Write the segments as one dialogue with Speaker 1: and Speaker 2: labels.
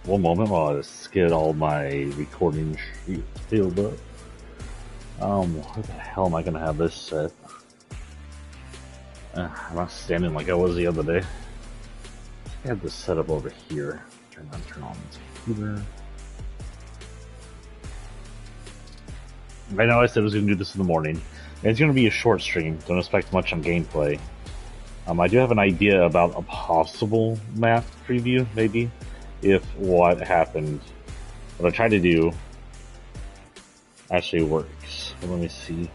Speaker 1: One moment while I just get all my recording sheets filled up. Where the hell am I gonna have this set? I'm not standing like I was the other day. I had this set up over here. Turn on this computer. I know I said I was gonna do this in the morning. And it's gonna be a short stream. Don't expect much on gameplay. I do have an idea about a possible map preview, maybe, if what happened, what I tried to do, actually works. Let me see.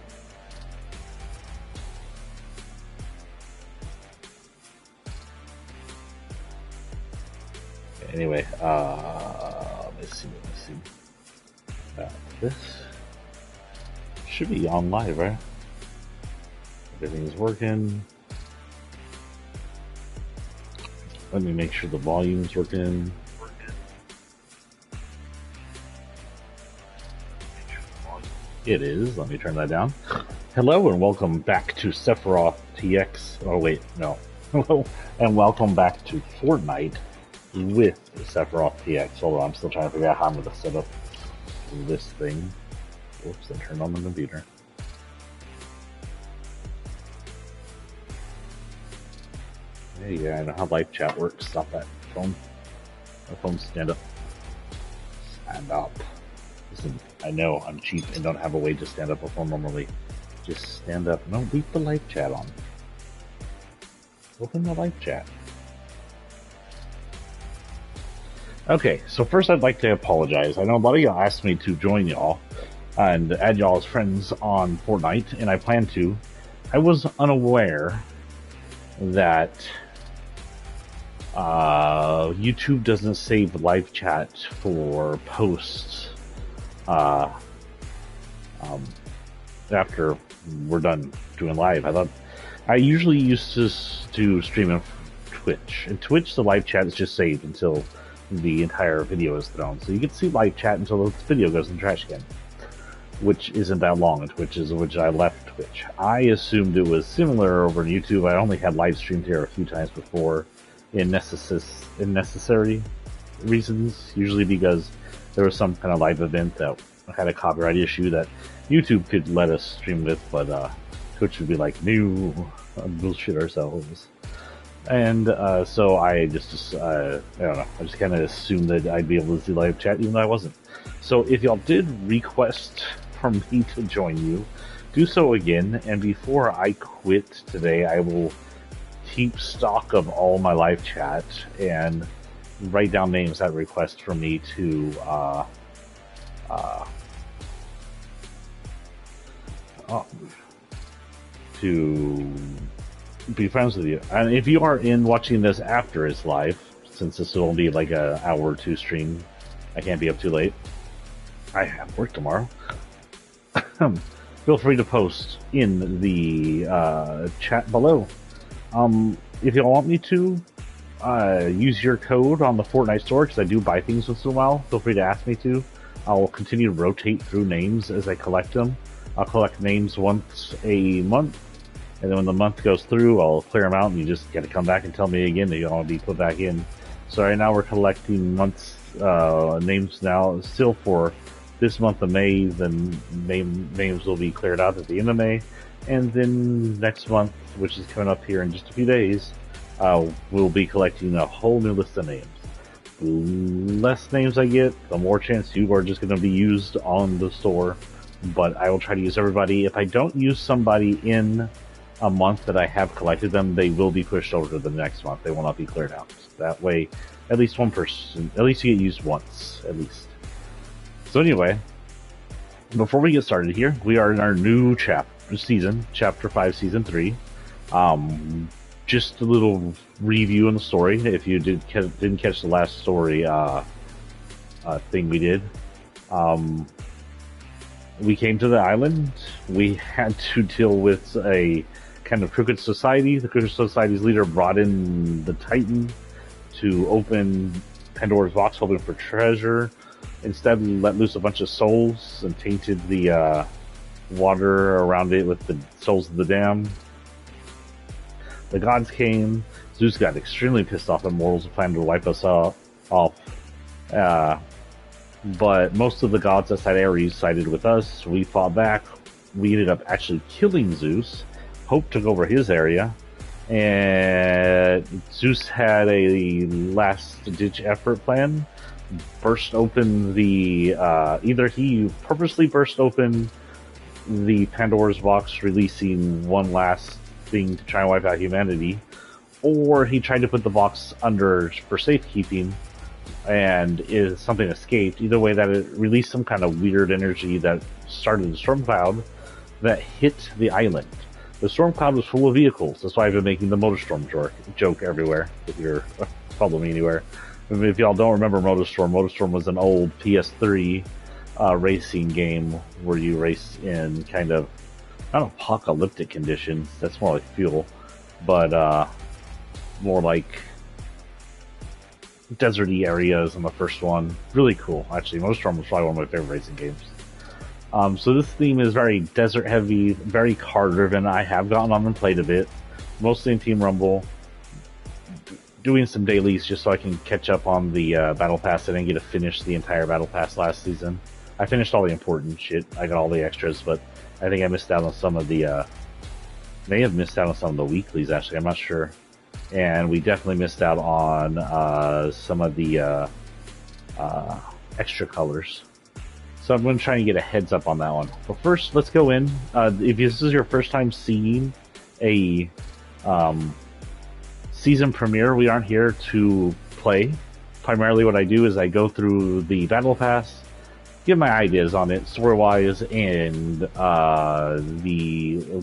Speaker 1: Anyway, let me see. This should be on live, right? Everything's working. Let me make sure the volume's working. It is. Let me turn that down. Hello and welcome back to Sephiroth TX. Oh wait, no. Hello and welcome back to Fortnite with Sephiroth TX. Hold on, I'm still trying to figure out how I'm going to set up this thing. Oops, I turned on the computer. Yeah, I know how live chat works. Stop that phone. My phone, stand up. Stand up. Listen, I know I'm cheap and don't have a way to stand up a phone normally. Just stand up. No, leave the live chat on. Open the live chat. Okay, so first I'd like to apologize. I know a lot of y'all asked me to join y'all and add y'all as friends on Fortnite, and I plan to. I was unaware that YouTube doesn't save live chat for posts after we're done doing live. I usually used to stream on Twitch. In Twitch, the live chat is just saved until the entire video is thrown. So you can see live chat until the video goes in the trash can, which isn't that long in Twitch, which I left Twitch. I assumed it was similar over on YouTube. I only had live streamed here a few times before in necessary reasons, usually because there was some kind of live event that had a copyright issue that YouTube could let us stream with, but Twitch would be like, no, bullshit ourselves. And so I just, I don't know, I just kind of assumed that I'd be able to see live chat, even though I wasn't. So if y'all did request for me to join you, do so again, and before I quit today, I will keep stock of all my live chat and write down names that request for me to be friends with you. And if you are watching this after it's live, since this will only be like an hour or two stream, I can't be up too late. I have work tomorrow. Feel free to post in the chat below. If y'all want me to use your code on the Fortnite store, because I do buy things once in a while, feel free to ask me to. I'll continue to rotate through names as I collect them. I'll collect names once a month, and then when the month goes through, I'll clear them out, and you just got to come back and tell me again that you want to be put back in. So right now we're collecting names now, still for this month of May. Then names will be cleared out at the end of May, and then next month, which is coming up here in just a few days, we'll be collecting a whole new list of names. The less names I get, the more chance you are just going to be used on the store. But I will try to use everybody. If I don't use somebody in a month that I have collected them, they will be pushed over to the next month. They will not be cleared out. That way, at least one person, at least you get used once, at least. So anyway, before we get started here, we are in our new Chapter 5, Season 3. Just a little review on the story. If you didn't catch the last story thing we did, we came to the island. We had to deal with a kind of crooked society. The crooked society's leader brought in the Titan to open Pandora's box, hoping for treasure. Instead, let loose a bunch of souls and tainted the water around it with the souls of the damned. The gods came. Zeus got extremely pissed off at mortals and planned to wipe us off. But most of the gods outside Ares sided with us. We fought back. We ended up actually killing Zeus. Hope took over his area. And Zeus had a last-ditch effort plan. Burst open the... either he purposely burst open the Pandora's box, releasing one last thing to try and wipe out humanity, or he tried to put the box under for safekeeping, and something escaped. Either way, that it released some kind of weird energy that started a storm cloud that hit the island. The storm cloud was full of vehicles. That's why I've been making the motorstorm joke everywhere, if you're following me anywhere. If y'all don't remember motorstorm was an old PS3 racing game where you race in kind of not apocalyptic conditions. That's more like fuel, but more like deserty areas in the first one. Really cool, actually. Motorstorm was probably one of my favorite racing games. So this theme is very desert heavy, very car driven. I have gotten on and played a bit, mostly in Team Rumble, doing some dailies just so I can catch up on the Battle Pass. I didn't get to finish the entire Battle Pass last season. I finished all the important shit. I got all the extras, but I think I missed out on some of the, may have missed out on some of the weeklies, actually. I'm not sure. And we definitely missed out on some of the extra colors. So I'm going to try and get a heads up on that one. But first, let's go in. If this is your first time seeing a season premiere, we aren't here to play. Primarily what I do is I go through the Battle Pass, give my ideas on it, story-wise, and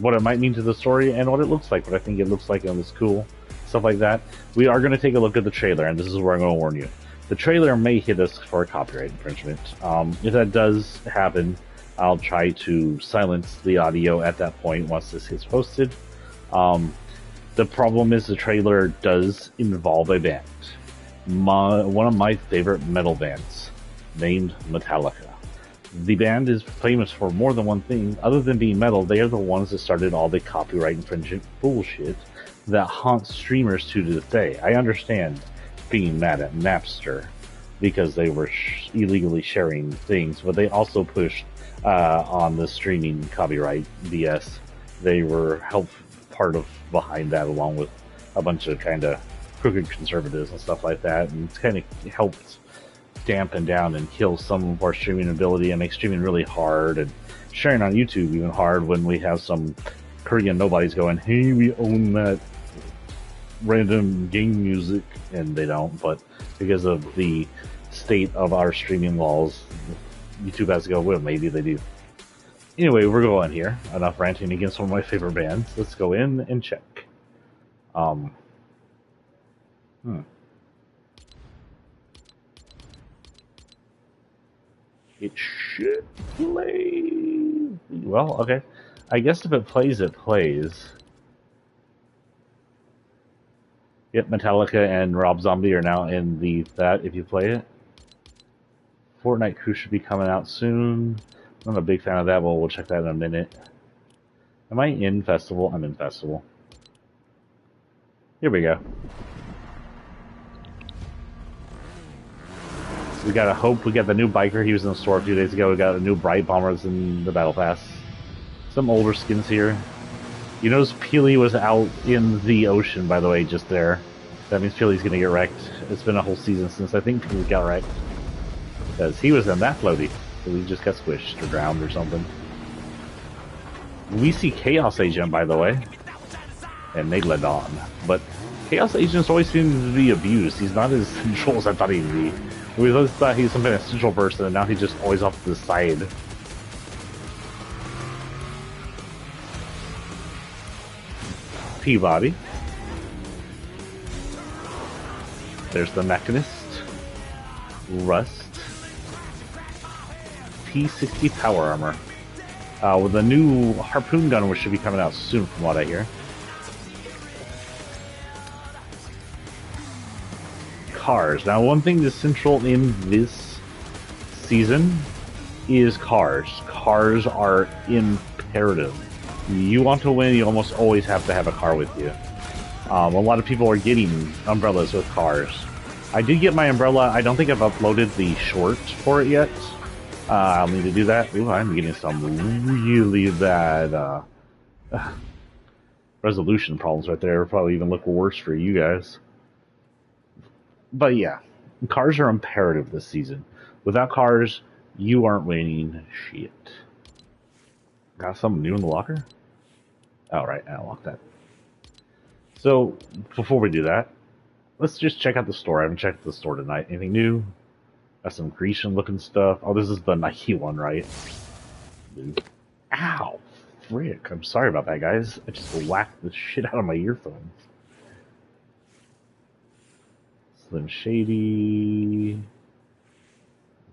Speaker 1: what it might mean to the story, and what it looks like, what I think it looks like, and it's cool, stuff like that. We are going to take a look at the trailer, and this is where I'm going to warn you. The trailer may hit us for a copyright infringement. If that does happen, I'll try to silence the audio at that point once this gets posted. The problem is the trailer does involve a band. One of my favorite metal bands, named Metallica. The band is famous for more than one thing. Other than being metal, they are the ones that started all the copyright infringement bullshit that haunts streamers to this day. I understand being mad at Napster because they were illegally sharing things, but they also pushed on the streaming copyright BS. They were part of behind that, along with a bunch of kind of crooked conservatives and stuff like that, and it's kind of helped dampen down and kill some of our streaming ability and make streaming really hard, and sharing on YouTube even hard when we have some Korean nobodies going, hey, we own that random game music, and they don't. But because of the state of our streaming laws, YouTube has to go, well, maybe they do. Anyway, we're going here. Enough ranting against one of my favorite bands. Let's go in and check. It should play. Well, okay. I guess if it plays, it plays. Yep, Metallica and Rob Zombie are now in that if you play it. Fortnite Crew should be coming out soon. I'm not a big fan of that, but we'll check that in a minute. Am I in Festival? I'm in Festival. Here we go. We gotta hope we got the new biker. He was in the store a few days ago. We got a new Bright Bombers in the Battle Pass. Some older skins here. You notice Peely was out in the ocean, by the way, just there. That means Peely's gonna get wrecked. It's been a whole season since I think Peely got wrecked. Because he was in that floaty. So he just got squished or drowned or something. We see Chaos Agent, by the way. And they led on. But Chaos Agent always seems to be abused. He's not as central as I thought he'd be. We always thought he's some kind of central person, and now he's just always off to the side. Peabody. There's the Mechanist. Rust. T60 Power Armor. With a new Harpoon gun, which should be coming out soon from what I hear. Cars. Now, one thing that's central in this season is cars. Cars are imperative. You want to win, you almost always have to have a car with you. A lot of people are getting umbrellas with cars. I did get my umbrella. I don't think I've uploaded the short for it yet. I'll need to do that. Ooh, I'm getting some really bad resolution problems right there. Probably even look worse for you guys. But yeah, cars are imperative this season. Without cars, you aren't winning shit. Got something new in the locker? Oh, right, I unlocked that. So, before we do that, let's just check out the store. I haven't checked the store tonight. Anything new? Got some Grecian looking stuff. Oh, this is the Nike one, right? Ow! Frick. I'm sorry about that, guys. I just whacked the shit out of my earphones. Slim Shady.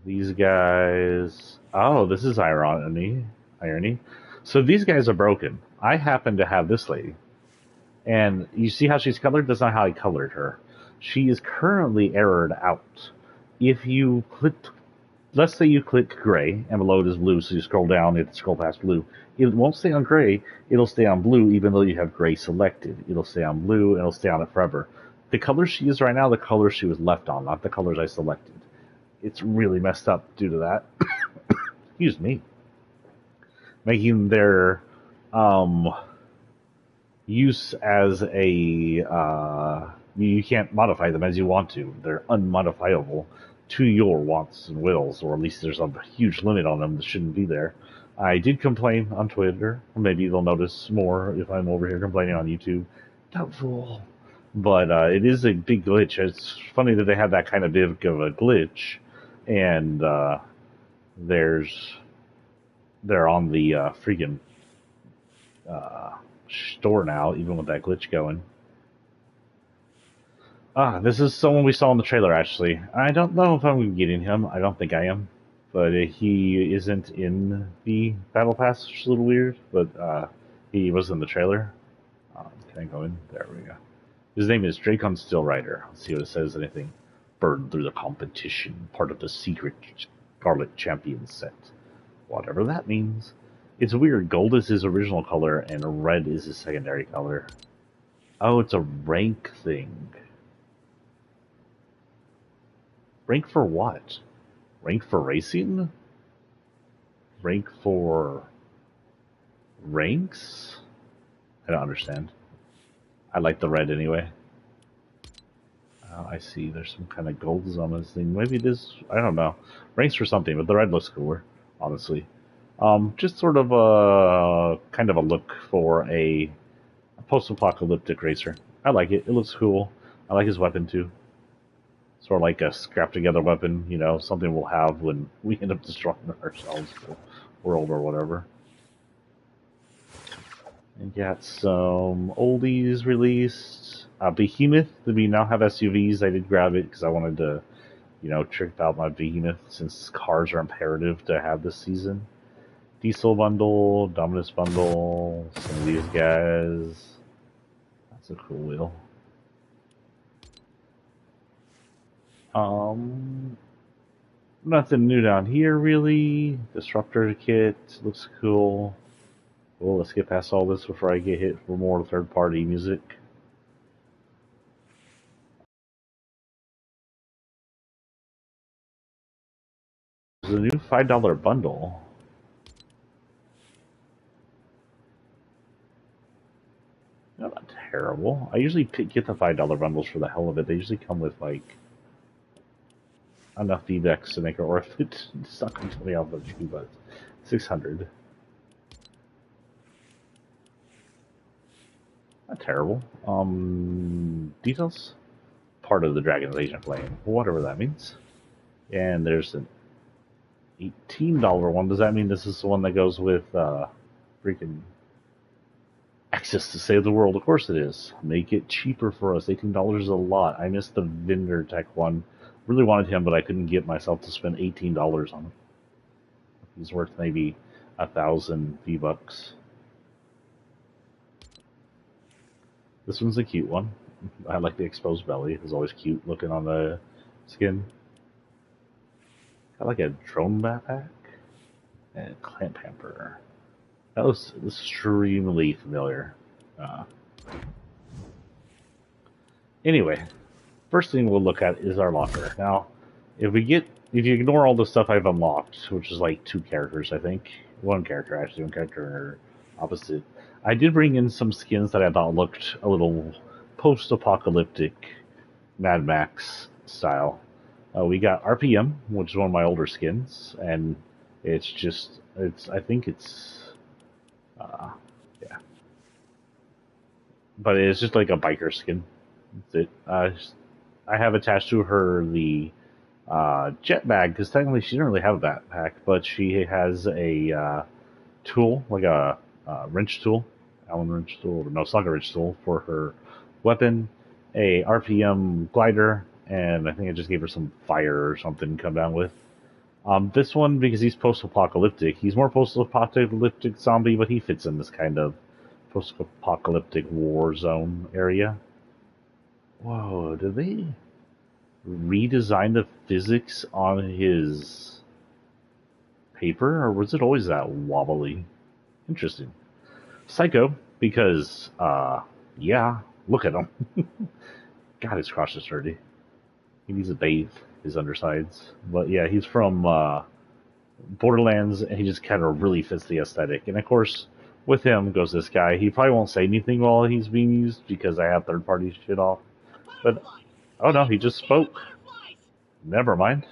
Speaker 1: These guys. Oh, this is irony. So these guys are broken. I happen to have this lady. And you see how she's colored? That's not how I colored her. She is currently errored out. If you click, let's say you click gray, and below it is blue, so you scroll down, you have to scroll past blue. It won't stay on gray, it'll stay on blue, even though you have gray selected. It'll stay on blue, and it'll stay on it forever. The color she is right now, the color she was left on, not the colors I selected. It's really messed up due to that. Excuse me. Making their use as a you can't modify them as you want to. They're unmodifiable to your wants and wills, or at least there's a huge limit on them that shouldn't be there. I did complain on Twitter. Maybe they'll notice more if I'm over here complaining on YouTube. Doubtful. But it is a big glitch. It's funny that they have that kind of big of a glitch, and they're on the freaking store now, even with that glitch going. This is someone we saw in the trailer, actually. I don't know if I'm getting him. I don't think I am. But he isn't in the Battle Pass, which is a little weird. But he was in the trailer. Can I go in? There we go. His name is Dracon Stillrider. Let's see what it says. Anything. Burned through the competition. Part of the secret Scarlet Champion set. Whatever that means. It's weird. Gold is his original color, and red is his secondary color. Oh, it's a rank thing. Rank for what? Rank for racing? Rank for ranks? I don't understand. I like the red anyway. I see. There's some kind of gold on this thing. Maybe it is. I don't know. Ranks for something, but the red looks cooler, honestly. Just sort of a kind of a look for a post-apocalyptic racer. I like it. It looks cool. I like his weapon too. Sort of like a scrap-together weapon, you know, something we'll have when we end up destroying ourselves, the world or whatever. And got some oldies released. Behemoth. We now have SUVs. I did grab it because I wanted to, you know, trick out my Behemoth since cars are imperative to have this season. Diesel bundle, Dominus bundle, some of these guys. That's a cool wheel. Nothing new down here really. Disruptor kit looks cool. Well, let's get past all this before I get hit for more third-party music. There's a new $5 bundle. Not terrible. I usually get the $5 bundles for the hell of it. They usually come with like enough V-Bucks to make it worth it. It's not going to me off the few, but 600. Not terrible. Details? Part of the Dragon's Agent Flame, whatever that means. And there's an $18 one. Does that mean this is the one that goes with freaking access to save the world? Of course it is. Make it cheaper for us. $18 is a lot. I missed the vendor tech one. Really wanted him, but I couldn't get myself to spend $18 on him. He's worth maybe 1,000 V-Bucks. This one's a cute one. I like the exposed belly. It's always cute looking on the skin. Got like a drone backpack and a clamp hamper. That looks extremely familiar. Anyway, First thing we'll look at is our locker. Now, if you ignore all the stuff I've unlocked, which is like two characters, I think, one character actually, one character opposite, I did bring in some skins that I thought looked a little post-apocalyptic, Mad Max style. We got RPM, which is one of my older skins, and I think it's, uh, yeah, but it's just like a biker skin. That's it. I have attached to her the jet bag because technically she didn't really have a backpack, but she has a tool, like a wrench tool, Allen wrench tool, or no, socket wrench tool for her weapon, a RPM glider, and I think I just gave her some fire or something to come down with. This one, because he's post-apocalyptic, he's more post-apocalyptic zombie, but he fits in this kind of post-apocalyptic war zone area. Whoa, did they redesign the physics on his paper, or was it always that wobbly? Interesting. Psycho, because, yeah, look at him. God, his crotch is dirty. He needs to bathe his undersides. But yeah, he's from Borderlands, and he just kind of really fits the aesthetic. And of course, with him goes this guy. He probably won't say anything while he's being used because I have third-party shit off. But, oh no, he just spoke. Never mind.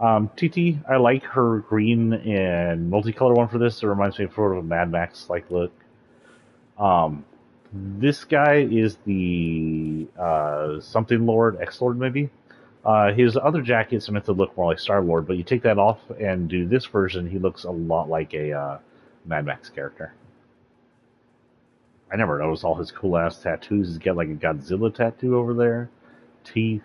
Speaker 1: TT, I like her green and multicolor one for this. It reminds me of sort of a Mad Max-like look. This guy is the something Lord, X-Lord maybe. His other jacket's meant to look more like Star-Lord, but you take that off and do this version, he looks a lot like a Mad Max character. I never noticed all his cool-ass tattoos. He's got like a Godzilla tattoo over there. Teeth.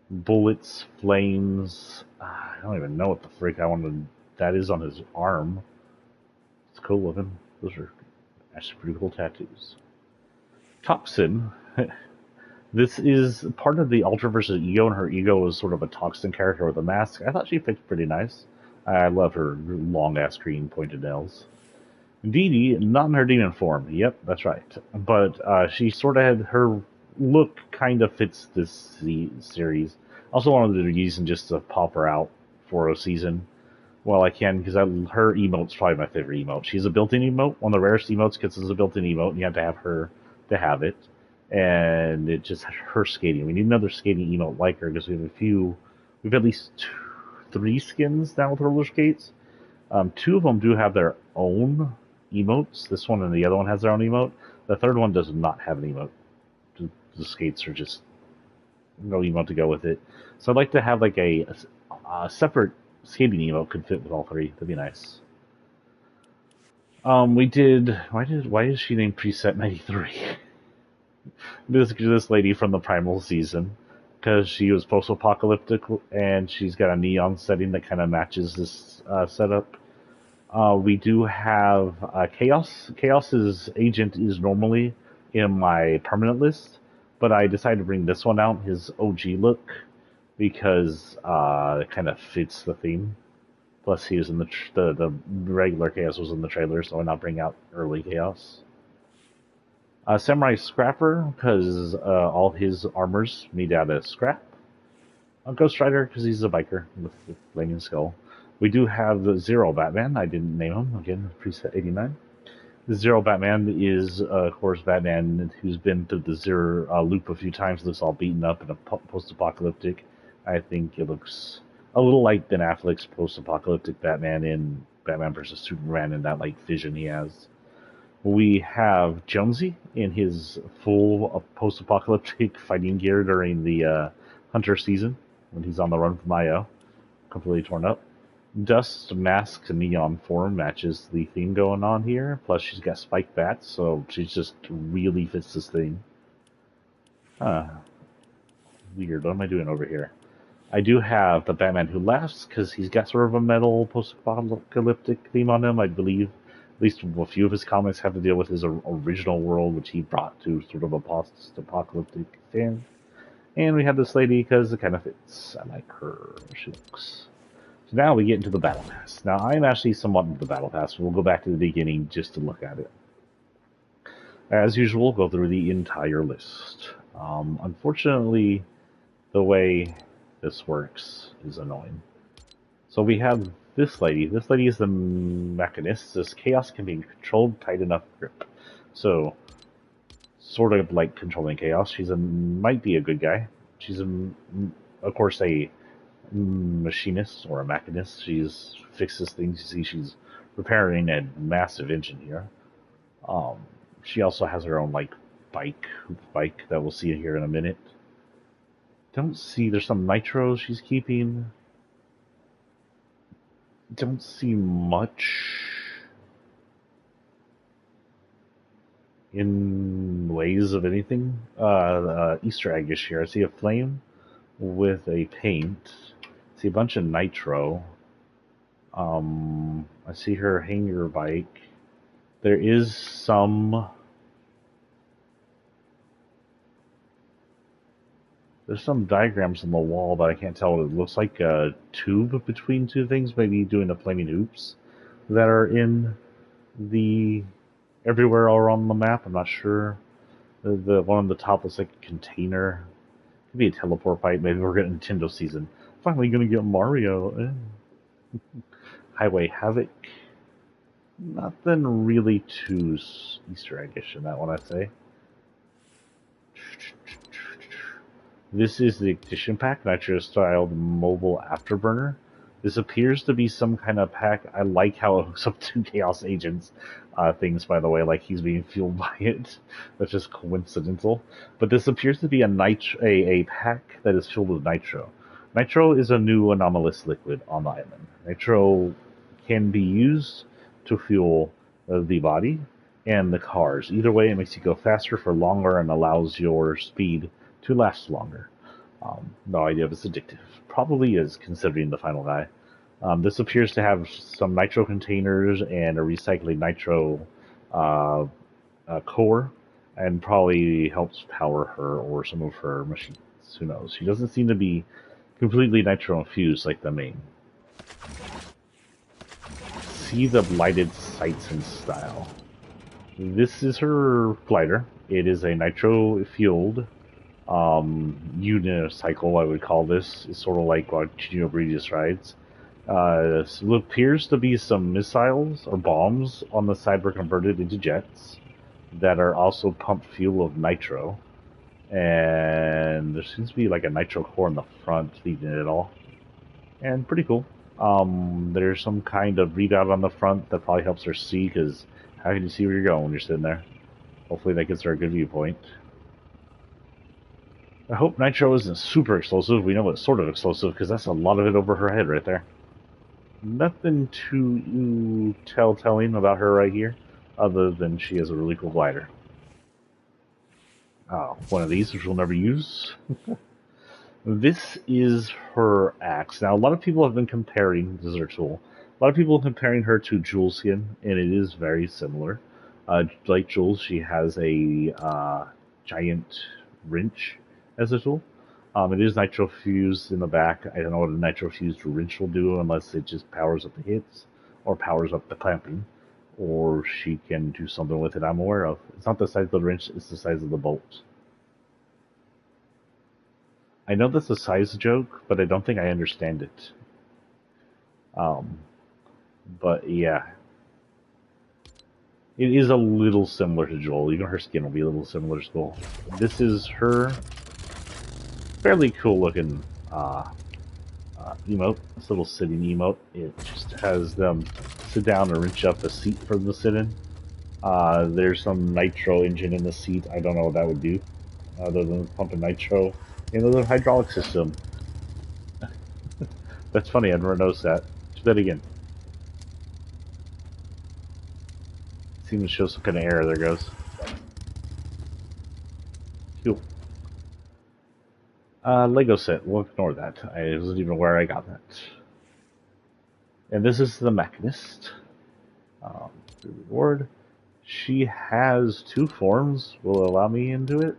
Speaker 1: Bullets, flames. I don't even know what the frick that is on his arm. It's cool looking. Those are actually pretty cool tattoos. Toxin. This is part of the Ultra versus Ego, and her Ego is sort of a Toxin character with a mask. I thought she fit pretty nice. I love her long ass green pointed nails. Dee Dee, not in her demon form. Yep, that's right. But she sort of had her look kind of fits this series. Also wanted to use them just to pop her out for a season while I can, because her emote's probably my favorite emote. She's a built-in emote, one of the rarest emotes because it's a built-in emote, and you have to have her to have it. And it just her skating. We need another skating emote like her because we've at least three skins now with roller skates. Two of them do have their own emotes. This one and the other one has their own emote. The third one does not have an emote. The skates are just no emote to go with it. So I'd like to have like a separate skating emote could fit with all three. That'd be nice. Why is she named Preset 93? This lady from the Primal season, because she was post-apocalyptic and she's got a neon setting that kind of matches this setup. We do have Chaos. Chaos's agent is normally in my permanent list, but I decided to bring this one out, his OG look, because it kind of fits the theme. Plus, he was in the regular Chaos was in the trailer, so why not bring out early Chaos? Samurai Scrapper, because all his armor's made out of scrap. Ghost Rider, because he's a biker with the flaming skull. We do have the Zero Batman. I didn't name him. Again, preset 89. The Zero Batman is, of course, Batman who's been through the Zero loop a few times. Looks all beaten up and post-apocalyptic. I think it looks a little like Ben Affleck's post-apocalyptic Batman in Batman vs. Superman and that like vision he has. We have Jonesy in his full post-apocalyptic fighting gear during the Hunter season when he's on the run from IO, completely torn up. Dust mask neon form matches the theme going on here. Plus, she's got spiked bats, so she just really fits this theme. Weird. What am I doing over here? I do have the Batman Who Laughs because he's got sort of a metal post-apocalyptic theme on him. I believe at least a few of his comics have to deal with his original world, which he brought to sort of a post-apocalyptic stand. And we have this lady because it kind of fits. I like her. She looks. So now we get into the Battle Pass. Now, I'm actually somewhat into the Battle Pass. We'll go back to the beginning just to look at it. As usual, go through the entire list. Unfortunately, the way this works is annoying. So we have this lady. This lady is the mechanist. This chaos can be controlled tight enough grip. So, sort of like controlling chaos. She's a might be a good guy. She's of course, a machinist or a mechanist. She's fixes things. You see, she's repairing a massive engine here. Um, she also has her own like hoop bike that we'll see here in a minute. Don't see there's some nitro she's keeping. Don't see much in ways of anything. Easter egg here. I see a flame with a paint. I see a bunch of nitro. I see her hanger bike. There is some. There's some diagrams on the wall, but I can't tell what it looks like. A tube between two things, maybe doing the flaming hoops that are in the everywhere all around the map. I'm not sure. The one on the top looks like a container. Could be a teleport pipe. Maybe we're getting Nintendo season. Finally, gonna get Mario. Highway Havoc. Nothing really too Easter eggish in that one, I'd say. This is the Ignition Pack, nitro-styled mobile afterburner. This appears to be some kind of pack. I like how it hooks up to Chaos Agents things, by the way, like he's being fueled by it. That's just coincidental. But this appears to be a pack that is filled with nitro. Nitro is a new anomalous liquid on the island. Nitro can be used to fuel the body and the cars. Either way, it makes you go faster for longer and allows your speed to last longer. No idea if it's addictive. Probably is, considering the final guy. This appears to have some nitro containers and a recycling nitro core, and probably helps power her or some of her machines. Who knows? She doesn't seem to be completely nitro infused like the main. See the lighted sights and style. This is her glider. It is a nitro fueled unicycle, I would call this. It's sort of like what Gino Bridges rides. So it appears to be some missiles or bombs on the side were converted into jets that are also pumped fuel of nitro. And there seems to be like a nitro core in the front leading it all. And pretty cool. There's some kind of readout on the front that probably helps her see, because how can you see where you're going when you're sitting there? Hopefully that gives her a good viewpoint. I hope nitro isn't super explosive. We know it's sort of explosive because that's a lot of it over her head right there. Nothing too telling about her right here, other than she has a really cool glider. One of these, which we'll never use. This is her axe. Now, a lot of people have been comparing, this is her tool, a lot of people are comparing her to Jules' skin, and it is very similar. Like Jules, she has a giant wrench as a tool. It is nitro fused in the back. I don't know what a nitro fused wrench will do unless it just powers up the hits or powers up the clamping, or she can do something with it I'm aware of. It's not the size of the wrench, it's the size of the bolt. I know that's a size joke, but I don't think I understand it. But yeah, it is a little similar to Joel. Even her skin will be a little similar to Joel. This is her fairly cool looking emote. This little sitting emote. It just has them sit down and wrench up a seat for them to sit in. There's some nitro engine in the seat. I don't know what that would do, other than pumping nitro into the hydraulic system. That's funny. I never noticed that. Do that again. Seems to show some kind of error. There goes. Cool. Lego set. We'll ignore that. I wasn't even aware I got that. And this is the Mechanist. Reward. She has two forms. Will it allow me into it?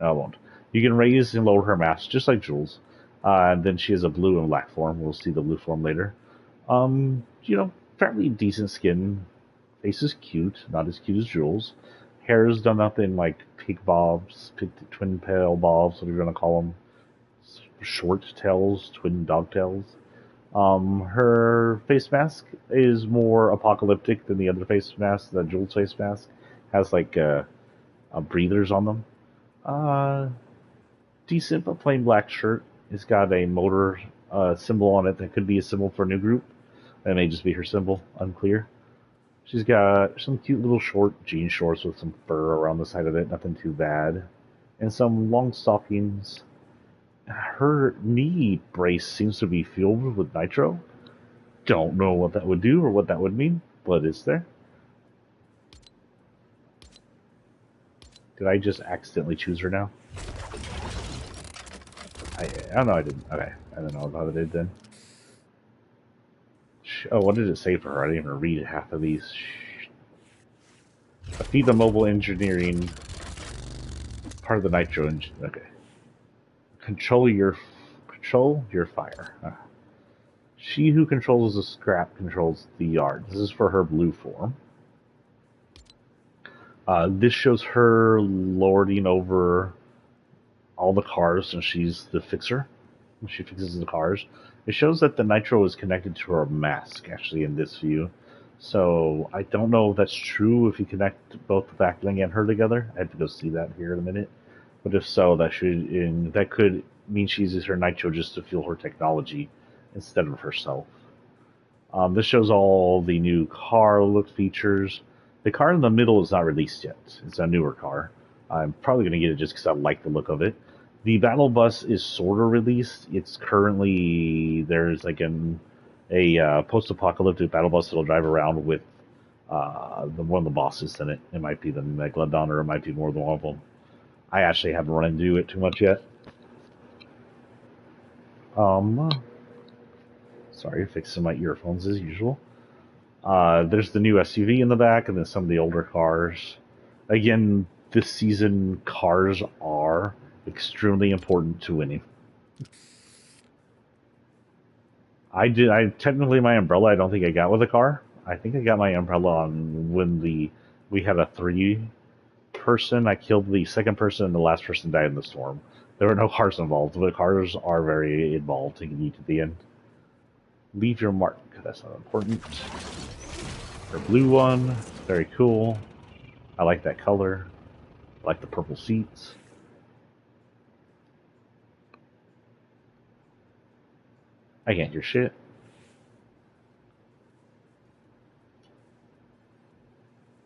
Speaker 1: No, it won't. You can raise and lower her mass, just like Jules. And then she has a blue and black form. We'll see the blue form later. Fairly decent skin. Face is cute. Not as cute as Jules. Hair is done up in like pig bobs, twin tail bobs, whatever you want to call them. Short tails, twin dog tails. Her face mask is more apocalyptic than the other face mask. The Jules face mask has like breathers on them. Uh, Decent but plain black shirt. It's got a motor symbol on it that could be a symbol for a new group. That may just be her symbol. Unclear. She's got some cute little short jean shorts with some fur around the side of it. Nothing too bad. And some long stockings. Her knee brace seems to be filled with nitro. Don't know what that would do or what that would mean, but it's there. Did I just accidentally choose her now? I don't know, I didn't. Okay, I don't know about it then. Oh, what did it say for her? I didn't even read half of these. Feed the mobile engineering part of the nitro engine. Okay. Control your fire. She who controls the scrap controls the yard. This is for her blue form. This shows her lording over all the cars, and she's the fixer. She fixes the cars. It shows that the nitro is connected to her mask, actually, in this view. So I don't know if that's true if you connect both the Backling and her together. I have to go see that here in a minute. But if so, that could mean she uses her nitro just to fuel her technology instead of herself. This shows all the new car look features. The car in the middle is not released yet. It's a newer car. I'm probably going to get it just because I like the look of it. The battle bus is sort of released. It's currently, there's like a post-apocalyptic battle bus that'll drive around with one of the bosses in it. It might be the Megalodon, or it might be more than one of them. I actually haven't run into it too much yet. Sorry, fixing my earphones as usual. There's the new SUV in the back, and then some of the older cars. Again, this season, cars are extremely important to winning. I technically my umbrella I don't think I got with the car. I think I got my umbrella on when we had a 3-person. I killed the second person and the last person died in the storm. There were no cars involved, but cars are very involved to get you to the end. Leave your mark. That's not important. Her blue one, very cool. I like that color. I like the purple seats. I can't hear shit.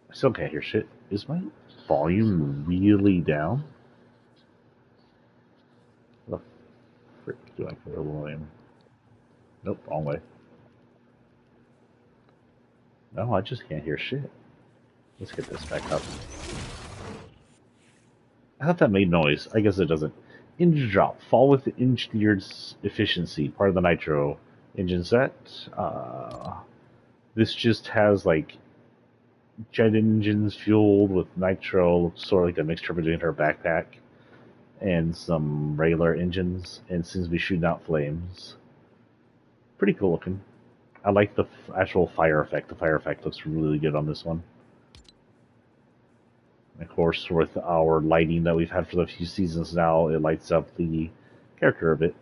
Speaker 1: I still can't hear shit. Is my volume really down? What the frick do I put the volume? Nope, wrong way. No, I just can't hear shit. Let's get this back up. I thought that made noise. I guess it doesn't. Engine drop. Fall with engineered efficiency. Part of the nitro engine set. This just has like jet engines fueled with nitro. Sort of like a mixture between her backpack and some regular engines. And seems to be shooting out flames. Pretty cool looking. I like the actual fire effect. The fire effect looks really good on this one. Of course, with our lighting that we've had for the few seasons now, it lights up the character a bit.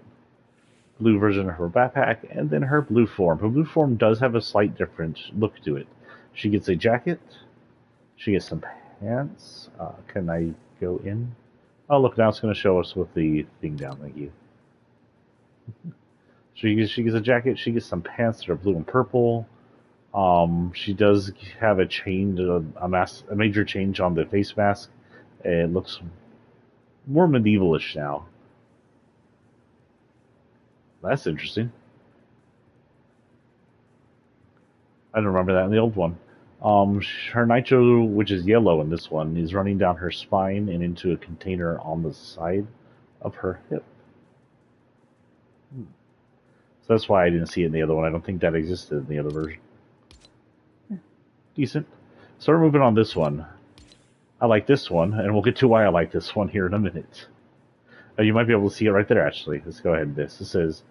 Speaker 1: Blue version of her backpack, and then her blue form. Her blue form does have a slight different look to it. She gets a jacket. She gets some pants. Can I go in? Oh, look, now it's going to show us with the thing down. Thank you. She gets a jacket. She gets some pants that are blue and purple. She does have a change, a major change on the face mask. It looks more medievalish now. That's interesting. I don't remember that in the old one. Her nitro, which is yellow in this one, is running down her spine and into a container on the side of her hip. So that's why I didn't see it in the other one. I don't think that existed in the other version. Decent. So we're moving on this one. I like this one, and we'll get to why I like this one here in a minute. You might be able to see it right there, actually. Let's go ahead and this. It says,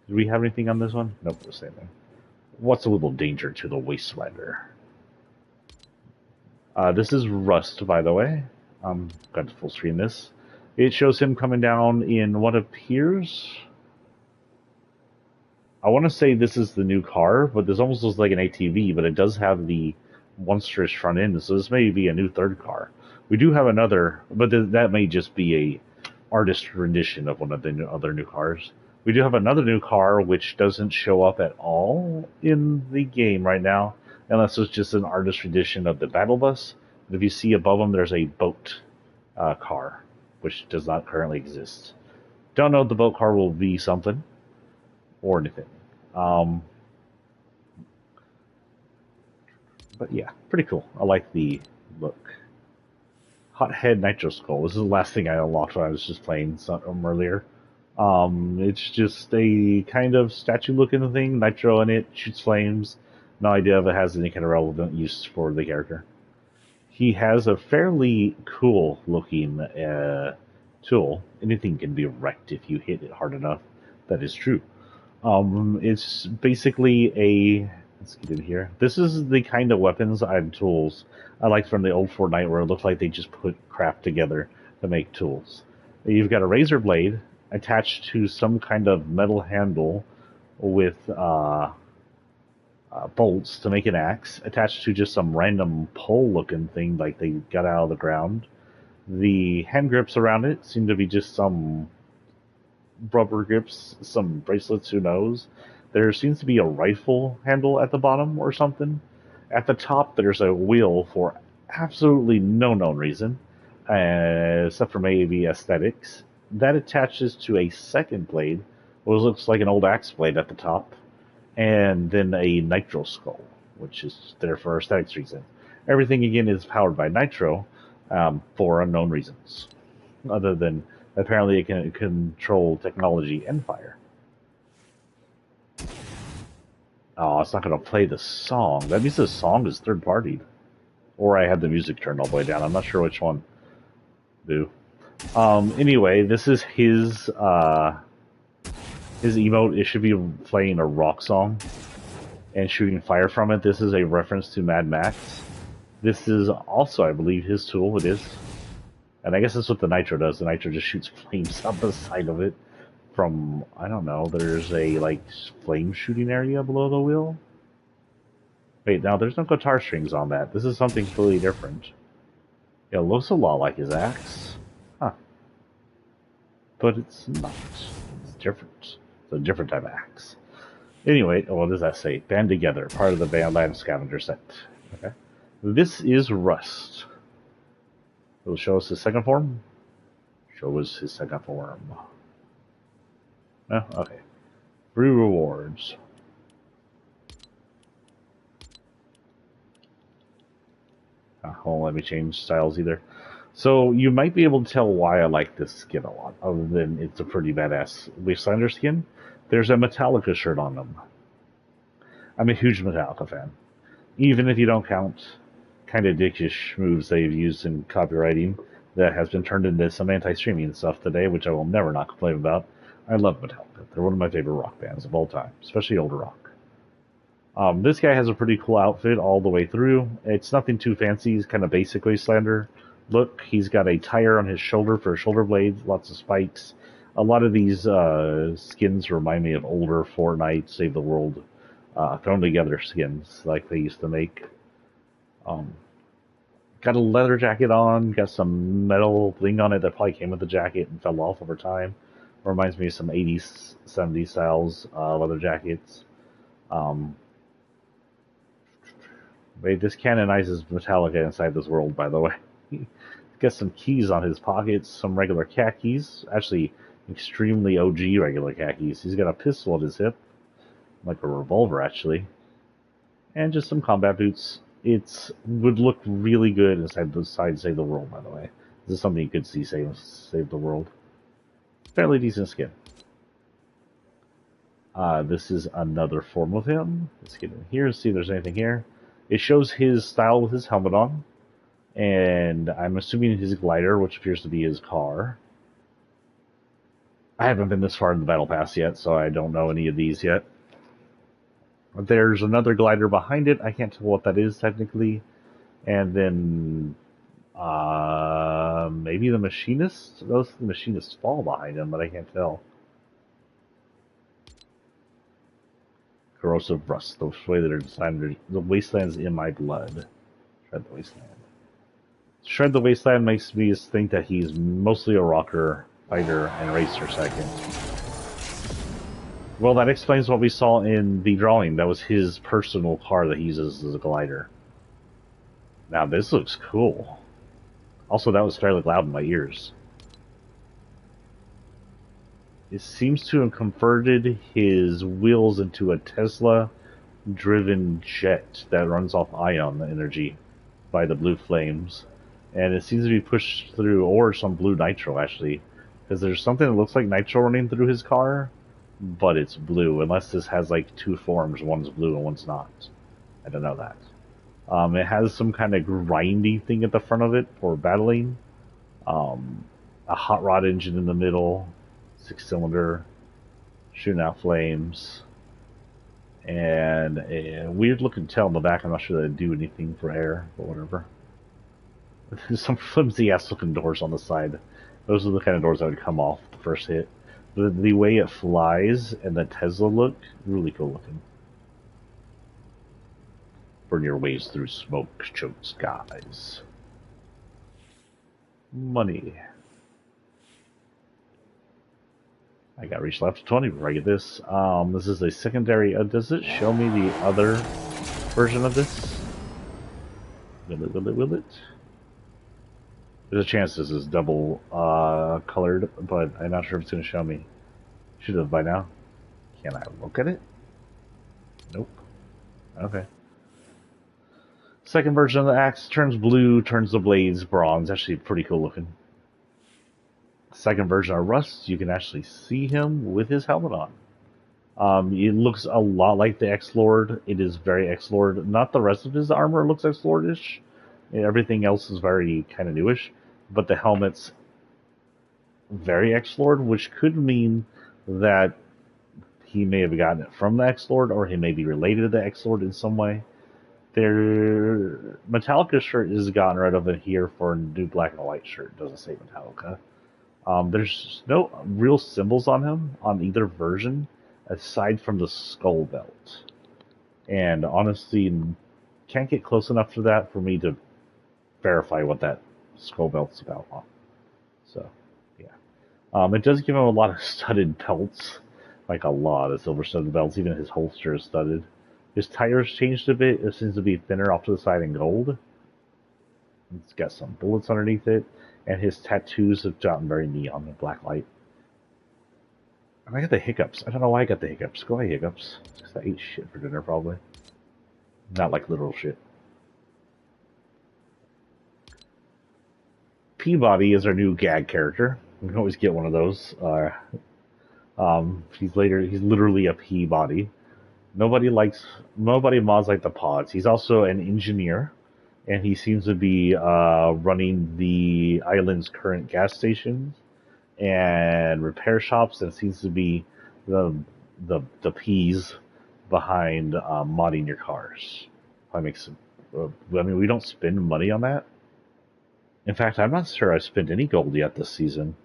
Speaker 1: did we have anything on this one? Nope, the same thing. What's a little danger to the Wastelander? This is Rust, by the way. Got to full screen this. It shows him coming down in what appears. I want to say this is the new car, but this almost looks like an ATV, but it does have the monstrous front end, so this may be a new third car. We do have another, but that may just be a artist rendition of one of the other new cars. We do have another new car which doesn't show up at all in the game right now, unless it's just an artist rendition of the battle bus. But if you see above them, there's a boat car, which does not currently exist. Don't know if the boat car will be something or anything. Um, but yeah, pretty cool. I like the look. Hothead Nitro Skull. This is the last thing I unlocked when I was just playing some earlier. It's just a kind of statue-looking thing. Nitro in it, shoots flames. No idea if it has any kind of relevant use for the character. He has a fairly cool-looking tool. Anything can be wrecked if you hit it hard enough. That is true. It's basically a. Let's get in here. This is the kind of weapons and tools I liked from the old Fortnite, where it looked like they just put crap together to make tools. You've got a razor blade attached to some kind of metal handle with bolts to make an axe, attached to just some random pole-looking thing like they got out of the ground. The hand grips around it seem to be just some rubber grips, some bracelets, who knows. There seems to be a rifle handle at the bottom or something. At the top, there's a wheel for absolutely no known reason, except for maybe aesthetics. That attaches to a second blade, which looks like an old axe blade at the top, and then a nitro skull, which is there for aesthetics reasons. Everything, again, is powered by nitro for unknown reasons, other than apparently it can control technology and fire. Oh, it's not going to play the song. That means the song is third-partied. Or I had the music turned all the way down. I'm not sure which one. Do. Anyway, this is his emote. It should be playing a rock song and shooting fire from it. This is a reference to Mad Max. This is also, I believe, his tool. It is. And I guess that's what the nitro does. The nitro just shoots flames up the side of it. From, I don't know, there's a, like, flame shooting area below the wheel? Wait, now there's no guitar strings on that. This is something completely different. It looks a lot like his axe. Huh. But it's not. It's different. It's a different type of axe. Anyway, what does that say? Band Together, part of the Bandland Scavenger set. Okay. This is Rust. It'll show us his second form. Show us his second form. Oh, okay. Brew rewards. Won't let me change styles either. So you might be able to tell why I like this skin a lot, other than it's a pretty badass Wastelanders skin. There's a Metallica shirt on them. I'm a huge Metallica fan. Even if you don't count kind of dickish moves they've used in copywriting that has been turned into some anti-streaming stuff today, which I will never not complain about. I love Metallica. They're one of my favorite rock bands of all time, especially older rock. This guy has a pretty cool outfit all the way through. It's nothing too fancy. He's kind of basic Wastelander look. He's got a tire on his shoulder for shoulder blades, lots of spikes. A lot of these skins remind me of older Fortnite Save the World thrown together skins like they used to make. Got a leather jacket on, got some metal bling on it that probably came with the jacket and fell off over time. Reminds me of some 80s, 70s styles leather jackets. Wait, this canonizes Metallica inside this world, by the way. He's got some keys on his pockets, some regular khakis. Actually, extremely OG regular khakis. He's got a pistol at his hip, like a revolver, actually. And just some combat boots. It would look really good inside the side Save the World, by the way. This is something you could see save the world. Fairly decent skin. This is another form of him. Let's get in here and see if there's anything here. It shows his style with his helmet on. And I'm assuming his glider, which appears to be his car. I haven't been this far in the Battle Pass yet, so I don't know any of these yet. There's another glider behind it. I can't tell what that is technically. And then maybe the machinist. Those machinists fall behind him, but I can't tell. Corrosive rust. The way that they're designed. The wasteland's in my blood. Shred the wasteland. Shred the wasteland makes me think that he's mostly a rocker, fighter, and racer second. Well, that explains what we saw in the drawing. That was his personal car that he uses as a glider. Now this looks cool. Also, that was fairly loud in my ears. It seems to have converted his wheels into a Tesla-driven jet that runs off ion energy by the blue flames. And it seems to be pushed through, or some blue nitro, actually. Because there's something that looks like nitro running through his car, but it's blue, unless this has like two forms. One's blue and one's not. I don't know that. It has some kind of grindy thing at the front of it for battling. A hot rod engine in the middle, 6-cylinder, shooting out flames, and a weird looking tail in the back. I'm not sure that it'd do anything for air, but whatever. There's some flimsy ass looking doors on the side. Those are the kind of doors that would come off the first hit. The way it flies and the Tesla look, really cool looking. Burn your ways through smoke-choked skies. Money. I got reach left to 20 before I get this. This is a secondary. Does it show me the other version of this? Will it? There's a chance this is double colored, but I'm not sure if it's going to show me. Should have by now. Can I look at it? Nope. Okay. Second version of the axe turns blue, turns the blades bronze. Actually pretty cool looking. Second version of Rust, you can actually see him with his helmet on. It looks a lot like the X-Lord. It is very X-Lord. Not the rest of his armor looks X-Lord-ish. Everything else is very kind of newish. But the helmet's very X-Lord, which could mean that he may have gotten it from the X-Lord, or he may be related to the X-Lord in some way. Their Metallica shirt is gotten rid of it here for a new black and white shirt. It doesn't say Metallica. There's no real symbols on him on either version, aside from the skull belt. And honestly, can't get close enough to that for me to verify what that skull belt's about. So, yeah. It does give him a lot of studded belts, like a lot of silver studded belts. Even his holster is studded. His tires changed a bit. It seems to be thinner off to the side in gold. It's got some bullets underneath it. And his tattoos have gotten very neon and black light. And I got the hiccups. I don't know why I got the hiccups. Go ahead, hiccups. It's because I ate shit for dinner, probably. Not like literal shit. Peabody is our new gag character. We can always get one of those. He's literally a Peabody. Nobody mods like the pods. He's also an engineer, and he seems to be running the island's current gas stations and repair shops, and seems to be the P's behind modding your cars. That makes I mean, we don't spend money on that. In fact, I'm not sure I've spent any gold yet this season.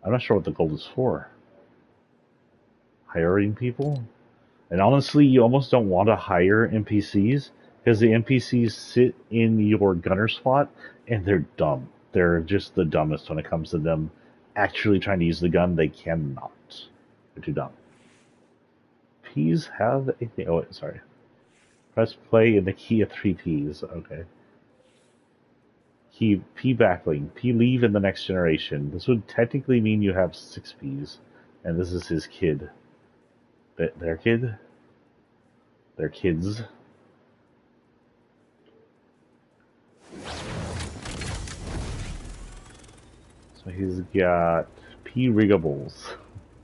Speaker 1: I'm not sure what the gold is for. Hiring people? And honestly, you almost don't want to hire NPCs, because the NPCs sit in your gunner spot, and they're dumb. They're just the dumbest when it comes to them actually trying to use the gun. They cannot. They're too dumb. P's have a thing. Oh, wait, sorry. Press play in the key of 3 P's. Okay. P backlink. P leave in the next generation. This would technically mean you have 6 P's. And this is his kid. Their kid? Their kids. So he's got P riggables.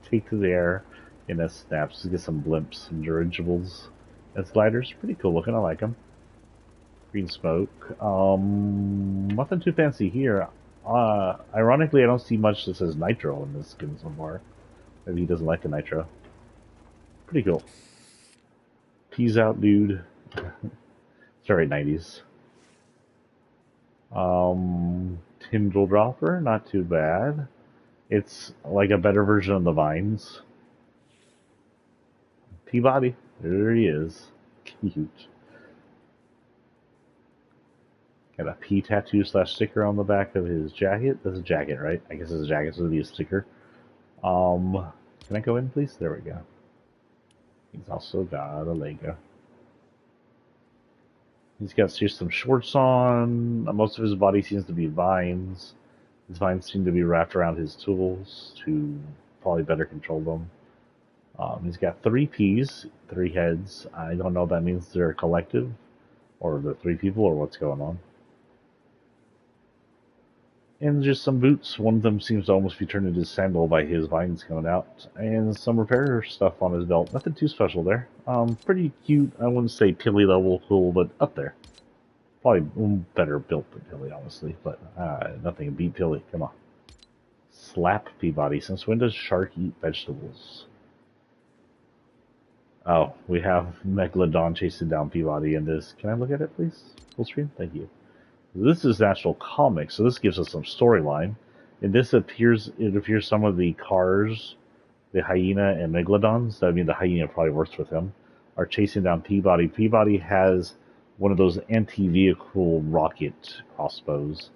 Speaker 1: Take to the air in a snaps to get some blimps, some dirigibles. As gliders, pretty cool looking, I like them. Green smoke. Nothing too fancy here. Ironically, I don't see much that says nitro in this skin so far. Maybe he doesn't like the nitro. Pretty cool. Peas out, dude. It's very 90s. Tyndall Dropper, not too bad. It's like a better version of the Vines. Peabody, there he is. Cute. Got a P tattoo slash sticker on the back of his jacket. That's a jacket, right? I guess it's a jacket, so it'll be a sticker. Can I go in, please? There we go. He's also got a Lego. He's got just some shorts on. Most of his body seems to be vines. His vines seem to be wrapped around his tools to probably better control them. He's got 3 Ps, 3 heads. I don't know if that means they're a collective, or they're 3 people, or what's going on. And just some boots. One of them seems to almost be turned into a sandal by his vines coming out. And some repair stuff on his belt. Nothing too special there. Pretty cute. I wouldn't say Pilly level cool, but up there. Probably better built than Pilly, honestly. But nothing beat Pilly. Come on. Slap Peabody. Since when does shark eat vegetables? Oh, we have Megalodon chasing down Peabody in this. Can I look at it, please? Full screen? Thank you. This is actual comics, so this gives us some storyline. And this appears, it appears some of the cars, the hyena and megalodons, I mean the hyena probably works with him, are chasing down Peabody. Peabody has one of those anti-vehicle rocket crossbows,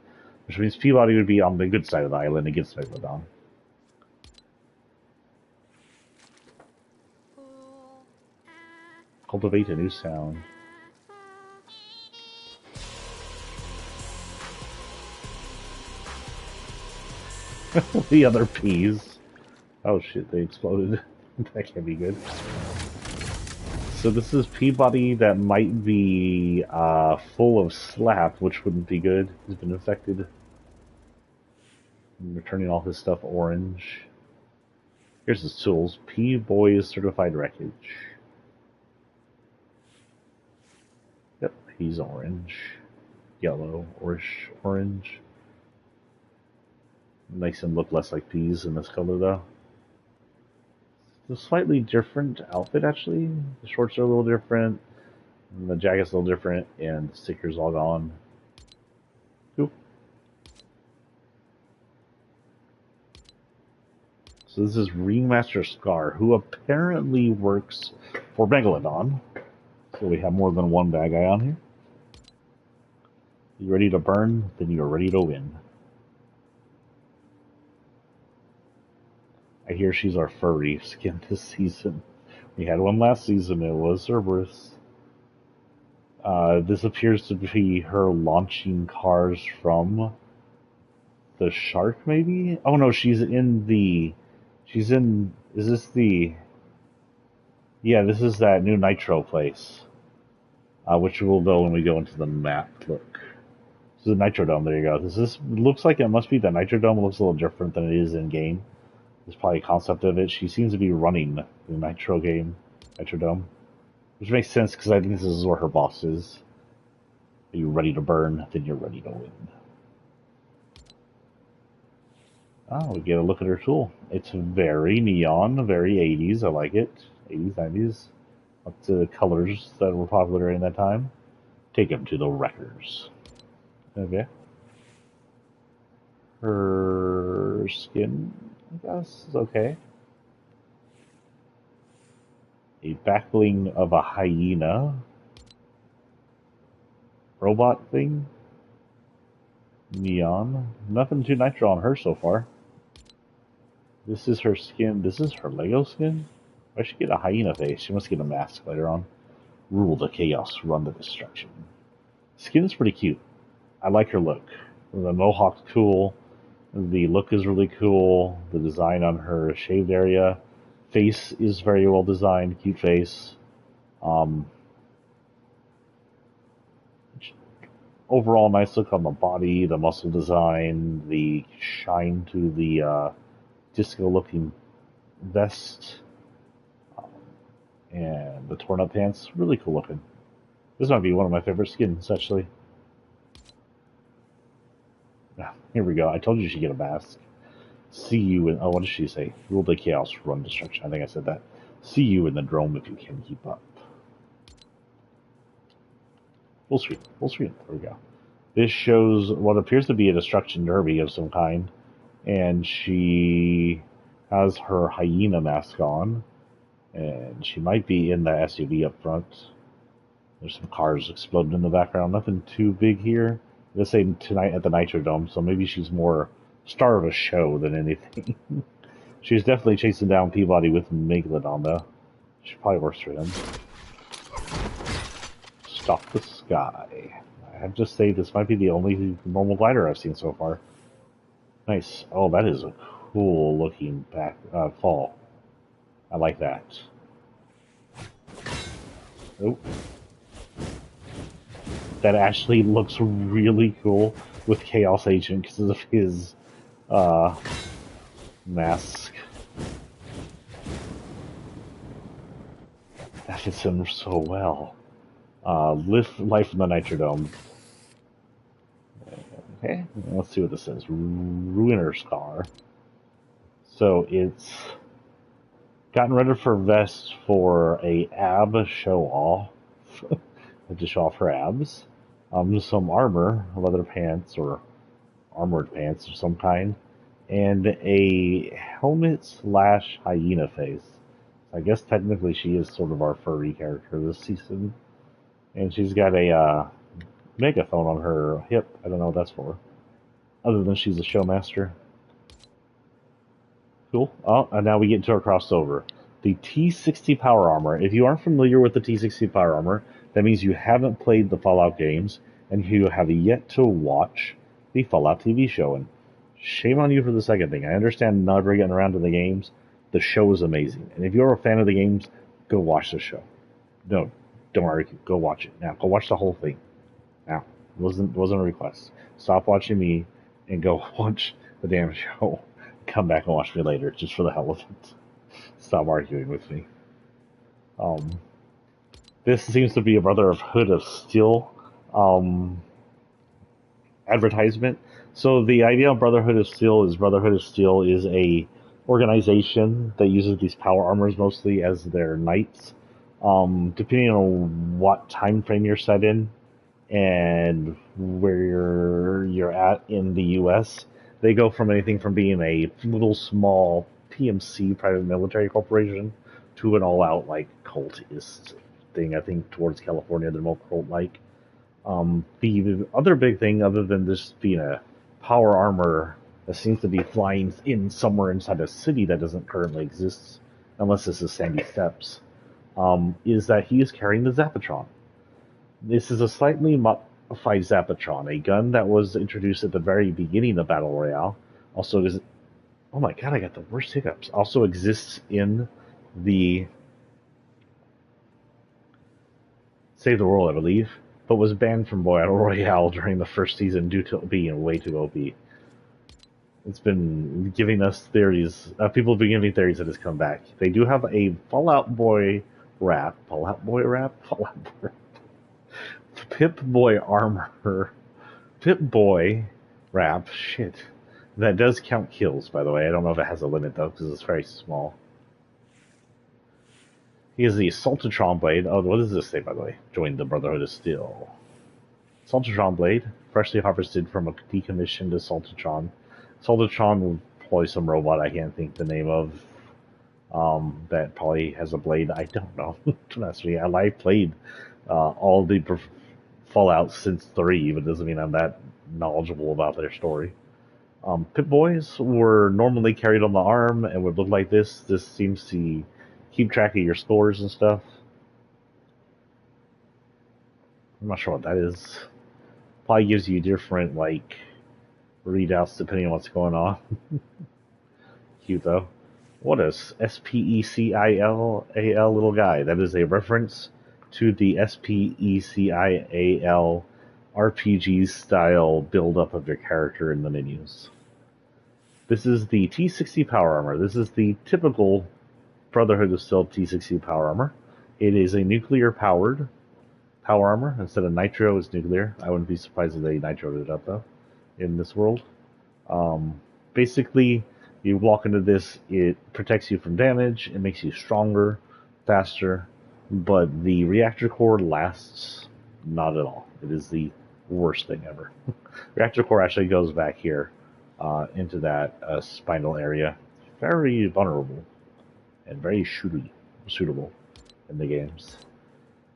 Speaker 1: which means Peabody would be on the good side of the island against Megalodon. Cultivate a new sound. The other peas. Oh shit, they exploded. That can't be good. So this is Peabody that might be full of slap, which wouldn't be good. He's been infected. We're turning all his stuff orange. Here's his tools. P-Boys Certified Wreckage. Yep, he's orange. Yellow, orange. Makes him look less like peas in this color, though. It's a slightly different outfit, actually. The shorts are a little different, and the jacket's a little different, and the sticker's all gone. Cool. So this is Ringmaster Scar, who apparently works for Megalodon. So we have more than one bad guy on here. You ready to burn? Then you're ready to win. I hear she's our furry skin this season. We had one last season, it was Cerberus. This appears to be her launching cars from the shark, maybe? Oh no, she's in... Is this the... Yeah, this is that new Nitro place. Which we'll go when we go into the map. Look. This is the Nitro Dome, there you go. This looks like it must be the Nitro Dome. It looks a little different than it is in game. There's probably a concept of it. She seems to be running the Nitro Dome. Which makes sense because I think this is where her boss is. Are you ready to burn? Then you're ready to win. Oh, we get a look at her tool. It's very neon, very 80s. I like it. 80s, 90s. Up to the colors that were popular in that time. Take him to the wreckers. Okay. Her skin, I guess, is okay. A backbling of a hyena. Robot thing. Neon. Nothing too nitro on her so far. This is her skin. This is her Lego skin? Why should she get a hyena face? She must get a mask later on. Rule the chaos, run the destruction. Skin's pretty cute. I like her look. The mohawk's cool. The look is really cool. The design on her shaved area. Face is very well designed. Cute face. Overall, nice look on the body. The muscle design. The shine to the disco-looking vest. And the torn-up pants. Really cool looking. This might be one of my favorite skins, actually. Here we go. I told you she'd get a mask. See you in... Oh, what did she say? Rule the chaos, run destruction. I think I said that. See you in the drome if you can keep up. Full screen. Full screen. There we go. This shows what appears to be a destruction derby of some kind, and she has her hyena mask on, and she might be in the SUV up front. There's some cars exploding in the background. Nothing too big here. Let's say tonight at the Nitro Dome, so maybe she's more star of a show than anything. She's definitely chasing down Peabody with Megalodon, though. She probably works for him. Stop the sky. I have to say, this might be the only normal glider I've seen so far. Nice. Oh, that is a cool looking fall. I like that. Oh. That actually looks really cool with Chaos Agent because of his mask. That fits him so well. Life in the Nitrodome. Okay, let's see what this says. Ruiner's Car. So it's gotten ready for vest for a ab show off. To show off her abs. Some armor, leather pants or armored pants of some kind, and a helmet slash hyena face. I guess technically she is sort of our furry character this season. And she's got a megaphone on her hip. I don't know what that's for. Other than she's a showmaster. Cool. Oh, and now we get into our crossover. The T60 Power Armor. If you aren't familiar with the T60 Power Armor, that means you haven't played the Fallout games, and you have yet to watch the Fallout TV show. And shame on you for the second thing. I understand never getting around to the games. The show is amazing. And if you're a fan of the games, go watch the show. No, don't argue. Go watch it. Now, go watch the whole thing. Now, wasn't a request. Stop watching me and go watch the damn show. Come back and watch me later, just for the hell of it. Stop arguing with me. This seems to be a Brotherhood of Steel advertisement. So the idea of Brotherhood of Steel is a organization that uses these power armors mostly as their knights. Depending on what time frame you're set in and where you're at in the U.S., they go from anything from being a little small PMC, private military corporation, to an all-out like cultist thing. I think towards California they're more cult-like. The other big thing, other than this being a power armor that seems to be flying in somewhere inside a city that doesn't currently exist, unless this is Sandy Steps, is that he is carrying the Zapatron. This is a slightly modified Zapatron, a gun that was introduced at the very beginning of Battle Royale. Also, oh my god, I got the worst hiccups. Also exists in the Save the World, I believe, but was banned from Battle Royale during the first season due to being way too OP. It's been giving us theories. People have been giving theories that it's come back. They do have a Fallout Boy rap. Fallout Boy rap? Fallout Boy rap. Pip-Boy armor. Pip-Boy rap. Shit. That does count kills, by the way. I don't know if it has a limit, though, because it's very small. He has the Saltatron Blade. Oh, what does this say, by the way? Join the Brotherhood of Steel. Saltatron Blade, freshly harvested from a decommissioned Saltatron. Saltatron will probably some robot I can't think the name of. That probably has a blade. I don't know. I played all the Fallout since 3, but it doesn't mean I'm that knowledgeable about their story. Pip-Boys were normally carried on the arm and would look like this. This seems to keep track of your scores and stuff. I'm not sure what that is. Probably gives you different, like, readouts depending on what's going on. Cute, though. What is SPECILAL little guy? That is a reference to the SPECIAL RPG style build-up of your character in the menus. This is the T60 Power Armor. This is the typical Brotherhood of Steel T60 Power Armor. It is a nuclear-powered power armor. Instead of nitro, it's nuclear. I wouldn't be surprised if they nitroed it up, though, in this world. Basically, you walk into this, it protects you from damage, it makes you stronger, faster, but the reactor core lasts not at all. It is the Worst thing ever. Reactor core actually goes back here into that spinal area. Very vulnerable and very suitable in the games.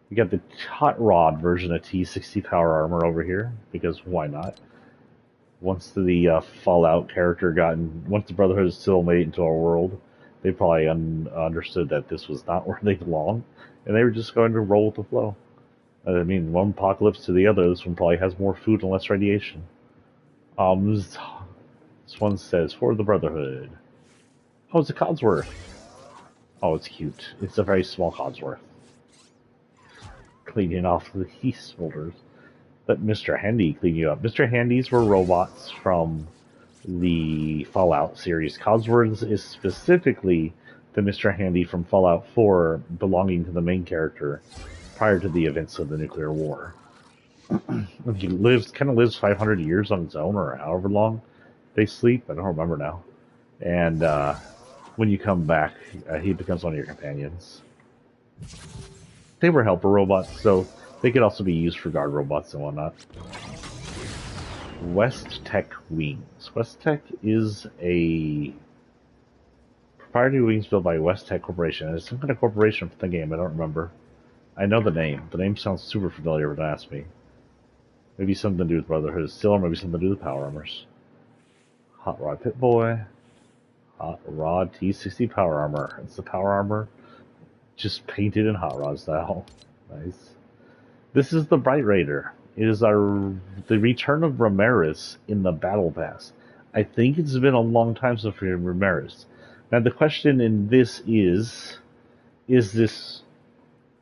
Speaker 1: We got the hot rod version of T60 power armor over here because why not? Once the Fallout character once the Brotherhood still made it into our world, they probably understood that this was not where they belong, and they were just going to roll with the flow. I mean, one apocalypse to the other, this one probably has more food and less radiation. This one says, for the Brotherhood. Oh, it's a Codsworth. Oh, it's cute. It's a very small Codsworth. Cleaning off the heat smolders. Let Mr. Handy clean you up. Mr. Handys were robots from the Fallout series. Codsworth is specifically the Mr. Handy from Fallout 4 belonging to the main character prior to the events of the nuclear war. He kind of lives 500 years on its own, or however long they sleep. I don't remember now. And when you come back, he becomes one of your companions. They were helper robots, so they could also be used for guard robots and whatnot. West Tech Wings. West Tech is a proprietary wings built by West Tech Corporation. It's some kind of corporation for the game, I don't remember. I know the name. The name sounds super familiar, but don't ask me. Maybe something to do with Brotherhood of Steel, or maybe something to do with Power Armors. Hot Rod Pit Boy. Hot Rod T60 Power Armor. It's the Power Armor, just painted in Hot Rod style. Nice. This is the Bright Raider. It is the return of Ramirez in the Battle Pass. I think it's been a long time since we had Ramirez. Now the question in this is this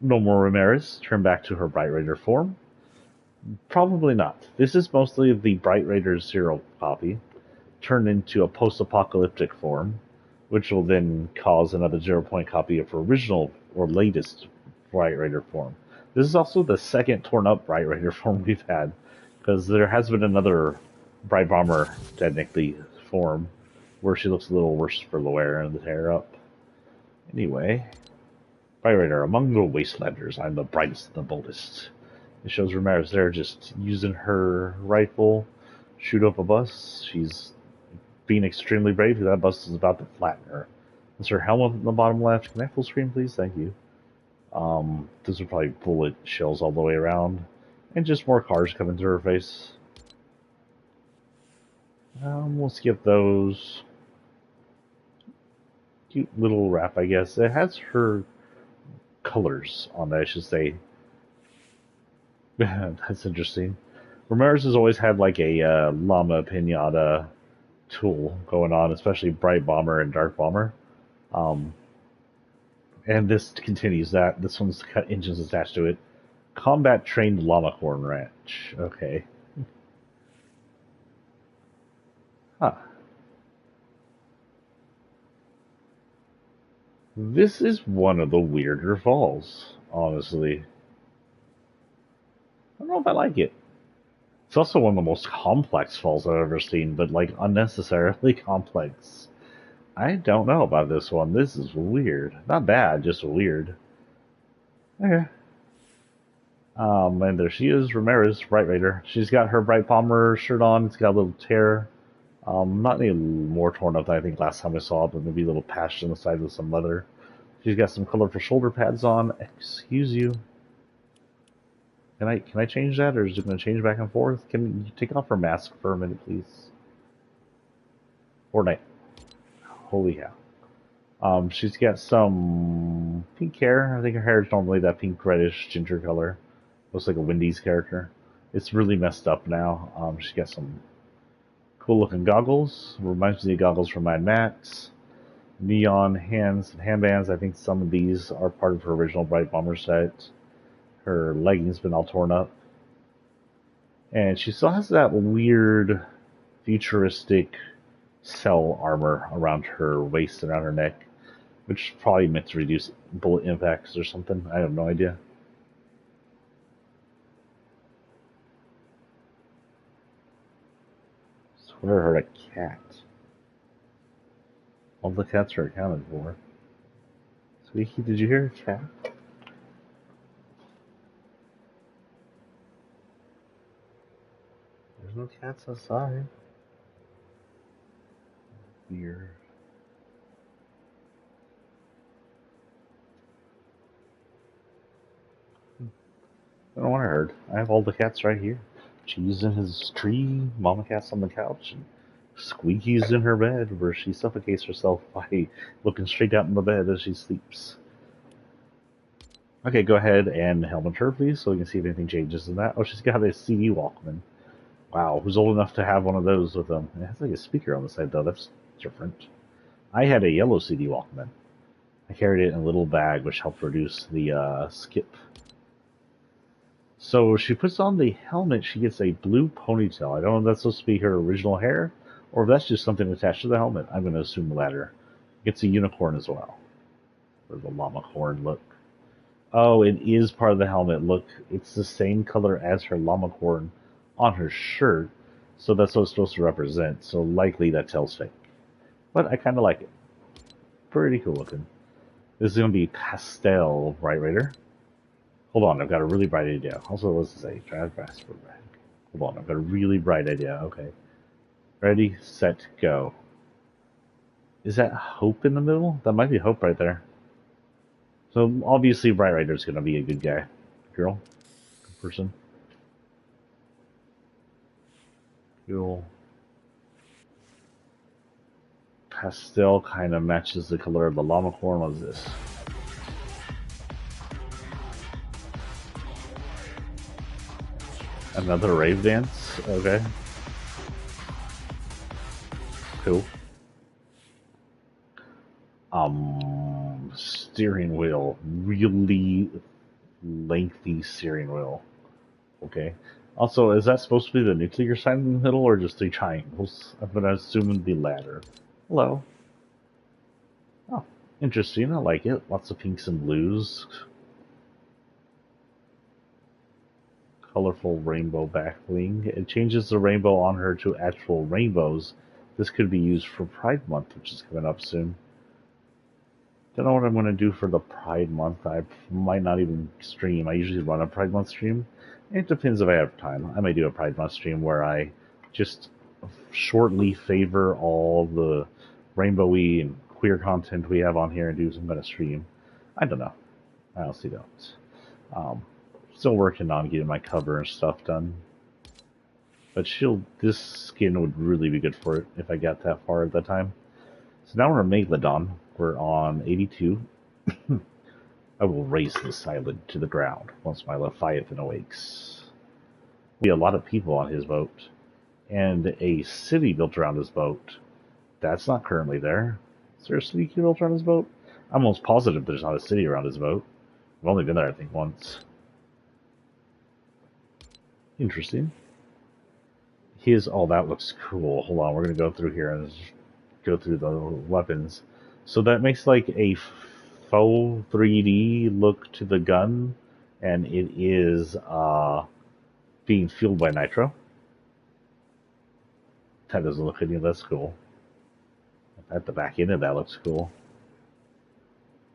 Speaker 1: no more Ramirez turned back to her Bright Raider form? Probably not. This is mostly the Bright Raider Zero copy, turned into a post-apocalyptic form, which will then cause another 0-point copy of her original or latest Bright Raider form. This is also the second torn-up Bright Raider form we've had, because there has been another Bright Bomber, technically, form, where she looks a little worse for the wear and the tear up. Anyway, Bright Raider, among the Wastelanders, I'm the brightest and the boldest. It shows Ramirez there just using her rifle, shoot up a bus. She's being extremely brave because that bus is about to flatten her. That's her helmet in the bottom left. Can I full screen, please? Thank you. Those are probably bullet shells all the way around. And just more cars coming to her face. We'll skip those. Cute little wrap, I guess. It has her colors on that, I should say. That's interesting. Ramirez has always had like a llama pinata tool going on, especially Bright Bomber and Dark Bomber. And this continues that. This one's got engines attached to it. Combat trained llama corn ranch. Okay. Huh. This is one of the weirder falls, honestly. I don't know if I like it. It's also one of the most complex falls I've ever seen, but like unnecessarily complex. I don't know about this one. This is weird. Not bad, just weird. Okay. And there she is, Ramirez, Bright Raider. She's got her Bright Bomber shirt on. It's got a little tear. Not any more torn up than I think last time I saw it, but maybe a little patched on the side with some leather. She's got some colorful shoulder pads on. Excuse you. Can I change that, or is it going to change back and forth? Can you take off her mask for a minute, please? Fortnite. Holy cow. She's got some pink hair. I think her hair is normally that pink reddish ginger color. Looks like a Wendy's character. It's really messed up now. She's got some cool looking goggles. Reminds me of goggles from Mad Max. Neon hands and handbands. I think some of these are part of her original Bright Bomber set. Her leggings been all torn up. And she still has that weird futuristic cell armor around her waist and around her neck, which is probably meant to reduce bullet impacts or something. I have no idea. Swear I heard a cat. All the cats are accounted for. Squeaky, did you hear a cat? There's no cats outside. Weird. I don't know what I heard. I have all the cats right here. Cheese in his tree, Mama Cat's on the couch, and Squeaky's in her bed where she suffocates herself by looking straight out in the bed as she sleeps. Okay, go ahead and helmet her, please, so we can see if anything changes in that. Oh, she's got a CD Walkman. Wow, who's old enough to have one of those with them? It has like a speaker on the side, though. That's different. I had a yellow CD Walkman. I carried it in a little bag, which helped reduce the skip. So she puts on the helmet, she gets a blue ponytail. I don't know if that's supposed to be her original hair, or if that's just something attached to the helmet. I'm going to assume the latter. Gets a unicorn as well. Or the llama corn look. Oh, it is part of the helmet. Look, it's the same color as her llama corn on her shirt, so that's what it's supposed to represent. So likely that tells fake. But I kind of like it. Pretty cool looking. This is going to be pastel, right, Raider? Hold on, I've got a really bright idea. Also, what does it say? Drive Jasper back. Hold on, I've got a really bright idea. Okay. Ready, set, go. Is that Hope in the middle? That might be Hope right there. So obviously Bright Rider's gonna be a good guy. Girl. Good person. Cool. Pastel kind of matches the color of the llama corn. What is this? Another rave dance? Okay. Cool. Steering wheel. Really lengthy steering wheel. Okay. Also, is that supposed to be the nuclear sign in the middle or just three triangles? I'm gonna assume the latter. Hello. Oh, interesting. I like it. Lots of pinks and blues. Colorful rainbow back bling. It changes the rainbow on her to actual rainbows. This could be used for Pride Month, which is coming up soon. Don't know what I'm going to do for the Pride Month. I might not even stream. I usually run a Pride Month stream. It depends if I have time. I may do a Pride Month stream where I just shortly favor all the rainbowy and queer content we have on here and do some kind of stream. I don't know. I honestly don't. Still working on getting my cover and stuff done. But this skin would really be good for it if I got that far at that time. So now we're on Megalodon. We're on 82. I will race this island to the ground once my Leviathan awakes. We have a lot of people on his boat. And a city built around his boat. That's not currently there. Is there a city built around his boat? I'm almost positive there's not a city around his boat. I've only been there, I think, once. Interesting. Oh, that looks cool. Hold on, we're going to go through here and go through the weapons. So that makes like a faux 3D look to the gun, and it is being fueled by nitro. That doesn't look any less cool. At the back end of that looks cool.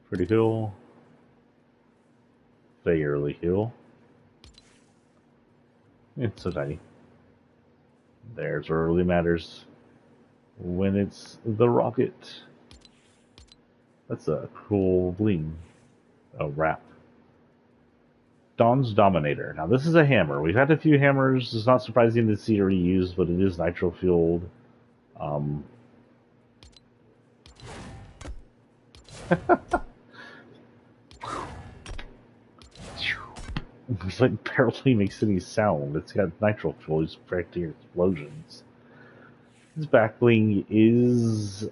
Speaker 1: Pretty cool. Fairly cool. It's so tiny. There's where it really matters. When it's the rocket. That's a cool bling. A wrap. Dawn's Dominator. Now this is a hammer. We've had a few hammers. It's not surprising to see it reused, but it is nitro fueled. It's like barely makes any sound. It's got nitro fuel. It's practically explosions. His back bling is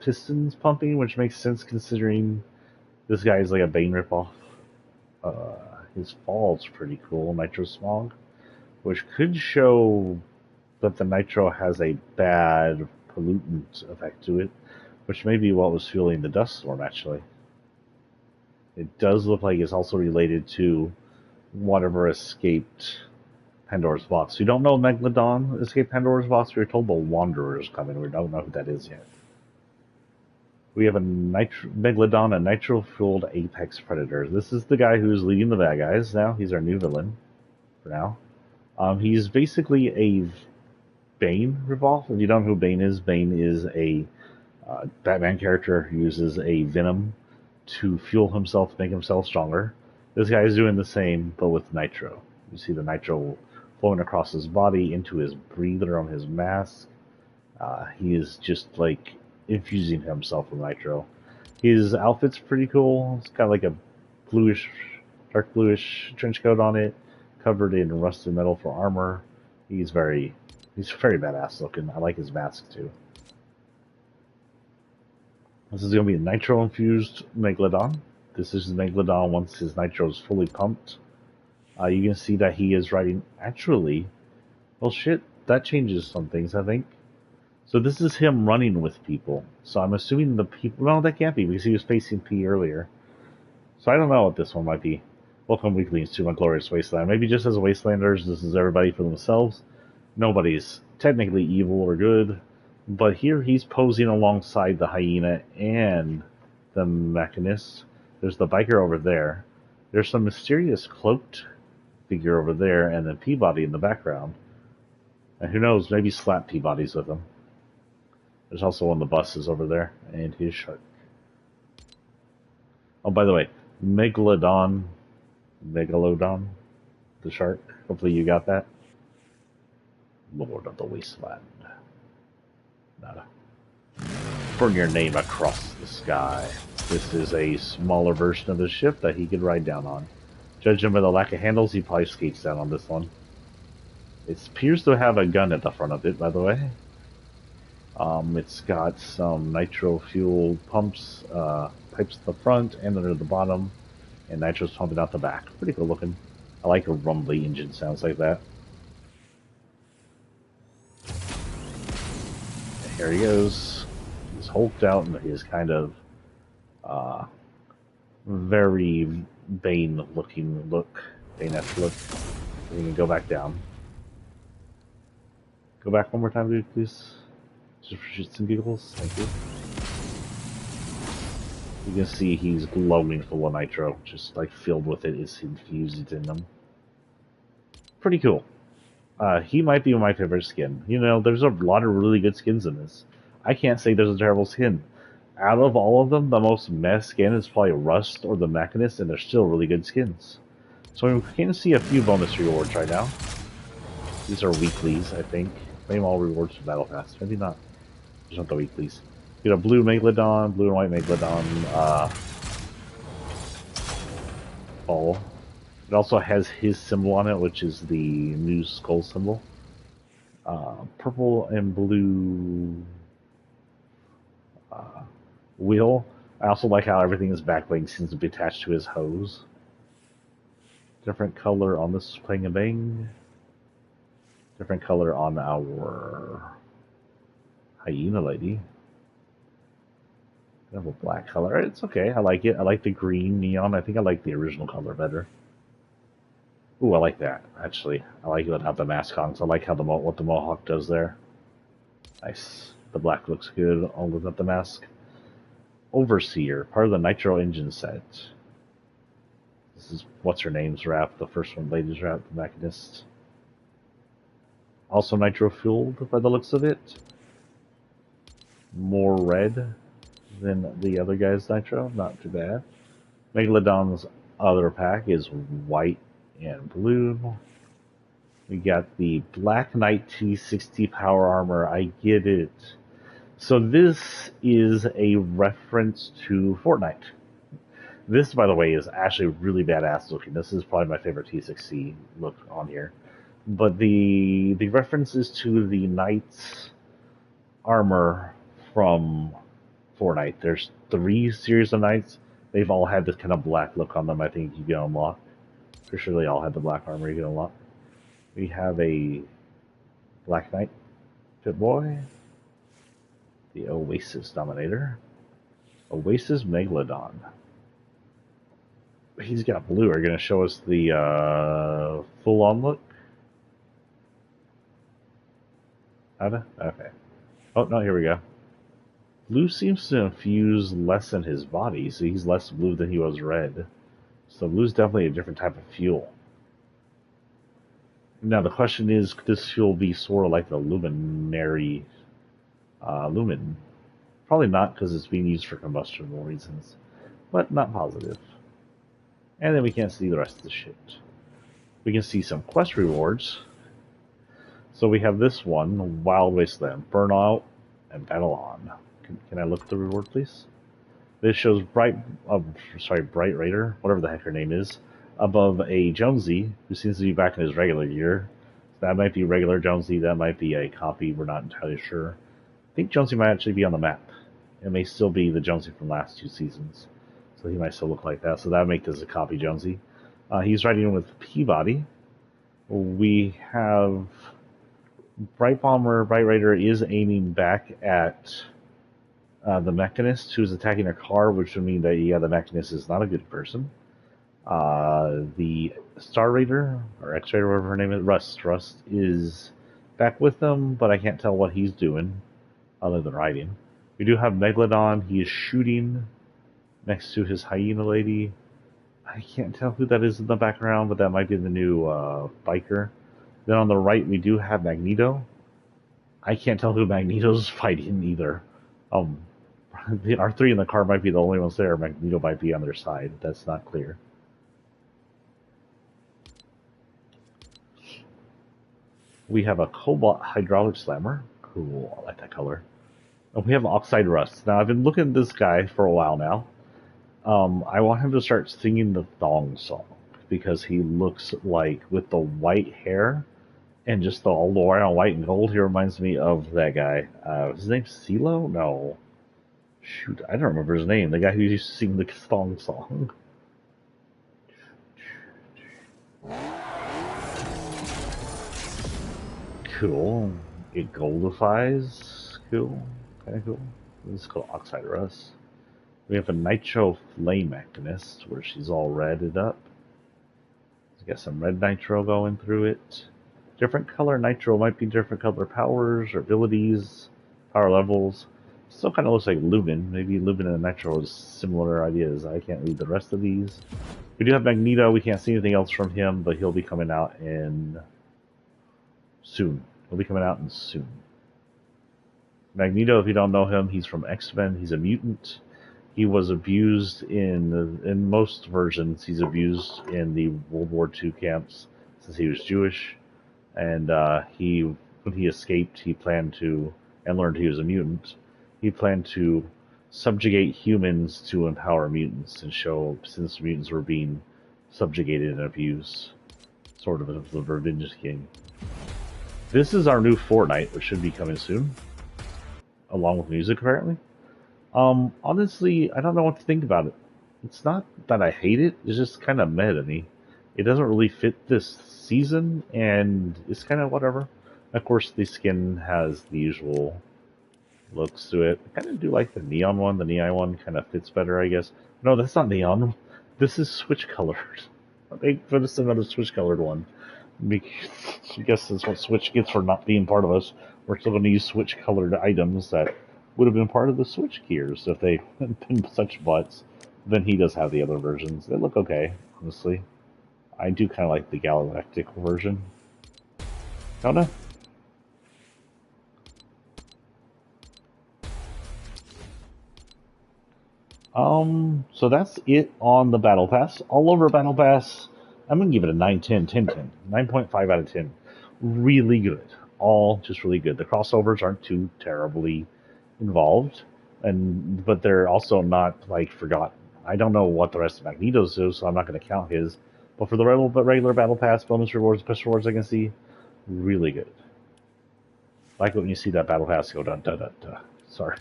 Speaker 1: pistons pumping, which makes sense considering this guy is like a Bane ripoff. His fall's pretty cool, Nitro Smog, which could show that the nitro has a bad pollutant effect to it, which may be what was fueling the dust storm, actually. It does look like it's also related to whatever escaped Pandora's box. We don't know Megalodon escaped Pandora's box. We were told the Wanderer is coming. We don't know who that is yet. We have a Megalodon, a nitro-fueled apex predator. This is the guy who's leading the bad guys now. He's our new villain for now. He's basically a Bane ripoff. If you don't know who Bane is a Batman character who uses a venom to fuel himself, make himself stronger. This guy is doing the same, but with nitro. You see the nitro flowing across his body into his breather on his mask. He is just like infusing himself with nitro. His outfit's pretty cool. It's got like a bluish, dark bluish trench coat on it, covered in rusted metal for armor. He's very badass looking. I like his mask too. This is going to be a nitro infused Megalodon. This is Megalodon once his nitro is fully pumped. You can see that he is riding. Actually, well, shit, that changes some things, I think. So this is him running with people. So I'm assuming the people. No, that can't be because he was facing P earlier. So I don't know what this one might be. Welcome, weaklings, to my glorious wasteland. Maybe just as wastelanders, this is everybody for themselves. Nobody's technically evil or good. But here he's posing alongside the hyena and the mechanist. There's the biker over there. There's some mysterious cloaked figure over there, and then Peabody in the background. And who knows, maybe slap Peabody's with him. There's also one of the buses over there, and his shark. Oh, by the way, Megalodon, the shark. Hopefully you got that. Lord of the Wasteland. Nada. Burn your name across the sky. This is a smaller version of the ship that he could ride down on. Judging by the lack of handles, he probably skates down on this one. It appears to have a gun at the front of it, by the way. It's got some nitro-fueled pumps, pipes at the front and under the bottom, and nitro's pumping out the back. Pretty cool looking. I like a rumbly engine sounds like that. Here he goes. He's hulked out in his kind of very Bane-looking look. Bane-esque look. And you can go back down. Go back one more time, dude, please. Just for shits and giggles. Thank you. You can see he's glowing full of nitro. Just like filled with it is infused in them. Pretty cool. He might be my favorite skin. You know, there's a lot of really good skins in this. I can't say there's a terrible skin. Out of all of them, the most mess skin is probably Rust or the Mechanist, and they're still really good skins. So we can see a few bonus rewards right now. These are weeklies, I think. Claim all rewards from Battle Pass. Maybe not. Just not the weeklies. You know, blue Megalodon, blue and white Megalodon, ball. It also has his symbol on it, which is the new skull symbol. Purple and blue wheel. I also like how everything is backbling seems to be attached to his hose. Different color on this Playing a Bang. Different color on our hyena lady. I have a black color. It's okay. I like it. I like the green neon. I think I like the original color better. Ooh, I like that, actually. I like it without the mask on, so I like how what the Mohawk does there. Nice. The black looks good, all without the mask. Overseer, part of the Nitro engine set. This is what's-her-name's wrap, the first one, Lady's wrap, the Mechanist. Also nitro-fueled, by the looks of it. More red than the other guy's nitro, not too bad. Megalodon's other pack is white and blue. We got the Black Knight T60 power armor. I get it. So this is a reference to Fortnite. This, by the way, is actually really badass looking. This is probably my favorite T60 look on here. But the reference is to the Knight's armor from Fortnite. There's 3 series of Knights. They've all had this kind of black look on them. I think you can unlock. For sure they all had the black armor you can unlock. We have a Black Knight Pit Boy. The Oasis Dominator. Oasis Megalodon. He's got blue. Are you going to show us the full-on look? Okay. Oh, no, here we go. Blue seems to infuse less in his body, so he's less blue than he was red. So blue's definitely a different type of fuel. Now the question is, could this fuel be sort of like the luminary lumen? Probably not because it's being used for combustible reasons, but not positive. And then we can't see the rest of the shit. We can see some quest rewards. So we have this one, Wild Wasteland, Burnout, and Battle On. Can I look at the reward, please? This shows Bright Raider, whatever the heck her name is, above a Jonesy, who seems to be back in his regular gear. That might be regular Jonesy, that might be a copy, we're not entirely sure. I think Jonesy might actually be on the map. It may still be the Jonesy from last 2 seasons. So he might still look like that, so that would make this a copy Jonesy. He's riding with Peabody. We have Bright Raider is aiming back at the Mechanist, who's attacking a car, which would mean that, yeah, the Mechanist is not a good person. The Star Raider, or X Raider, whatever her name is, Rust is back with them, but I can't tell what he's doing other than riding. We do have Megalodon. He is shooting next to his hyena lady. I can't tell who that is in the background, but that might be the new biker. Then on the right, we do have Magneto. I can't tell who Magneto's fighting either. Our 3 in the car might be the only ones there. Magneto might be on their side. That's not clear. We have a Cobalt Hydraulic Slammer. Cool, I like that color. And we have Oxide Rust. Now, I've been looking at this guy for a while now. I want him to start singing the thong song because he looks like, with the white hair and just the all around white and gold, he reminds me of that guy. His name's CeeLo? No. Shoot, I don't remember his name. The guy who used to sing the thong song. Cool. It goldifies. Cool. Kind of cool. This is called Oxide Rust. We have a Nitro Flame Mechanist, where she's all redded up. She's got some red nitro going through it. Different color nitro might be different color powers or abilities, power levels. Still kind of looks like Lumen. Maybe Lumen and Nitro is similar ideas. I can't read the rest of these. We do have Magneto. We can't see anything else from him, but he'll be coming out in soon. He'll be coming out in soon. Magneto, if you don't know him, he's from X-Men. He's a mutant. He was abused in most versions. He's abused in the World War II camps since he was Jewish, and when he escaped, he planned to, and learned he was a mutant. He planned to subjugate humans to empower mutants and show, since mutants were being subjugated and abused, sort of the revenge game. This is our new Fortnite, which should be coming soon, along with music apparently. Honestly, I don't know what to think about it. It's not that I hate it, it's just kind of meh to me. It doesn't really fit this season, and it's kind of whatever. Of course, the skin has the usual looks to it. I kind of do like the neon one. The neon one kind of fits better, I guess. No, that's not neon. This is switch colored. They put us another switch colored one. I guess that's what Switch gets for not being part of us. We're still going to use switch colored items that would have been part of the Switch gears if they had been such butts. Then he does have the other versions. They look okay, honestly. I do kind of like the Galactic version. Don't know. So that's it on the Battle Pass. All over Battle Pass, I'm going to give it a 9, 10, 10, 10. 9.5 out of 10. Really good. All just really good. The crossovers aren't too terribly involved, but they're also not, like, forgotten. I don't know what the rest of Magneto's is, so I'm not going to count his. But for the regular Battle Pass, bonus rewards, special rewards I can see, really good. Like when you see that Battle Pass go dun dun dun dun. Sorry.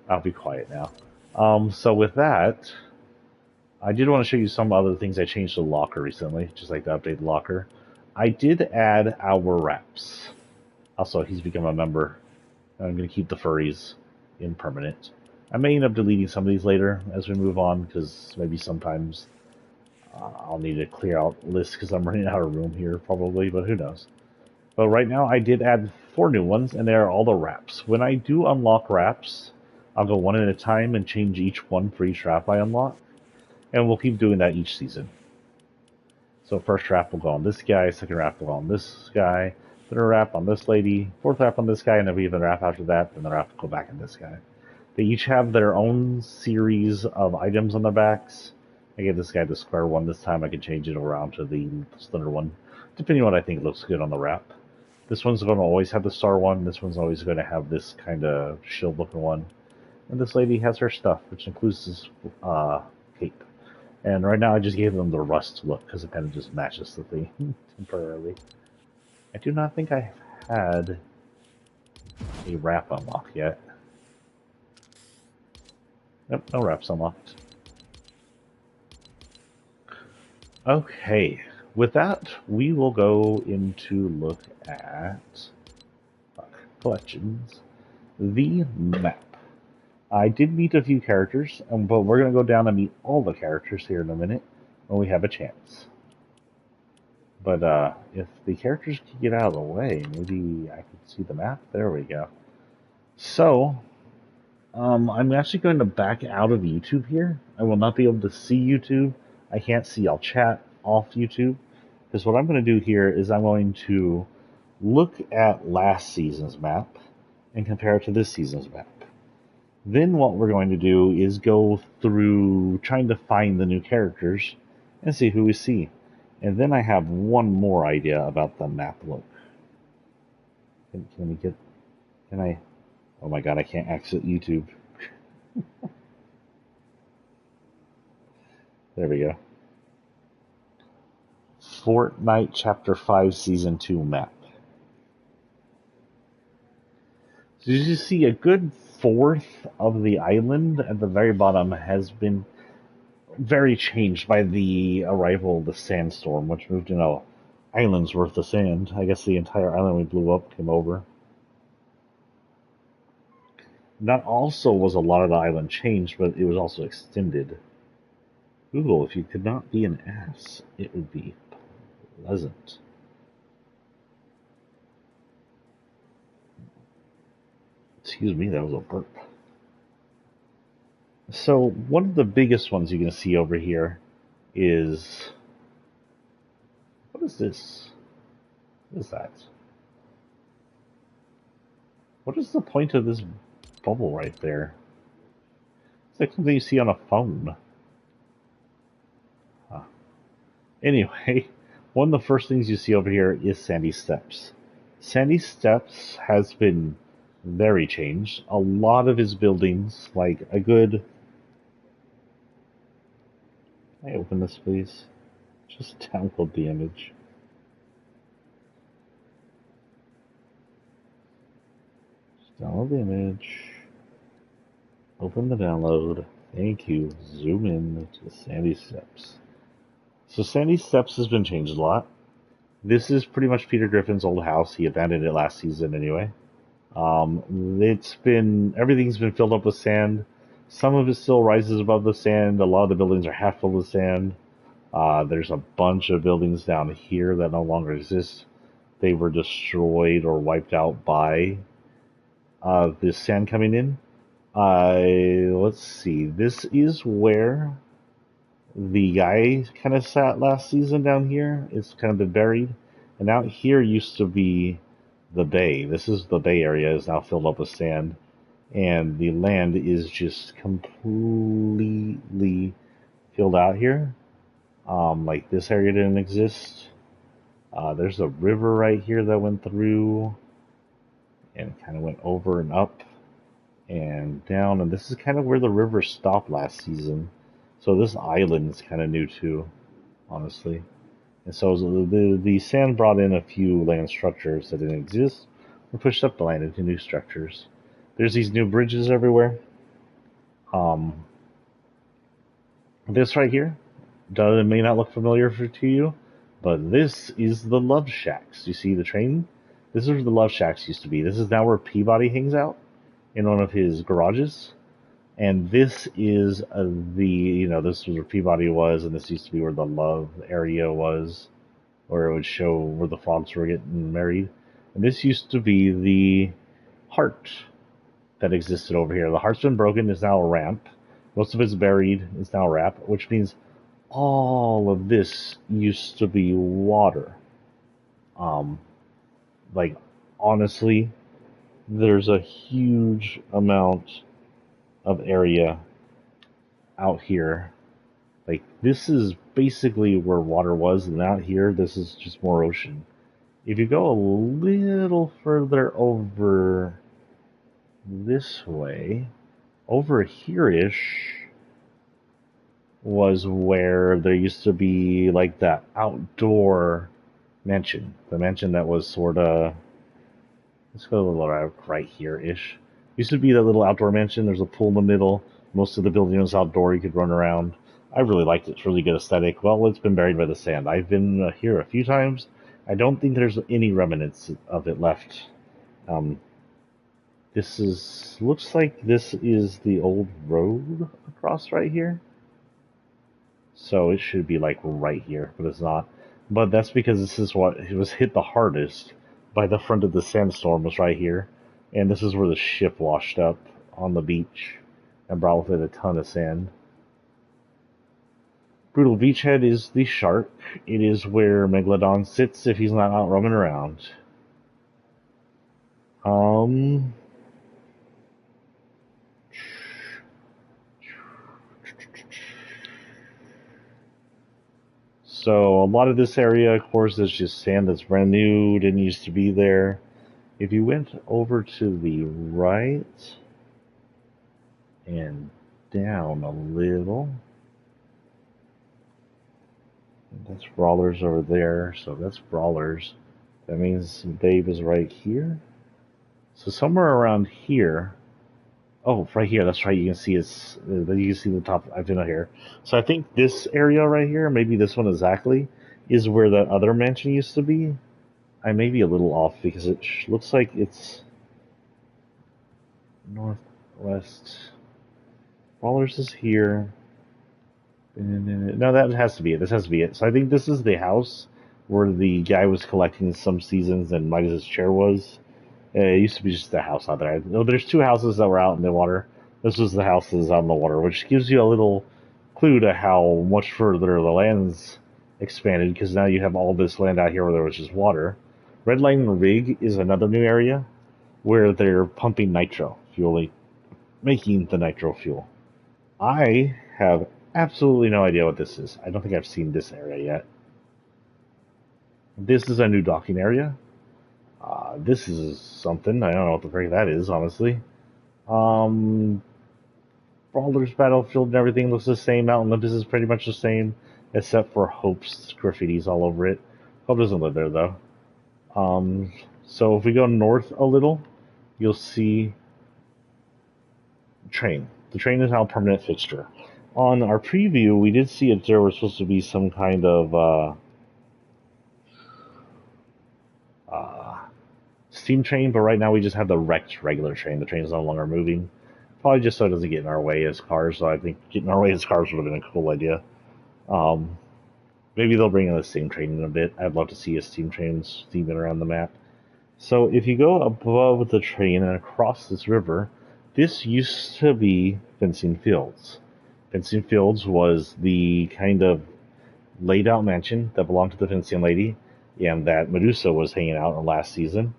Speaker 1: I'll be quiet now. So with that, I did want to show you some other things I changed to the locker recently, just like the updated locker. I did add our wraps. Also, he's become a member. I'm going to keep the furries in permanent. I may end up deleting some of these later as we move on, because maybe sometimes I'll need to clear out lists because I'm running out of room here probably, but who knows. But right now I did add 4 new ones, and they are all the wraps. When I do unlock wraps, I'll go one at a time and change each one for each wrap I unlock. And we'll keep doing that each season. So first wrap will go on this guy, second wrap will go on this guy, third wrap on this lady, fourth wrap on this guy, and if we have a wrap after that, then the wrap will go back on this guy. They each have their own series of items on their backs. I gave this guy the square one this time. I can change it around to the slender one, depending on what I think looks good on the wrap. This one's going to always have the star one. This one's always going to have this kind of shield-looking one. And this lady has her stuff, which includes this cape. And right now I just gave them the rust look, because it kind of just matches the theme temporarily. I do not think I've had a wrap unlock yet. Yep, no wraps unlocked. Okay, with that, we will go into look at collections. The map. I did meet a few characters, but we're going to go down and meet all the characters here in a minute when we have a chance. But if the characters can get out of the way, maybe I can see the map. There we go. So, I'm actually going to back out of YouTube here. I will not be able to see YouTube. I can't see all chat off YouTube. Because what I'm going to do here is I'm going to look at last season's map and compare it to this season's map. Then what we're going to do is go through trying to find the new characters and see who we see. And then I have one more idea about the map look. Can I? Oh my god, I can't exit YouTube. There we go. Fortnite Chapter 5 Season 2 map. So you see a good fourth of the island at the very bottom has been very changed by the arrival of the sandstorm, which moved in an island's worth of sand. I guess the entire island we blew up came over. Not also was a lot of the island changed, but it was also extended. Google, if you could not be an ass, it would be pleasant. Excuse me, that was a burp. So one of the biggest ones you can see over here is... What is this? What is that? What is the point of this bubble right there? It's like something you see on a phone. Huh. Anyway, one of the first things you see over here is Sandy Steps. Sandy Steps has been very changed. A lot of his buildings, like a good... Can I open this, please? Just download the image. Just download the image. Open the download. Thank you. Zoom in to Sandy Steps. So Sandy Steps has been changed a lot. This is pretty much Peter Griffin's old house. He abandoned it last season anyway. Everything's been filled up with sand. Some of it still rises above the sand. A lot of the buildings are half full of sand. There's a bunch of buildings down here that no longer exist. They were destroyed or wiped out by this sand coming in. Let's see. This is where the guy kind of sat last season down here. It's kind of been buried. And out here used to be the bay. This is the bay area, is now filled up with sand. And the land is just completely filled out here. Like this area didn't exist. There's a river right here that went through and kind of went over and up and down. And this is kind of where the river stopped last season. So this island is kind of new too, honestly. And so the sand brought in a few land structures that didn't exist and pushed up the land into new structures. There's these new bridges everywhere. This right here, it may not look familiar to you, but this is the Love Shacks. You see the train? This is where the Love Shacks used to be. This is now where Peabody hangs out in one of his garages. And this is this was where Peabody was, and this used to be where the Love area was, where it would show where the frogs were getting married. And this used to be the heart that existed over here. The heart's been broken, it's now a ramp. Most of it's buried, it's now a ramp, which means all of this used to be water. Um, like, honestly, there's a huge amount of area out here. Like, this is basically where water was, and out here, this is just more ocean. If you go a little further over this way, over here-ish, was where there used to be like that outdoor mansion. The mansion that was sort of, let's go a little right here-ish. Used to be that little outdoor mansion. There's a pool in the middle. Most of the building was outdoor. You could run around. I really liked it. It's really good aesthetic. Well, it's been buried by the sand. I've been here a few times. I don't think there's any remnants of it left. Um, this is, looks like this is the old road across right here. So it should be like right here, but it's not. But that's because this is what it was hit the hardest by the front of the sandstorm was right here. And this is where the ship washed up on the beach and brought with it a ton of sand. Brutal Beachhead is the shark. It is where Megalodon sits if he's not out roaming around. So a lot of this area, of course, is just sand that's brand new, didn't used to be there. If you went over to the right and down a little, that's Brawlers over there, so that's Brawlers. That means Babe is right here. So somewhere around here, oh, right here, that's right, you can see it's, you can see the top, I've been out here. So I think this area right here, maybe this one exactly, is where that other mansion used to be. I may be a little off because it looks like it's northwest. Brawlers is here. No, that has to be it. This has to be it. So I think this is the house where the guy was collecting some seasons and Midas's chair was. It used to be just a house out there. No, there's two houses that were out in the water. This was the house that was out in the water, which gives you a little clue to how much further the land's expanded, because now you have all this land out here where there was just water. Red Line Rig is another new area where they're pumping nitro, fueling, making the nitro fuel. I have absolutely no idea what this is. I don't think I've seen this area yet. This is a new docking area. This is something. I don't know what the frick that is, honestly. Brawler's Battlefield and everything looks the same. Mount Olympus is pretty much the same, except for Hope's graffitis all over it. Hope doesn't live there, though. So if we go north a little, you'll see train. The train is now a permanent fixture. On our preview, we did see that there was supposed to be some kind of steam train, but right now we just have the wrecked regular train. The train is no longer moving. Probably just so it doesn't get in our way as cars. So I think getting in our way as cars would have been a cool idea. Maybe they'll bring in a steam train in a bit. I'd love to see a steam train steaming around the map. So if you go above the train and across this river, this used to be Fencing Fields. Fencing Fields was the kind of laid out mansion that belonged to the fencing lady and that Medusa was hanging out in last season.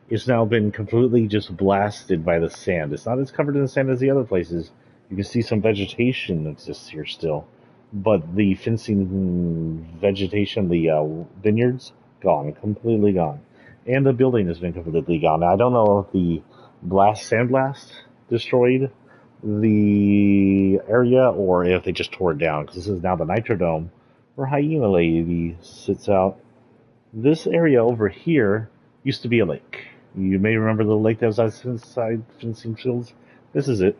Speaker 1: It's now been completely just blasted by the sand. It's not as covered in the sand as the other places. You can see some vegetation exists here still. But the fencing vegetation, the vineyards, gone. Completely gone. And the building has been completely gone. Now, I don't know if the sandblast destroyed the area or if they just tore it down, because this is now the Nitrodome where Hyena Lady sits out. This area over here used to be a lake. You may remember the lake that was outside Fencing Fields. This is it.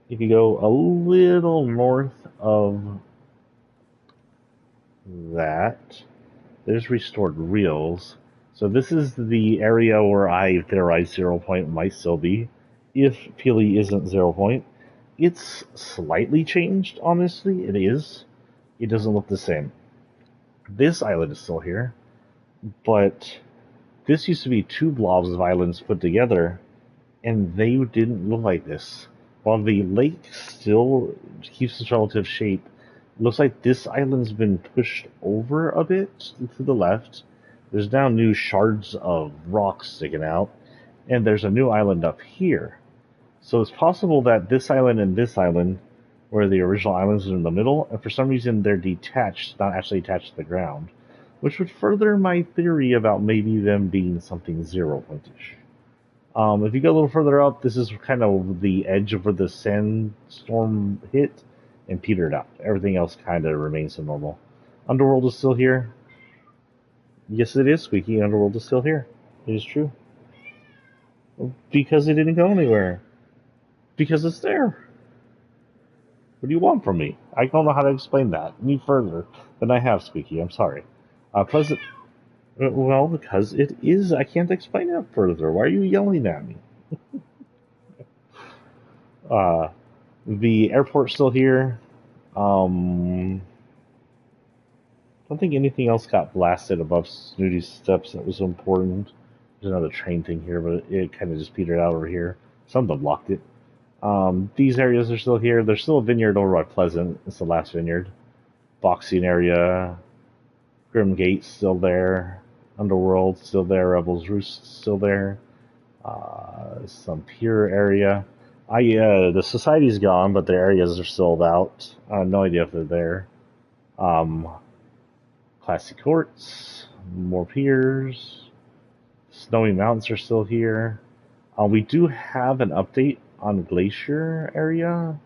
Speaker 1: If you go a little north of that, there's Restored Reels. So this is the area where I theorize 0 Point might still be, if Peely isn't 0 Point. It's slightly changed, honestly. It is. It doesn't look the same. This island is still here, but this used to be two blobs of islands put together, and they didn't look like this. While the lake still keeps its relative shape, Looks like this island's been pushed over a bit to the left. There's now new shards of rock sticking out, and there's a new island up here. So it's possible that this island, where the original islands are in the middle, and for some reason they're detached, not actually attached to the ground, which would further my theory about maybe them being something zero pointish. If you go a little further up, this is kind of the edge of where the sandstorm hit and petered out. Everything else kind of remains normal. Underworld is still here. Yes, it is, Squeaky. Underworld is still here. It is true. Because it didn't go anywhere. Because it's there. What do you want from me? I don't know how to explain that any further than I have, Squeaky. I'm sorry. Pleasant. Well, because it is. I can't explain it further. Why are you yelling at me? Uh, the airport's still here. I don't think anything else got blasted above Snooty's steps that was important. There's another train thing here, but it kind of just petered out over here. Something blocked it. These areas are still here. There's still a vineyard over by Pleasant. It's the last vineyard. Boxing area. Grim Gate's still there. Underworld still there. Rebel's Roost still there. Some pier area. The society's gone, but the areas are still out. I have no idea if they're there. Um, Classic Courts, more piers. Snowy Mountains are still here. We do have an update on Glacier area.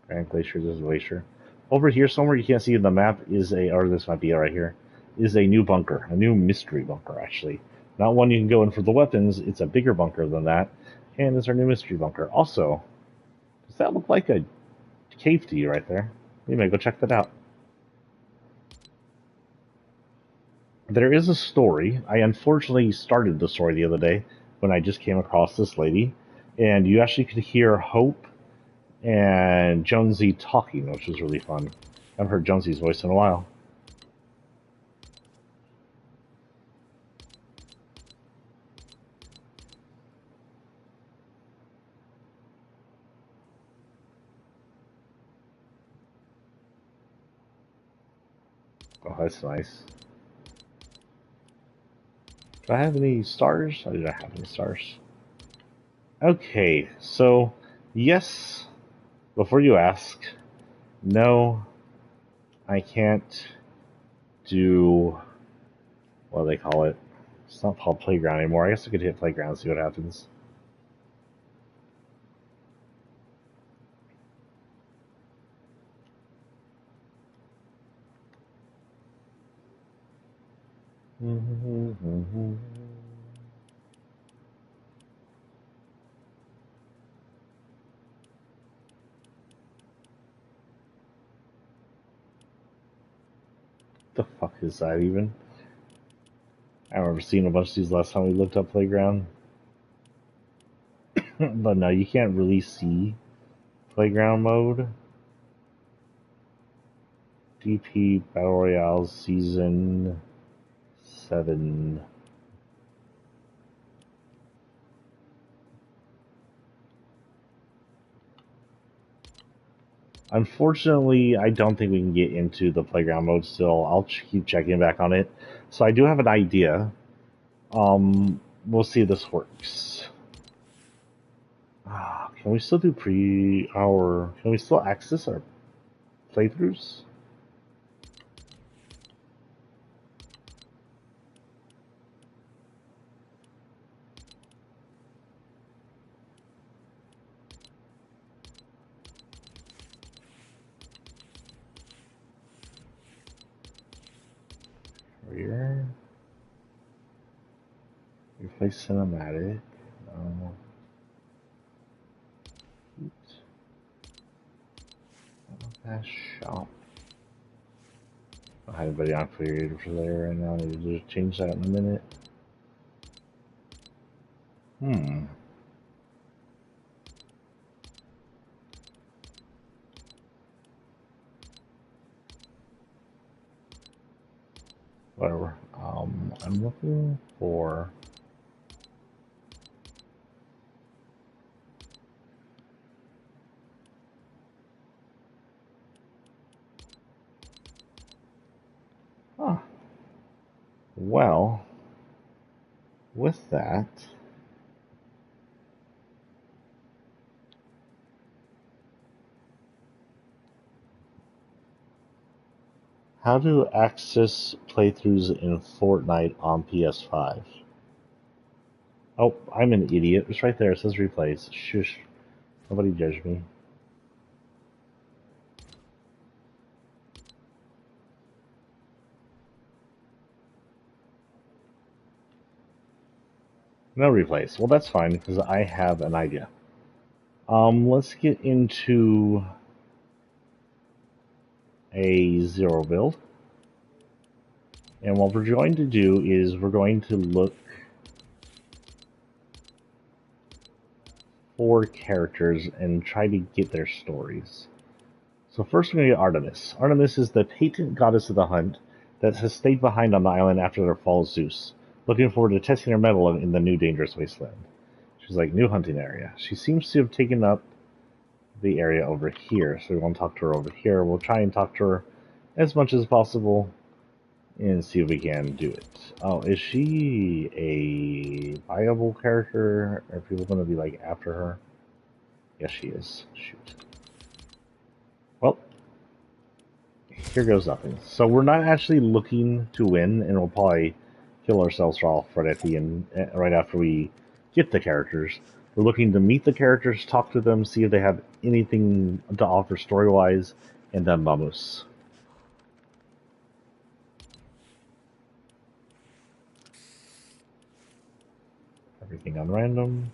Speaker 1: Grand Glacier, this is Glacier. Over here somewhere you can't see in the map is or this might be right here, is a new bunker, a new mystery bunker actually. Not one you can go in for the weapons, it's a bigger bunker than that, and it's our new mystery bunker. Also, does that look like a cave to you right there? You may go check that out. There is a story. I unfortunately started the story the other day when I just came across this lady, and you actually could hear Hope and Jonesy talking, which was really fun. I haven't heard Jonesy's voice in a while. Oh, that's nice. Do I have any stars? I do not have any stars. Okay, so yes, before you ask, no, I can't do what do they call it? It's not called playground anymore. I guess I could hit playground and see what happens. The fuck is that even? I remember seeing a bunch of these last time we looked up playground. But no, you can't really see playground mode. DP Battle Royale Season 7. Unfortunately, I don't think we can get into the playground mode still. I'll keep checking back on it. So I do have an idea. We'll see if this works. Can we still do can we still access our playthroughs? Career. Replace cinematic. Oops. Fast shop. I don't have anybody on creative for there right now. I need to just change that in a minute. Whatever. I'm looking for Well, with that, how to access playthroughs in Fortnite on PS5? Oh, I'm an idiot. It's right there. It says replays. Shush. Nobody judge me. No replays. Well, that's fine because I have an idea. Let's get into a zero build. And what we're going to do is we're going to look for characters and try to get their stories. So first we're going to get Artemis. Artemis is the patent goddess of the hunt that has stayed behind on the island after their fall of Zeus, looking forward to testing her mettle in the new dangerous wasteland. She's like, new hunting area. She seems to have taken up the area over here, so we want to talk to her over here. We'll try and talk to her as much as possible and see if we can do it. Oh, is she a viable character? Are people going to be like after her? Yes, she is. Shoot. Well, here goes nothing. So we're not actually looking to win, and we'll probably kill ourselves off right at the end, right after we get the characters. We're looking to meet the characters, talk to them, see if they have anything to offer story-wise, and then vamos. Everything on random.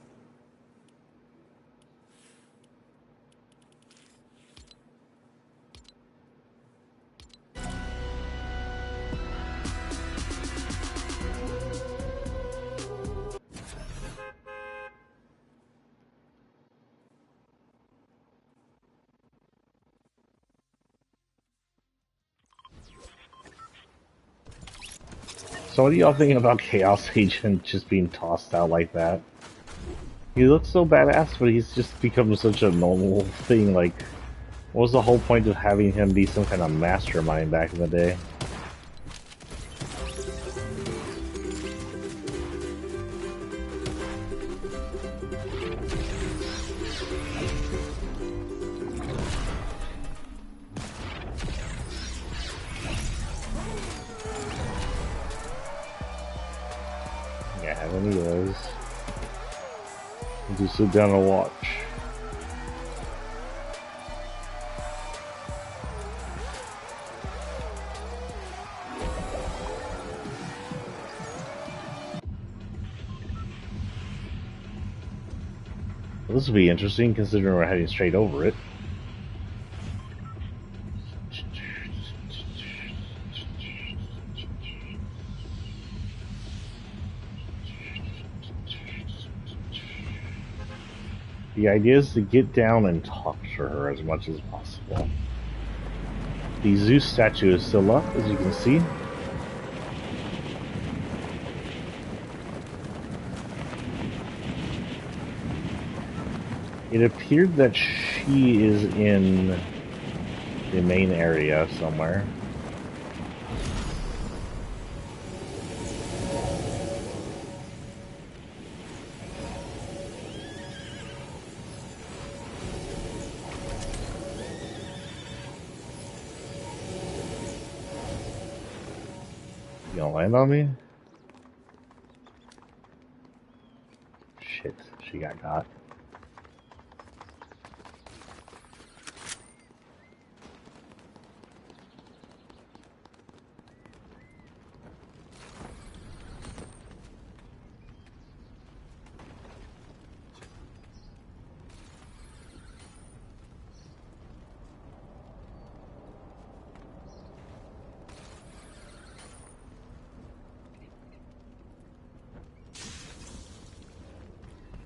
Speaker 1: So what are y'all thinking about Chaos Agent just being tossed out like that? He looks so badass, but he's just become such a normal thing. Like, what was the whole point of having him be some kind of mastermind back in the day? Yeah, have any of those. Just sit down and watch. Well, this will be interesting considering we're heading straight over it. The idea is to get down and talk to her as much as possible. The Zeus statue is still up, as you can see. It appeared that she is in the main area somewhere. You gonna land on me? Shit, she got.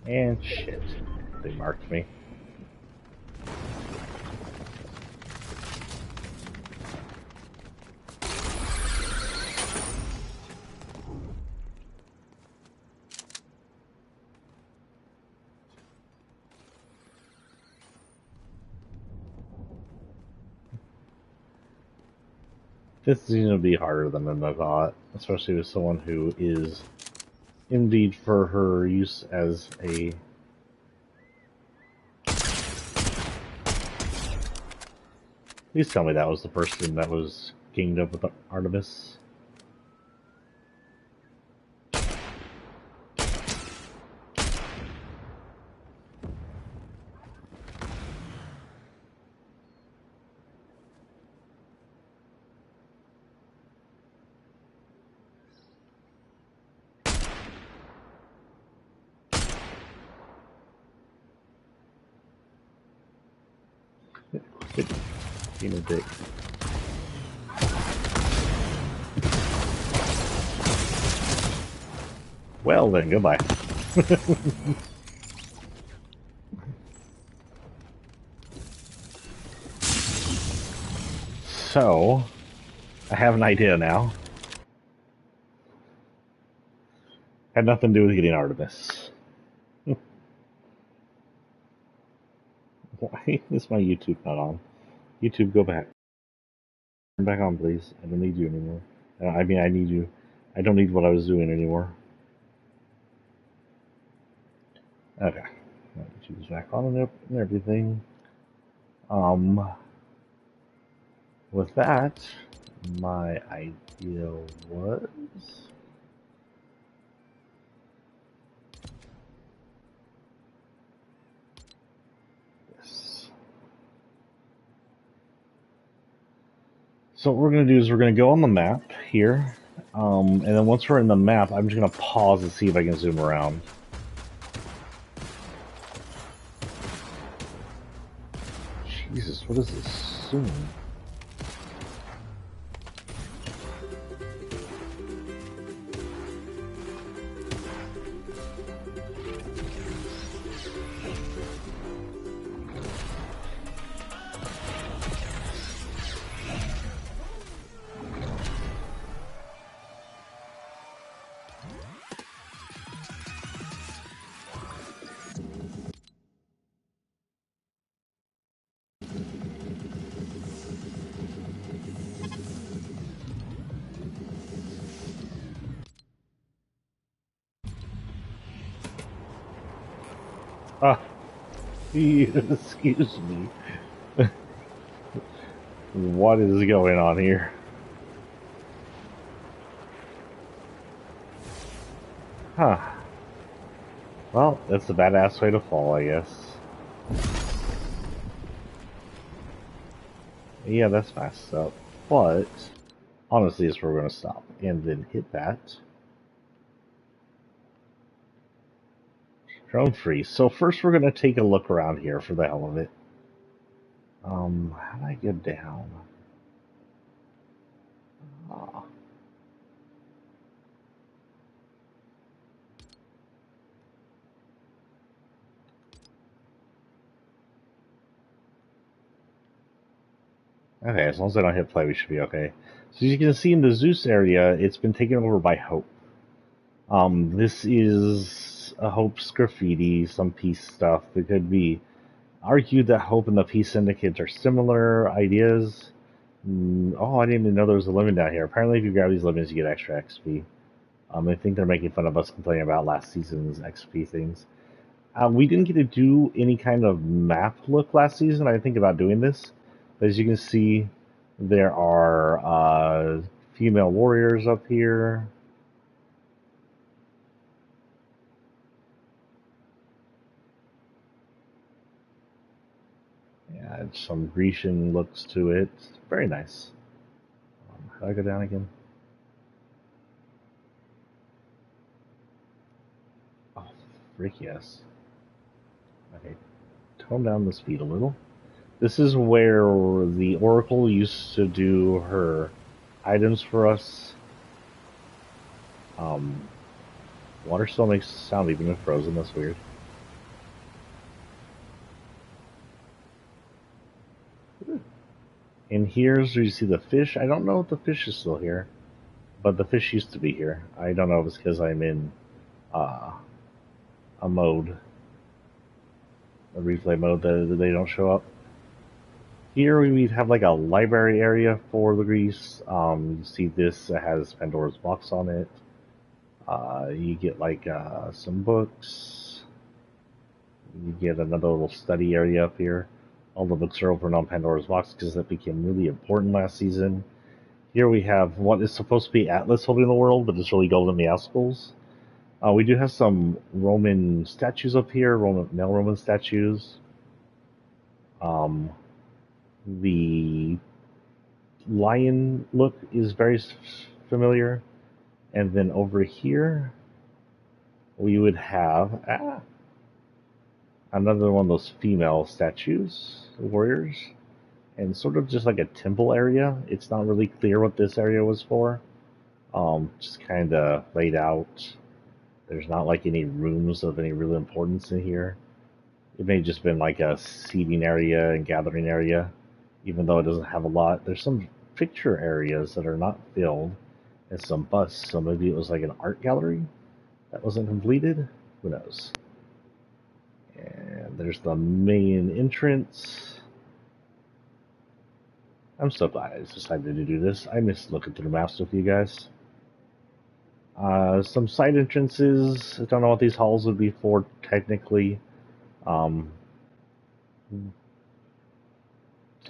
Speaker 1: And shit, they marked me. This is going to be harder than I thought, especially with someone who is indeed for her use as a... Please tell me that was the person that was ganged up with Artemis. Being a dick. Well then, goodbye. So, I have an idea now. Had nothing to do with getting Artemis. Why is my YouTube not on? YouTube, go back. Turn back on, please. I don't need you anymore. I mean, I need you. I don't need what I was doing anymore. Okay. YouTube's back on and everything. With that, my idea was... this. So what we're going to do is we're going to go on the map here, and then once we're in the map, I'm just going to pause and see if I can zoom around. Jesus, what is this zoom? Ah, excuse me. What is going on here? Huh. Well, that's a badass way to fall, I guess. Yeah, that's fast up. But, honestly, it's where we're going to stop. And then hit that. Drone free. So first we're going to take a look around here for the hell of it. How do I get down? Ah. Okay, as long as I don't hit play, we should be okay. So as you can see in the Zeus area, it's been taken over by Hope. This is a Hope's graffiti, some peace stuff. It could be argued that Hope and the Peace Syndicate are similar ideas. Oh, I didn't even know there was a limit down here. Apparently, if you grab these limits, you get extra XP. I think they're making fun of us complaining about last season's XP things. We didn't get to do any kind of map look last season. I think about doing this. But as you can see, there are female warriors up here. Yeah, some Grecian looks to it. Very nice. How do I go down again? Oh, frick yes. Okay, tone down the speed a little. This is where the Oracle used to do her items for us. Water still makes sound even if frozen. That's weird. And here's where you see the fish. I don't know if the fish is still here, but the fish used to be here. I don't know if it's because I'm in a mode, a replay mode, that they don't show up. Here we have like a library area for the Greece. You see this, it has Pandora's box on it. You get like some books. You get another little study area up here. All the books are open on Pandora's box because that became really important last season. Here we have what is supposed to be Atlas holding the world, but it's really Golden Meowscles. We do have some Roman statues up here, male Roman statues. The lion look is very familiar. And then over here, we would have another one of those female statues, warriors, and sort of just like a temple area. It's not really clear what this area was for. Just kind of laid out. There's not like any rooms of any real importance in here. It may have just been like a seating area and gathering area, even though it doesn't have a lot. There's some picture areas that are not filled, and some busts, so maybe it was like an art gallery that wasn't completed. Who knows? And there's the main entrance. I'm so glad I decided to do this. I miss looking through maps with you guys. Some side entrances. I don't know what these halls would be for technically.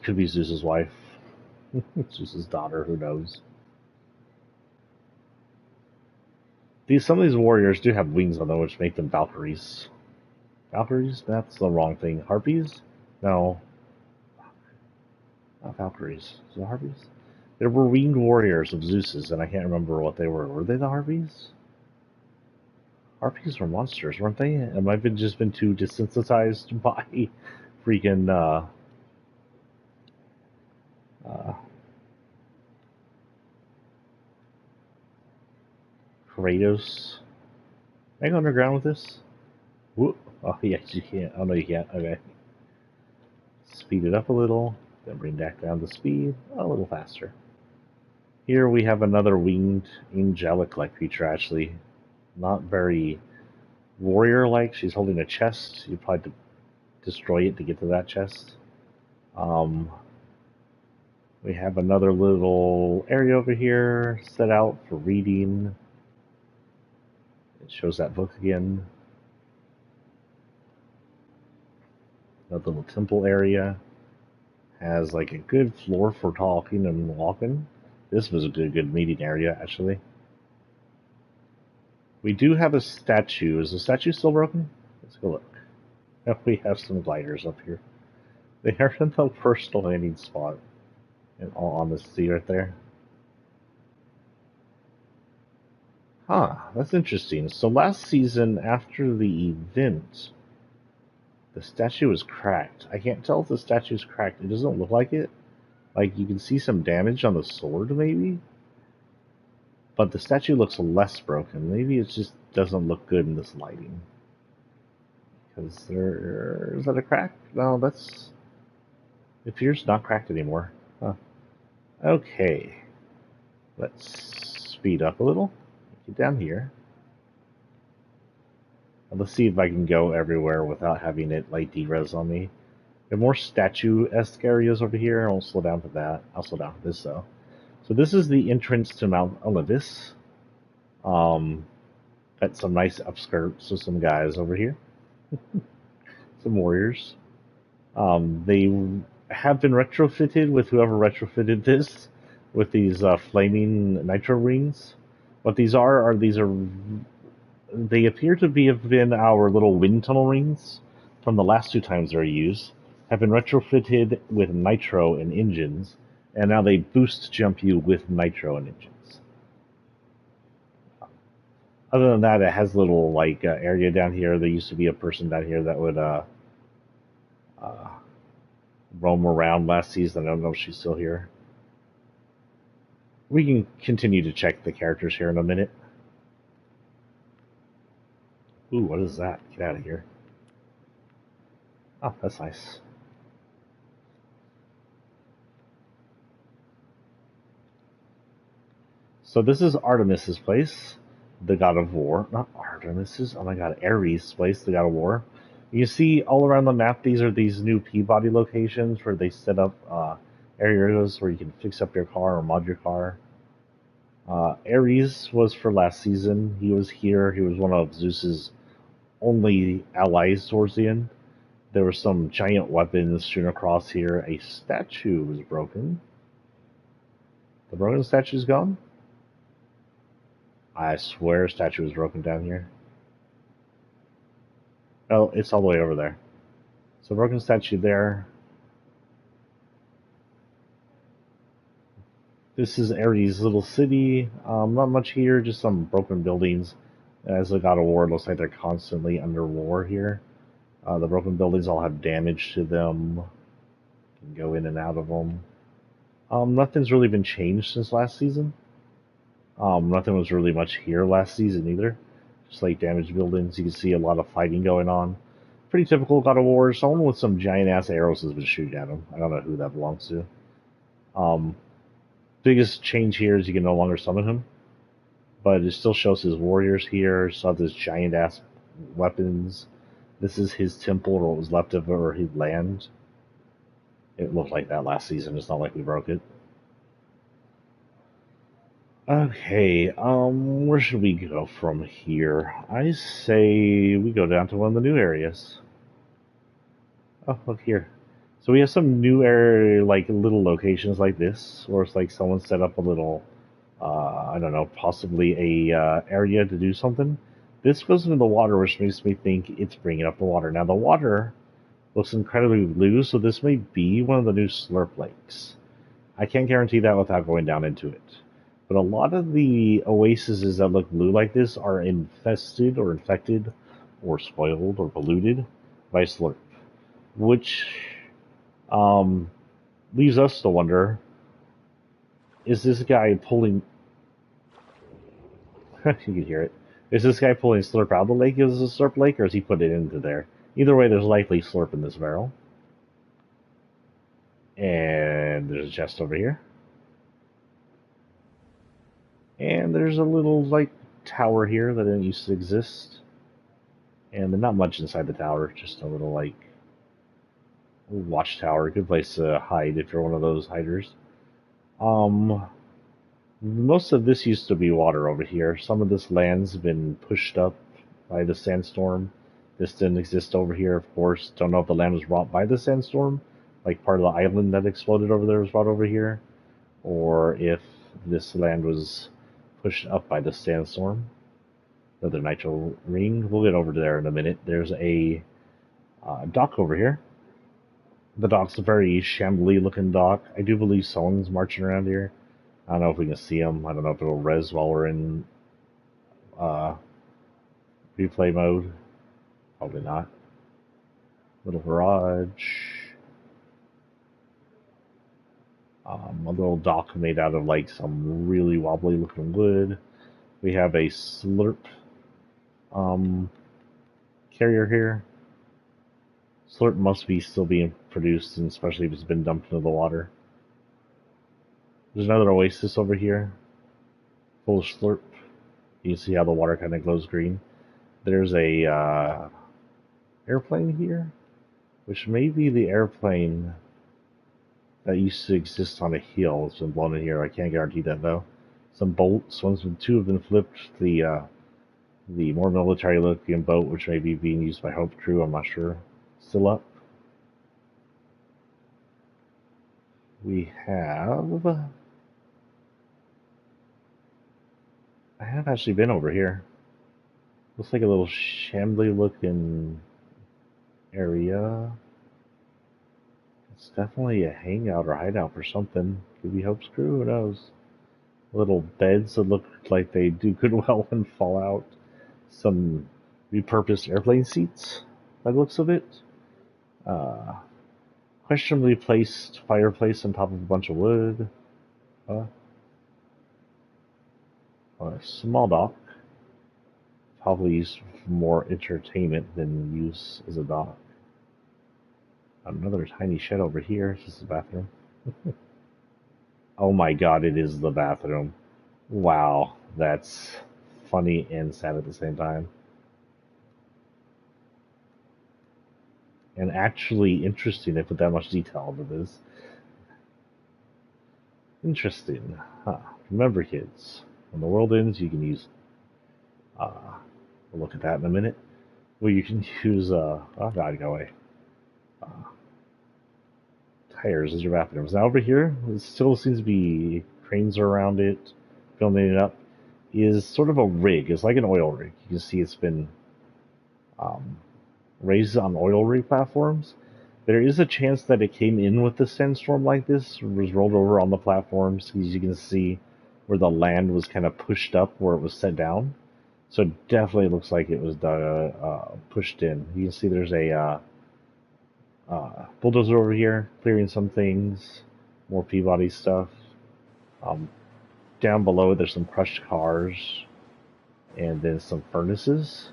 Speaker 1: Could be Zeus's wife. Zeus's daughter, who knows? Some of these warriors do have wings on them, which make them Valkyries. Valkyries? That's the wrong thing. Harpies? No. Not Valkyries. Is it Harpies? There were winged warriors of Zeus's, and I can't remember what they were. Were they the Harpies? Harpies were monsters, weren't they? Am I just been too desensitized by freaking Kratos? Can I go underground with this? Whoop. Oh, yes, you can't. Oh, no, you can't. Okay. Speed it up a little, then bring back down the speed a little faster. Here we have another winged angelic-like creature, actually. Not very warrior-like. She's holding a chest. You probably destroy it to get to that chest. We have another little area over here set out for reading. It shows that book again. Another little temple area. Has like a good floor for talking and walking. This was a good meeting area, actually. We do have a statue. Is the statue still broken? Let's go look. We have some gliders up here. They are in the first landing spot. In all honesty, right there. Huh, that's interesting. So last season, after the event, the statue was cracked. I can't tell if the statue's cracked. It doesn't look like it. Like, you can see some damage on the sword, maybe? But the statue looks less broken. Maybe it just doesn't look good in this lighting. Because is that a crack? No, that's... It appears not cracked anymore. Huh. Okay. Let's speed up a little. Get down here. And let's see if I can go everywhere without having it like de-res on me. There are more statue-esque areas over here. I won't slow down for that. I'll slow down for this though. So this is the entrance to Mount Olympus. Got some nice upskirts of some guys over here. Some warriors. They have been retrofitted with whoever retrofitted this with these flaming nitro rings. What these are they appear to have been our little wind tunnel rings from the last two times they were used. Have been retrofitted with nitro and engines, and now they boost jump you with nitro and engines. Other than that, it has a little like area down here. There used to be a person down here that would roam around last season. I don't know if she's still here. We can continue to check the characters here in a minute. Ooh, what is that? Get out of here. Oh, that's nice. So this is Artemis's place, the god of war. Not Artemis's, oh my god, Ares' place, the god of war. You see all around the map, these new Peabody locations where they set up areas where you can fix up your car or mod your car. Ares was for last season. He was here. He was one of Zeus's only allies towards the end. There were some giant weapons strewn across here. A statue was broken. The broken statue's gone? I swear a statue was broken down here. Oh, it's all the way over there. So broken statue there. This is Ares' little city. Not much here, just some broken buildings. As a God of War, it looks like they're constantly under war here. The broken buildings all have damage to them. You can go in and out of them. Nothing's really been changed since last season. Nothing was really much here last season either. Just like damaged buildings, you can see a lot of fighting going on. Pretty typical God of War. Someone with some giant ass arrows has been shooting at him. I don't know who that belongs to. Biggest change here is you can no longer summon him, but it still shows his warriors here. Saw this giant ass weapons. This is his temple, or what was left of it, or his land. It looked like that last season. It's not like we broke it. Okay, where should we go from here? I say we go down to one of the new areas. Oh, look here. So we have some new area, like little locations like this, or it's like someone set up a little, I don't know, possibly a area to do something. This goes into the water, which makes me think it's bringing up the water. Now the water looks incredibly blue, so this may be one of the new slurp lakes. I can't guarantee that without going down into it. But a lot of the oases that look blue like this are infested or infected or spoiled or polluted by slurp, which leaves us to wonder, is this guy pulling... you can hear it. Is this guy pulling slurp out of the lake as a slurp lake, or is he put it into there? Either way, there's likely slurp in this barrel. And there's a chest over here. And there's a little, like, tower here that didn't used to exist. And there's not much inside the tower, just a little, like, watchtower. Good place to hide if you're one of those hiders. Most of this used to be water over here. Some of this land's been pushed up by the sandstorm. This didn't exist over here, of course. Don't know if the land was brought by the sandstorm, like part of the island that exploded over there was brought over here, or if this land was pushed up by the sandstorm. Another nitro ring. We'll get over there in a minute. There's a dock over here. The dock's a very shambly looking dock. I do believe someone's marching around here. I don't know if we can see them. I don't know if it'll res while we're in replay mode. Probably not. Little garage. A little dock made out of like some really wobbly looking wood. We have a slurp carrier here. Slurp must be still being produced, and especially if it's been dumped into the water. There's another oasis over here, full of slurp. You can see how the water kind of glows green. There's a airplane here, which may be the airplane that used to exist on a hill. It's been blown in here. I can't guarantee that though. Some bolts. Two have been flipped. The more military-looking boat, which may be being used by Hope Crew, I'm not sure. Still up. We have... I have actually been over here. Looks like a little shambly-looking area. It's definitely a hangout or hideout for something. Could be Hope's Crew, who knows? Little beds that look like they do good well in Fallout. Some repurposed airplane seats, by the looks of it. Questionably placed fireplace on top of a bunch of wood. A small dock. Probably used for more entertainment than use as a dock. Another tiny shed over here. Is this the bathroom? Oh my god, it is the bathroom. Wow, that's funny and sad at the same time. and actually interesting. They put that much detail into this. Interesting. Huh. Remember, kids, when the world ends, you can use. We'll look at that in a minute. Well, you can use. Oh God, go away. Uh, Tires as your bathrooms. Now over here, it still seems to be cranes around it, filling it up. Is sort of a rig. It's like an oil rig. You can see it's been um, raised on oil rig platforms. There is a chance that it came in with the sandstorm like this, was rolled over on the platforms, as you can see where the land was kind of pushed up where it was set down. So it definitely looks like it was pushed in. You can see there's a bulldozer over here clearing some things, more Peabody stuff. Um, Down below, there's some crushed cars and then some furnaces.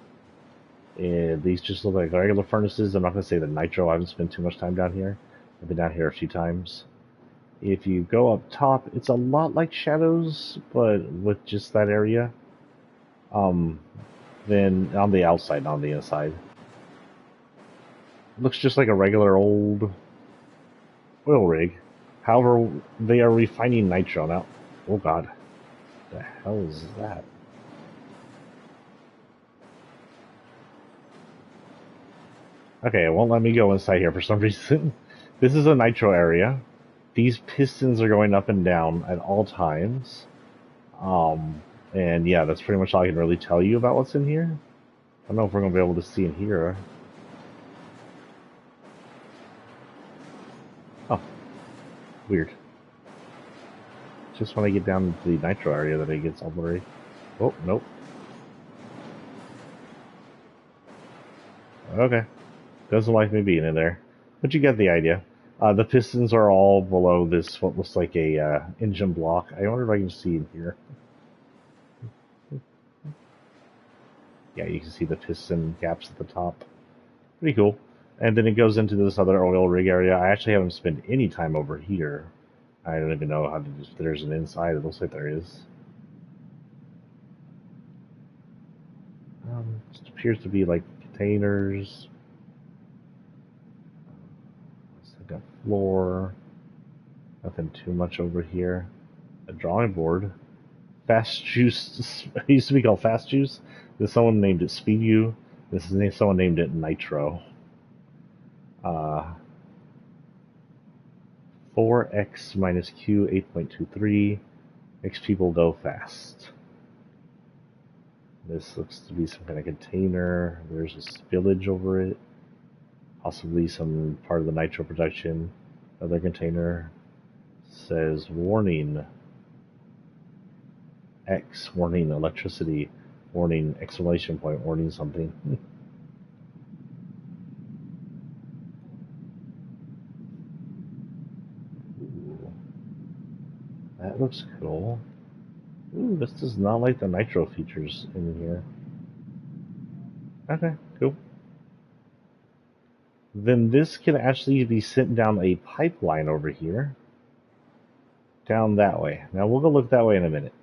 Speaker 1: And these just look like regular furnaces. I'm not going to say the nitro. I haven't spent too much time down here. I've been down here a few times. If you go up top, it's a lot like Shadows, but with just that area. Then on the outside, not on the inside. Looks just like a regular old oil rig. However, they are refining nitro now. Oh God, the hell is that? Okay, it won't let me go inside here for some reason. This is a nitro area. These pistons are going up and down at all times. And yeah, that's pretty much all I can really tell you about what's in here. I don't know if we're going to be able to see in here. Oh, weird. Just when I get down to the nitro area that it gets all blurry. Oh, nope. Okay. Doesn't like me being in there. But you get the idea. The pistons are all below this, what looks like a engine block. I wonder if I can see in here. Yeah, you can see the piston caps at the top. Pretty cool. And then it goes into this other oil rig area. I actually haven't spent any time over here. I don't even know if there's an inside. It looks like there is. Just appears to be like containers. It's like a floor. Nothing too much over here. A drawing board. Fast Juice. It used to be called Fast Juice. Then someone named it Speed U. Someone named it Nitro. 4x minus q 8.23. Makes people go fast. This looks to be some kind of container. There's a spillage over it. Possibly some part of the nitro production. Another container says warning. X warning electricity. Warning exclamation point. Warning something. Ooh, that looks cool. Ooh, this does not like the nitro features in here. Okay, cool. Then this can actually be sent down a pipeline over here. Down that way. Now we'll go look that way in a minute.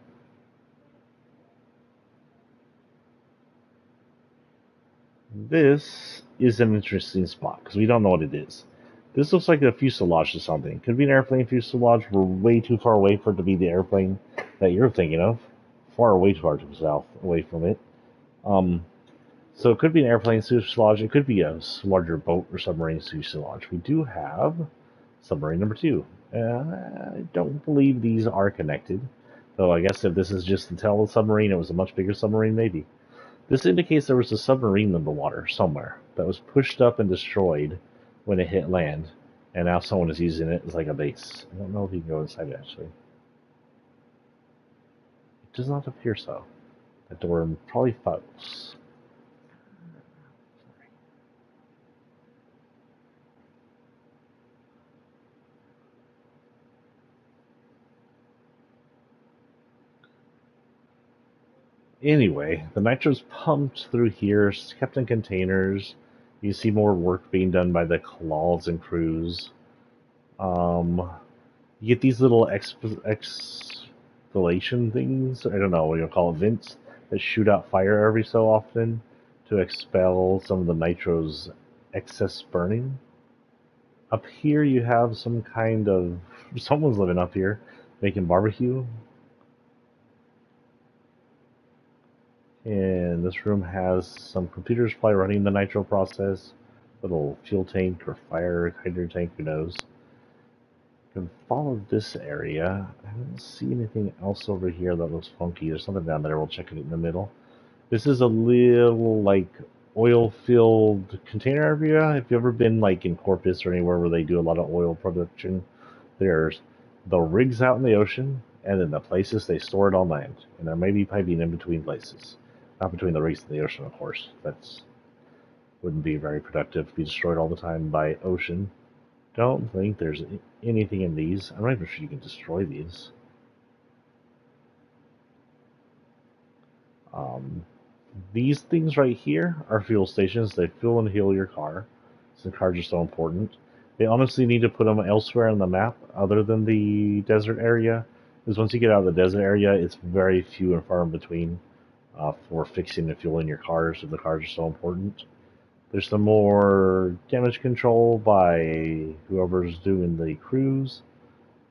Speaker 1: This is an interesting spot because we don't know what it is. This looks like a fuselage or something. Could be an airplane fuselage. We're way too far away for it to be the airplane that you're thinking of. Far, way too far to the south, away from it. So it could be an airplane fuselage. It could be a larger boat or submarine fuselage. We do have submarine number 2. I don't believe these are connected. Though I guess if this is just the tail of the submarine, it was a much bigger submarine, maybe. This indicates there was a submarine in the water somewhere that was pushed up and destroyed when it hit land. And now someone is using it as like a base. I don't know if you can go inside it, actually. It does not appear so. That door probably false. Anyway, the nitro's pumped through here, it's kept in containers. You see more work being done by the claws and crews. You get these little exhalation things. I don't know what you call it, vents that shoot out fire every so often to expel some of the nitro's excess burning. Up here you have some kind of... Someone's living up here, making barbecue. And this room has some computers probably running the nitro process. Little fuel tank or fire hydrant tank, who knows. You can follow this area. I don't see anything else over here that looks funky. There's something down there. We'll check it in the middle. This is a little like oil-filled container area. If you've ever been like in Corpus or anywhere where they do a lot of oil production, there's the rigs out in the ocean and then the places they store it on land. And there may be piping in between places. Not between the rigs and the ocean, of course. That's wouldn't be very productive to be destroyed all the time by ocean. Don't think there's anything in these. I'm not even sure you can destroy these. These things right here are fuel stations. They fuel and heal your car. So the cars are so important. They honestly need to put them elsewhere on the map other than the desert area. Because once you get out of the desert area, it's very few and far in between for fixing and fueling your cars if the cars are so important. There's some more damage control by whoever's doing the cruise.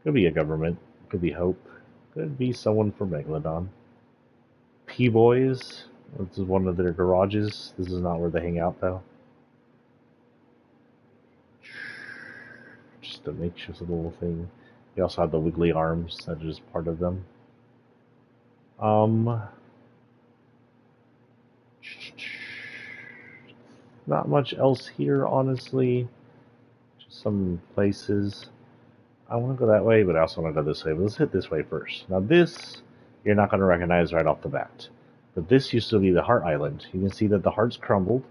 Speaker 1: Could be a government. Could be Hope. Could be someone from Megalodon. P-Boys. This is one of their garages. This is not where they hang out, though. Just a makeshift little thing. They also have the wiggly arms that is part of them. Not much else here, honestly. Just some places. I want to go that way, but I also want to go this way. But let's hit this way first. Now this, you're not going to recognize right off the bat. But this used to be the Heart Island. You can see that the hearts crumbled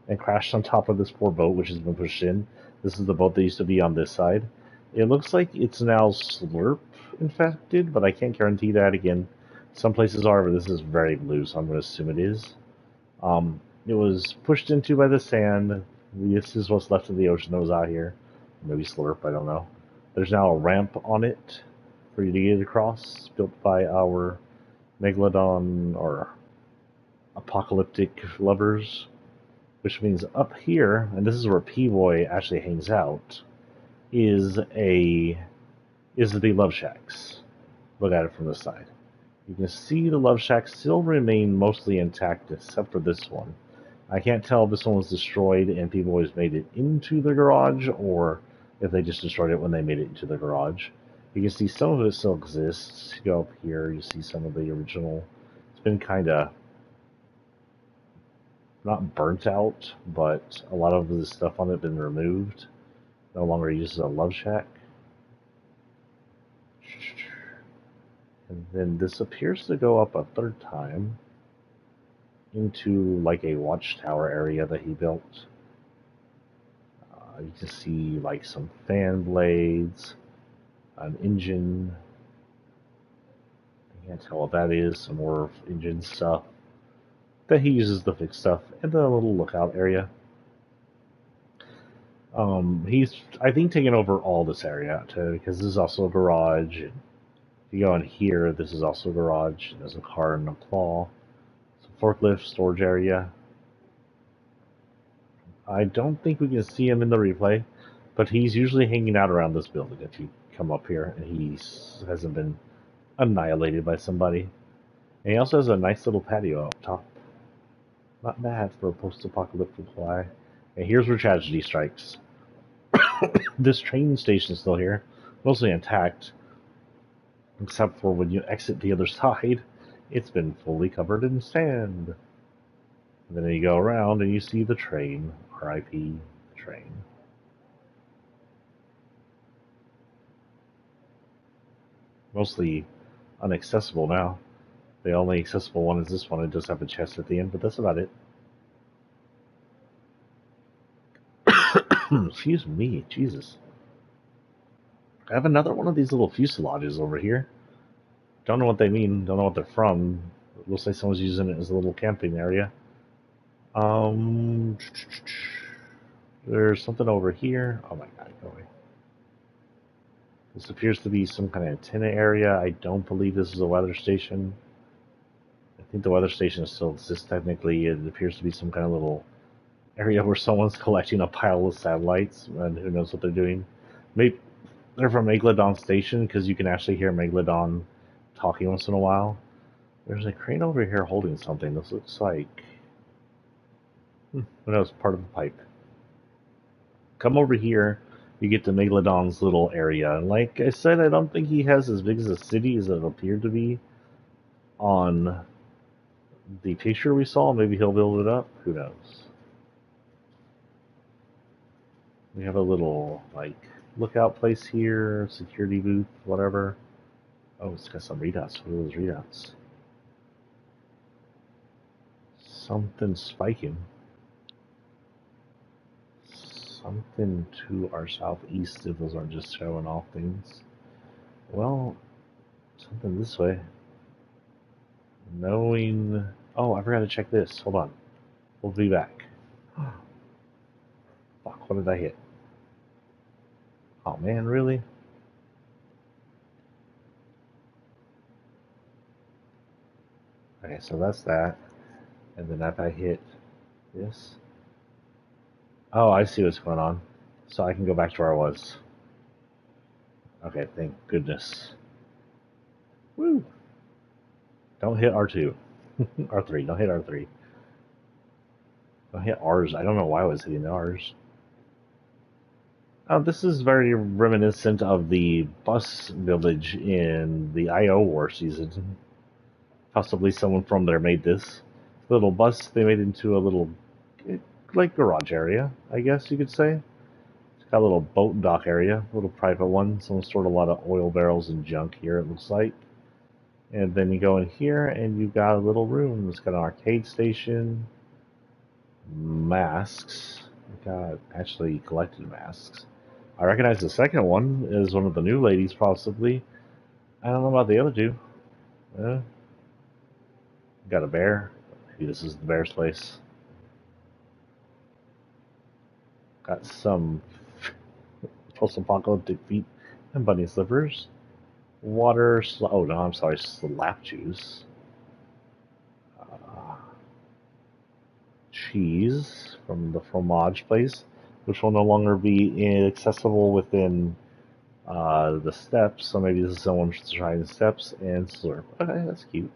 Speaker 1: and crashed on top of this poor boat, which has been pushed in. This is the boat that used to be on this side. It looks like it's now slurp infected, but I can't guarantee that. Again, some places are, but this is very blue, so I'm going to assume it is. It was pushed into by the sand. This is what's left of the ocean that was out here. Maybe slurp, I don't know. There's now a ramp on it for you to get across, built by our Megalodon or apocalyptic lovers, which means up here, and this is where P-Boy actually hangs out, is the Love Shacks. Look at it from the side. You can see the Love Shacks still remain mostly intact except for this one. I can't tell if this one was destroyed and P-Boys made it into the garage or if they just destroyed it when they made it into the garage. You can see some of it still exists. You go up here, you see some of the original. It's been kind of not burnt out, but a lot of the stuff on it been removed. No longer used as a Love Shack. And then this appears to go up a third time into like a watchtower area that he built. You can see like some fan blades, an engine. I can't tell what that is. Some more engine stuff that he uses to fix stuff, and a little lookout area. He's, I think, taken over all this area too, because this is also a garage. And if you go in here, this is also a garage. There's a car and a claw. It's a forklift storage area. I don't think we can see him in the replay, but he's usually hanging out around this building if you come up here, and he hasn't been annihilated by somebody. And he also has a nice little patio up top. Not bad for a post-apocalyptic fly. And here's where tragedy strikes. This train station is still here, mostly intact, except for when you exit the other side, it's been fully covered in sand. And then you go around and you see the train, R.I.P. train. Mostly inaccessible now. The only accessible one is this one. It does have a chest at the end, but that's about it. Excuse me, Jesus. I have another one of these little fuselages over here. Don't know what they mean, don't know what they're from. It looks like someone's using it as a little camping area. There's something over here. Oh my god, go away. This appears to be some kind of antenna area. I don't believe this is a weather station. I think the weather station still exists technically. It appears to be some kind of little area where someone's collecting a pile of satellites, and who knows what they're doing. Maybe they're from Megalodon Station because you can actually hear Megalodon talking once in a while. There's a crane over here holding something. This looks like, who knows, part of a pipe. Come over here, you get to Megalodon's little area. And like I said, I don't think he has as big as a city as it appeared to be on the picture we saw. Maybe he'll build it up. Who knows? We have a little, like, lookout place here, security booth, whatever. Oh, it's got some readouts. What are those readouts? Something spiking. Something to our southeast if those aren't just showing off things. Well, something this way. Knowing... Oh, I forgot to check this. Hold on. We'll be back. Fuck, what did I hit? Oh man, really? Okay, so that's that. And then if I hit this... Oh, I see what's going on. So I can go back to where I was. Okay, thank goodness. Woo! Don't hit R2. R3, don't hit R3. Don't hit R's. I don't know why I was hitting R's. Oh, this is very reminiscent of the bus village in the IO War season. Possibly someone from there made this. Little bus, they made into a little, like, garage area, I guess you could say. It's got a little boat dock area, a little private one. Someone stored a lot of oil barrels and junk here, it looks like. And then you go in here and you got a little room. It's got an arcade station, masks. We got actually collected masks. I recognize the second one as one of the new ladies, possibly. I don't know about the other two. Got a bear. Maybe this is the bear's place. Got some post-apocalyptic feet and bunny slippers. Water. Oh no, I'm sorry. Slap juice. Cheese from the fromage place, which will no longer be accessible within the steps. So maybe this is someone trying the steps and slurp. Okay, that's cute.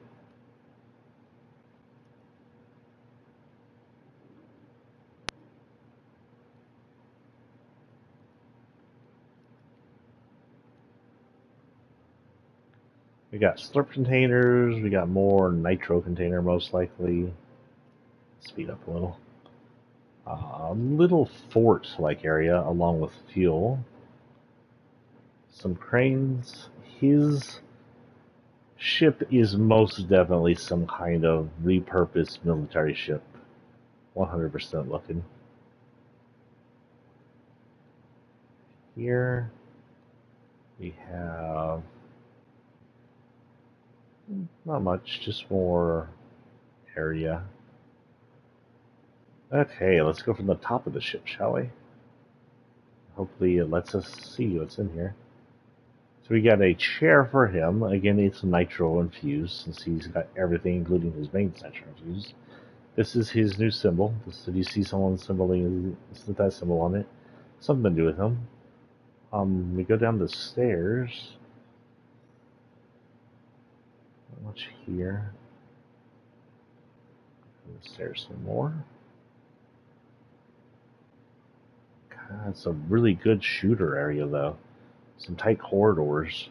Speaker 1: We got slurp containers. We got more nitro container, most likely. Speed up a little. Little fort-like area along with fuel. Some cranes. His ship is most definitely some kind of repurposed military ship. 100% looking. Here we have not much, just more area. Okay, let's go from the top of the ship, shall we? Hopefully it lets us see what's in here. So we got a chair for him. Again, it's nitro infused since he's got everything, including his main nitro infused. This is his new symbol. If you see someone symboling that symbol on it, something to do with him. We go down the stairs. Not much here. The stairs some more. God, it's a really good shooter area though. Some tight corridors.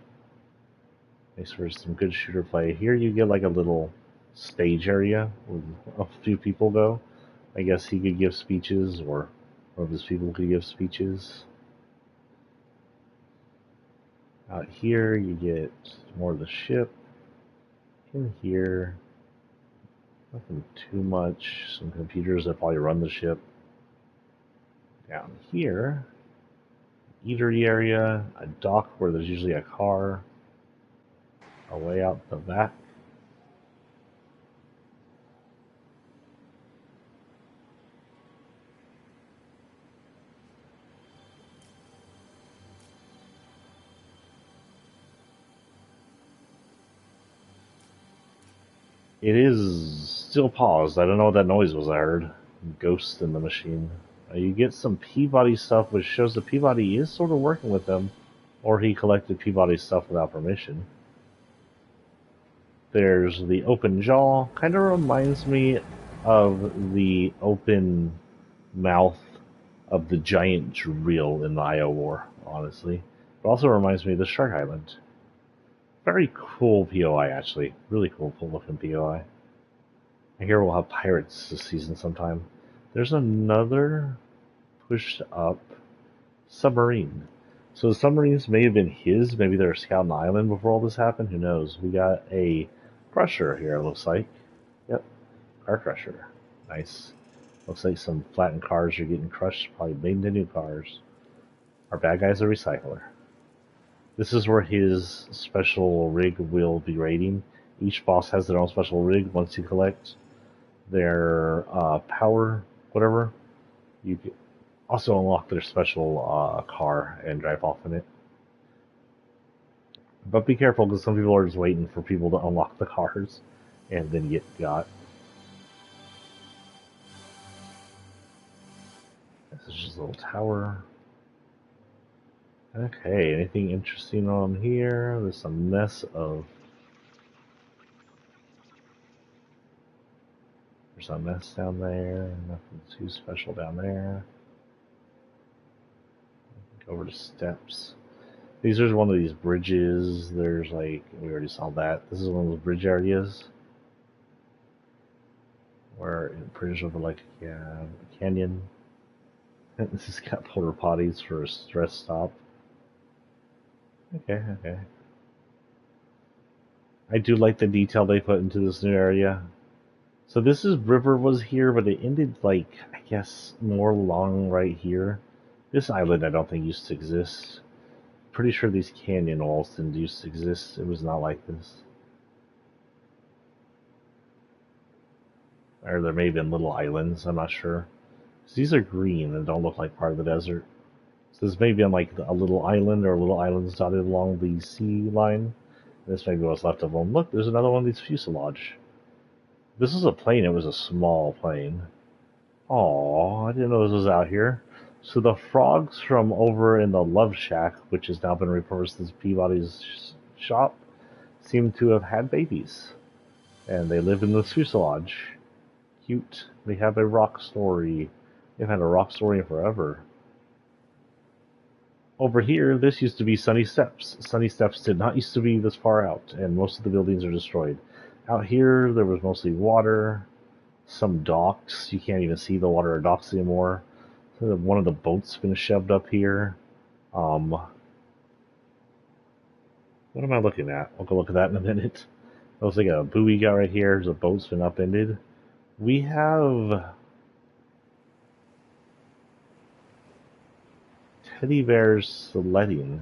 Speaker 1: Makes for some good shooter play. Here you get like a little stage area where a few people go. I guess he could give speeches, or one of his people could give speeches. Out here you get more of the ship. In here, nothing too much. Some computers that probably run the ship. Down here, eatery area, a dock where there's usually a car. A way out the back. It is still paused. I don't know what that noise was I heard. Ghost in the machine. You get some Peabody stuff, which shows that Peabody is sort of working with them, or he collected Peabody stuff without permission. There's the open jaw. Kind of reminds me of the open mouth of the giant drill in the IO War, honestly. It also reminds me of the Shark Island. Very cool POI, actually. Really cool looking POI. I hear we'll have pirates this season sometime. There's another pushed up submarine. So the submarines may have been his. Maybe they were scouting the island before all this happened. Who knows? We got a crusher here, it looks like. Yep, car crusher. Nice. Looks like some flattened cars are getting crushed, probably made into new cars. Our bad guy's a recycler. This is where his special rig will be raiding. Each boss has their own special rig once you collect their power, whatever. You can also unlock their special car and drive off in it. But be careful, because some people are just waiting for people to unlock the cars and then get got. This is just a little tower. Okay, anything interesting on here? There's a mess of... There's a mess down there. Nothing too special down there. Go over to steps. These are one of these bridges. There's like... We already saw that. This is one of those bridge areas. Where it bridges over like a canyon. This has got porta potties for a stress stop. Okay. I do like the detail they put into this new area. So this is river was here, but it ended like, I guess, more along right here. This island I don't think used to exist. Pretty sure these canyon walls didn't used to exist. It was not like this. Or there may have been little islands, I'm not sure. These are green and don't look like part of the desert. So this may be on like a little island or little islands dotted along the sea line. This may be what's left of them. Look, there's another one of these fuselage. This is a plane. It was a small plane. Aw, I didn't know this was out here. So the frogs from over in the Love Shack, which has now been repurposed as Peabody's shop, seem to have had babies. And they live in the fuselage. Cute. They have a rock story. They've had a rock story forever. Over here, this used to be Sunny Steps. Sunny Steps did not used to be this far out, and most of the buildings are destroyed. Out here, there was mostly water, some docks. You can't even see the water or docks anymore. So one of the boats been shoved up here. What am I looking at? I'll go look at that in a minute. Looks like a buoy got right here. There's a boat's been upended. We have teddy bears sledding.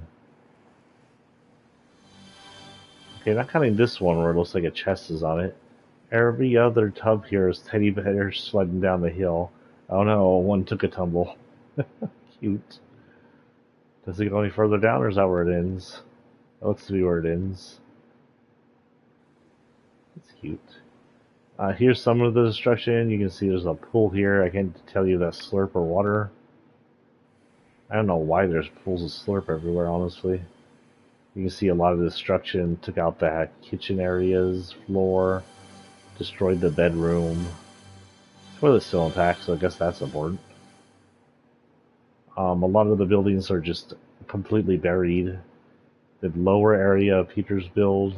Speaker 1: Okay, not counting this one where it looks like a chest is on it. Every other tub here is teddy bears sledding down the hill. Oh no, one took a tumble. Cute. Does it go any further down, or is that where it ends? That looks to be where it ends. It's cute. Here's some of the destruction. You can see there's a pool here. I can't tell you if that's slurp or water. I don't know why there's pools of slurp everywhere, honestly. You can see a lot of destruction. Took out the kitchen areas, floor, destroyed the bedroom. The toilet's still intact, so I guess that's important. A lot of the buildings are just completely buried. The lower area of Peter's build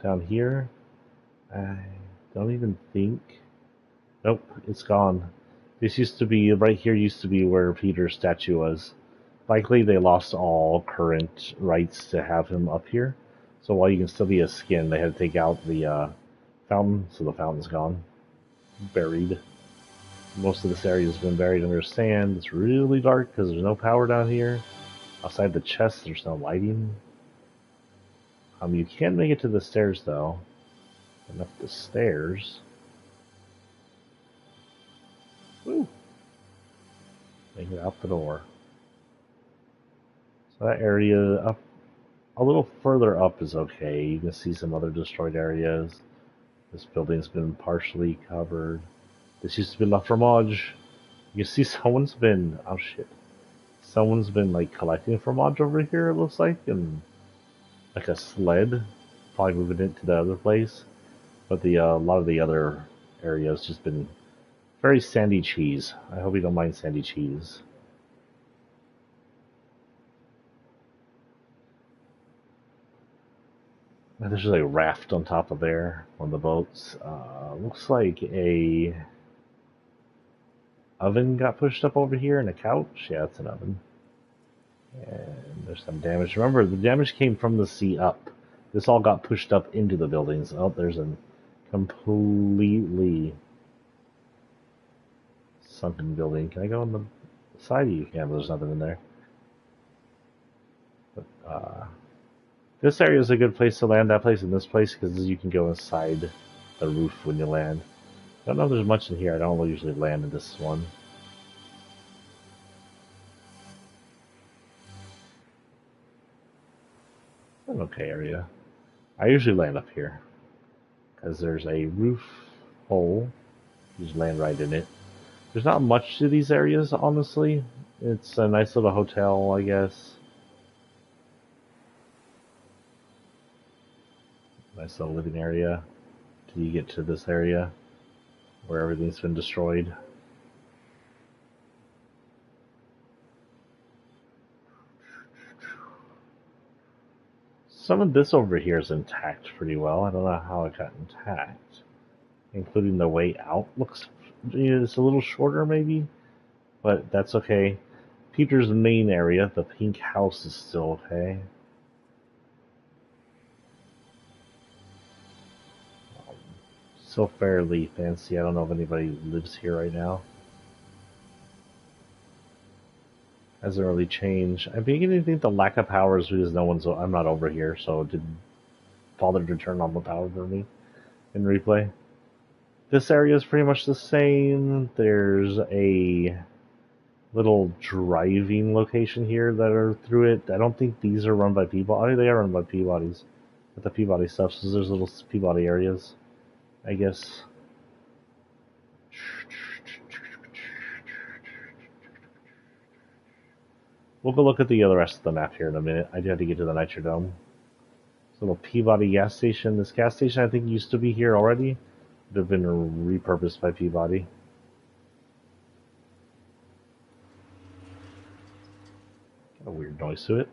Speaker 1: down here, I don't even think. Nope, it's gone. This used to be, right here used to be where Peter's statue was. Likely they lost all current rights to have him up here. So while you can still be a skin, they had to take out the fountain, so the fountain's gone. Buried. Most of this area has been buried under sand. It's really dark because there's no power down here. Outside the chest, there's no lighting. You can make it to the stairs, though. And up the stairs. Woo! Make it out the door. So that area up, a little further up is okay. You can see some other destroyed areas. This building's been partially covered. This used to be La Fromage. You see someone's been, oh shit. Someone's been like collecting for mods over here, it looks like, and like a sled, probably moving it to the other place. But the a lot of the other areas just been very sandy cheese. I hope you don't mind sandy cheese. There's just a raft on top of there, one of the boats. Looks like a oven got pushed up over here and a couch. Yeah, it's an oven. And there's some damage. Remember, the damage came from the sea up. This all got pushed up into the buildings. Oh, there's a completely sunken building. Can I go on the side? You can, but there's nothing in there. But, this area is a good place to land, that place and this place, because you can go inside the roof when you land. I don't know if there's much in here. I don't usually land in this one. It's an okay area. I usually land up here, because there's a roof hole. You just land right in it. There's not much to these areas, honestly. It's a nice little hotel, I guess. Nice little living area till you get to this area where everything's been destroyed. Some of this over here is intact pretty well. I don't know how it got intact. Including the way out looks, it's a little shorter maybe, but that's okay. Peter's main area, the pink house, is still okay. Still fairly fancy. I don't know if anybody lives here right now. Hasn't really changed. I'm beginning to think the lack of power is because I'm not over here, so it didn't bother to turn on the power for me in replay. This area is pretty much the same. There's a little driving location here that are through it. I don't think these are run by Peabody. They are run by Peabody's. With the Peabody stuff, so there's little Peabody areas, I guess. We'll go look at the other rest of the map here in a minute. I do have to get to the Nitrodome. This little Peabody gas station. This gas station I think used to be here already. It have been repurposed by Peabody. Got a weird noise to it.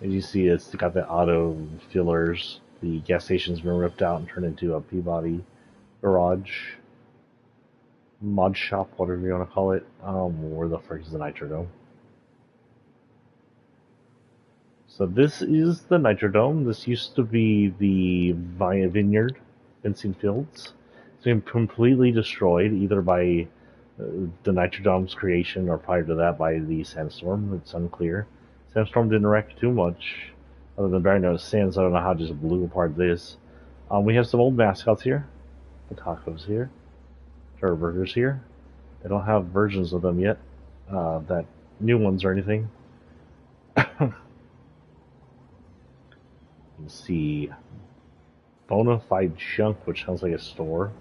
Speaker 1: As you see, it's got the auto fillers. The gas station's been ripped out and turned into a Peabody garage, mod shop, whatever you want to call it. Where the frick is the Nitrodome? So this is the Nitrodome. This used to be the vineyard, fencing fields. It's been completely destroyed, either by the Nitrodome's creation or prior to that by the sandstorm. It's unclear. Sandstorm didn't wreck too much, other than Barry knows Sands. I don't know how it just blew apart this. We have some old mascots here. The tacos here. Turtle burgers here. They don't have versions of them yet. That new ones or anything. You can see Bonafide Junk, which sounds like a store.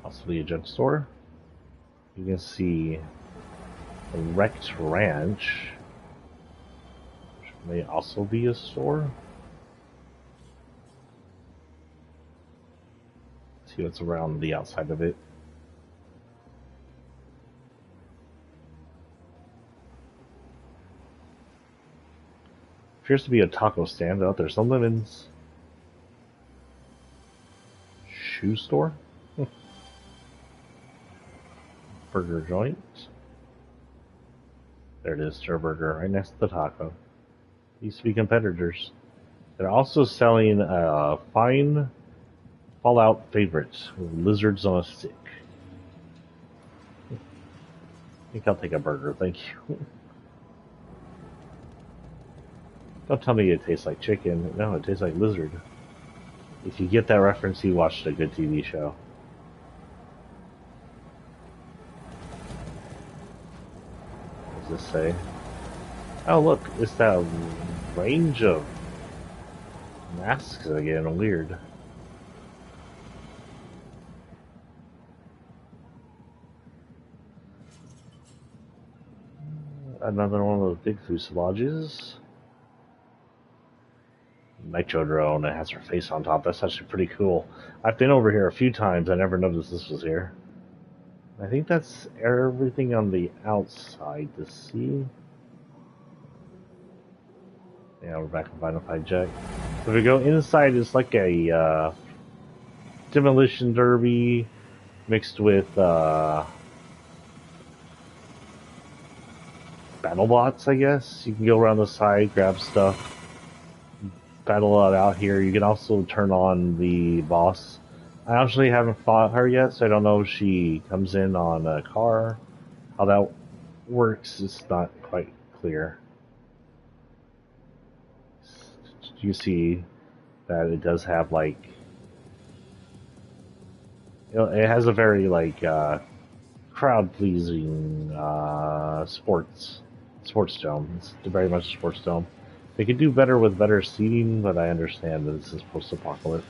Speaker 1: Possibly a junk store. You can see the Wrecked Ranch, which may also be a store. Let's see what's around the outside of it. Appears to be a taco stand out there. Some lemons. Shoe store? Burger joint. There it is, Stir Burger, right next to the taco. These to be competitors. They're also selling a fine Fallout favorite with lizards on a stick. I think I'll take a burger, thank you. Don't tell me it tastes like chicken. No, it tastes like lizard. If you get that reference, you watched a good TV show. What does this say? Oh look, it's that range of masks again. Weird. Another one of those big fuselages. Nitro drone. It has her face on top. That's actually pretty cool. I've been over here a few times. I never noticed this was here. I think that's everything on the outside to see. Yeah, we're back in Final Fight Jack. So if we go inside, it's like a demolition derby mixed with battle bots, I guess. You can go around the side, grab stuff, battle it out here. You can also turn on the boss. I actually haven't fought her yet, so I don't know if she comes in on a car. How that works is not quite clear. You see that it does have like, it has a very like crowd pleasing sports dome. It's very much a sports dome. They could do better with better seating, but I understand that this is post-apocalypse.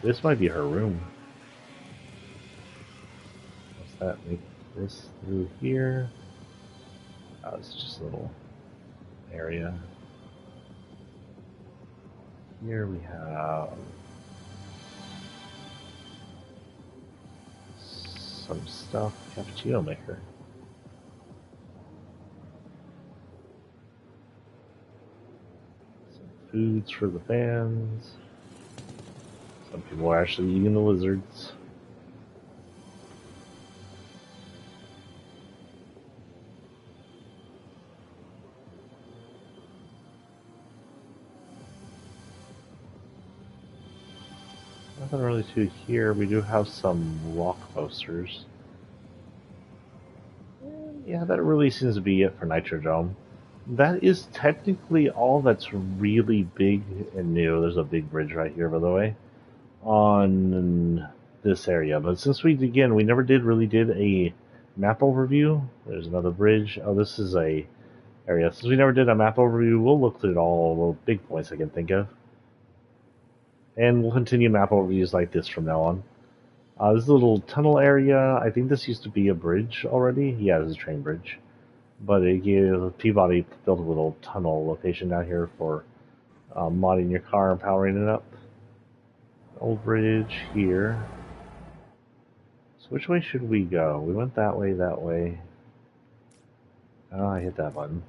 Speaker 1: This might be her room. What's that? Make this through here. Oh, it's just a little area. Here we have some stuff. Cappuccino maker. Some foods for the fans. Some people are actually eating the lizards. Nothing really to here. We do have some rock posters. Yeah, that really seems to be it for Nitrodome. That is technically all that's really big and new. There's a big bridge right here, by the way, on this area. But since we never really did a map overview. There's another bridge. Oh, this is a area. Since we never did a map overview, we'll look at all the big points I can think of. And we'll continue map overviews like this from now on. This is a little tunnel area. I think this used to be a bridge already. Yeah, this is a train bridge. But it gave Peabody built a little tunnel location down here for modding your car and powering it up. Old bridge here. So which way should we go? We went that way, that way. Oh, I hit that button.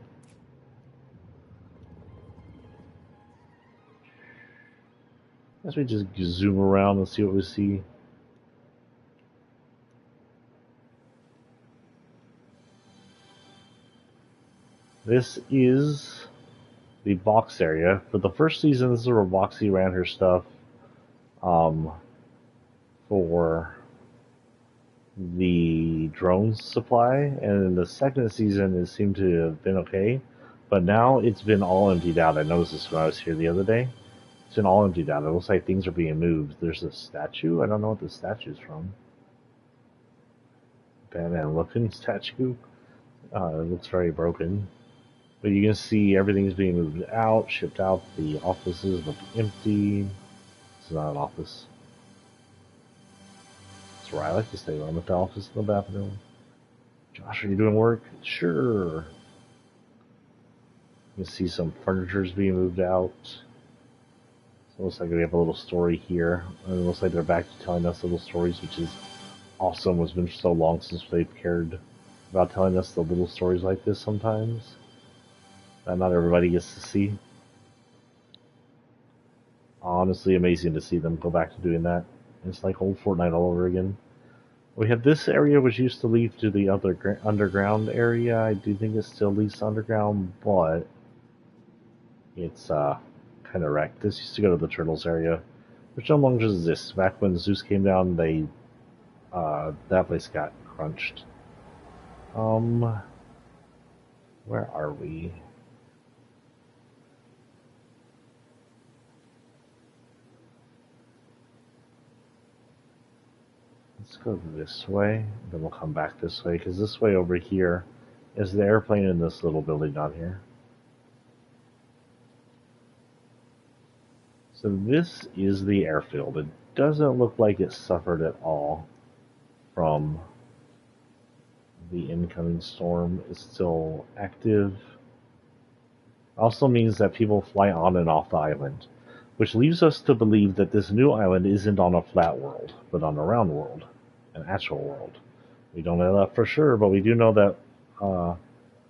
Speaker 1: Guess we just zoom around and see what we see. This is the box area. For the first season, this is where Boxy ran her stuff for the drone supply, and in the second season it seemed to have been okay, but now it's been all emptied out. I noticed this when I was here the other day. It's been all emptied out. It looks like things are being moved. There's a statue. I don't know what the statue's from. Batman looking statue. It looks very broken. But you can see everything's being moved out, shipped out. The offices look empty. This is not an office. That's where I like to stay. I'm at the office in the bathroom. Josh, are you doing work? Sure. You can see some furniture's being moved out. So it looks like we have a little story here. And it looks like they're back to telling us little stories, which is awesome. It's been so long since they've cared about telling us the little stories like this sometimes. That not everybody gets to see. Honestly, amazing to see them go back to doing that. It's like old Fortnite all over again. We have this area which used to lead to the other underground area. I do think it still leads to underground, but it's kind of wrecked. This used to go to the Turtles area, which no longer exists. Back when Zeus came down, they that place got crunched. Where are we? Let's go this way, then we'll come back this way, because this way over here is the airplane in this little building down here. So this is the airfield. It doesn't look like it suffered at all from the incoming storm is still active. Also means that people fly on and off the island, which leaves us to believe that this new island isn't on a flat world, but on a round world, an actual world. We don't know that for sure, but we do know that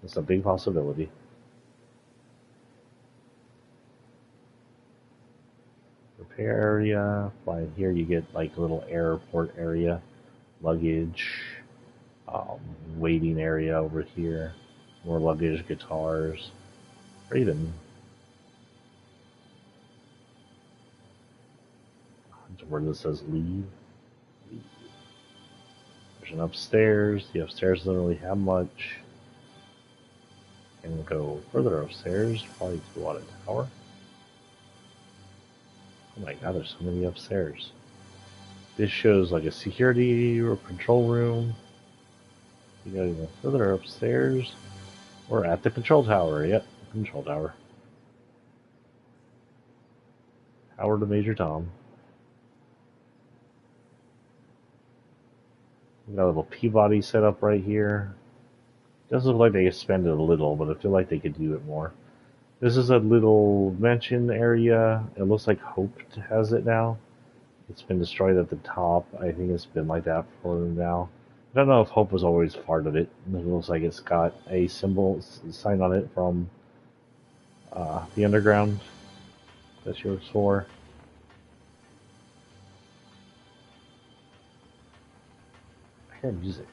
Speaker 1: it's a big possibility. Repair area. Flying here, you get like a little airport area, luggage, waiting area over here, more luggage, guitars, or even where this says leave. There's an upstairs. The upstairs doesn't really have much. And go further upstairs, probably to the water tower. Oh my god, there's so many upstairs. This shows like a security or control room. You gotta go further upstairs. We're at the control tower. Yep, control tower. Tower to Major Tom. We got a little Peabody set up right here. Does look like they expanded a little, but I feel like they could do it more. This is a little mansion area. It looks like Hope has it now. It's been destroyed at the top. I think it's been like that for now. I don't know if Hope was always part of it. It looks like it's got a symbol sign on it from the underground that she works for. I hear music.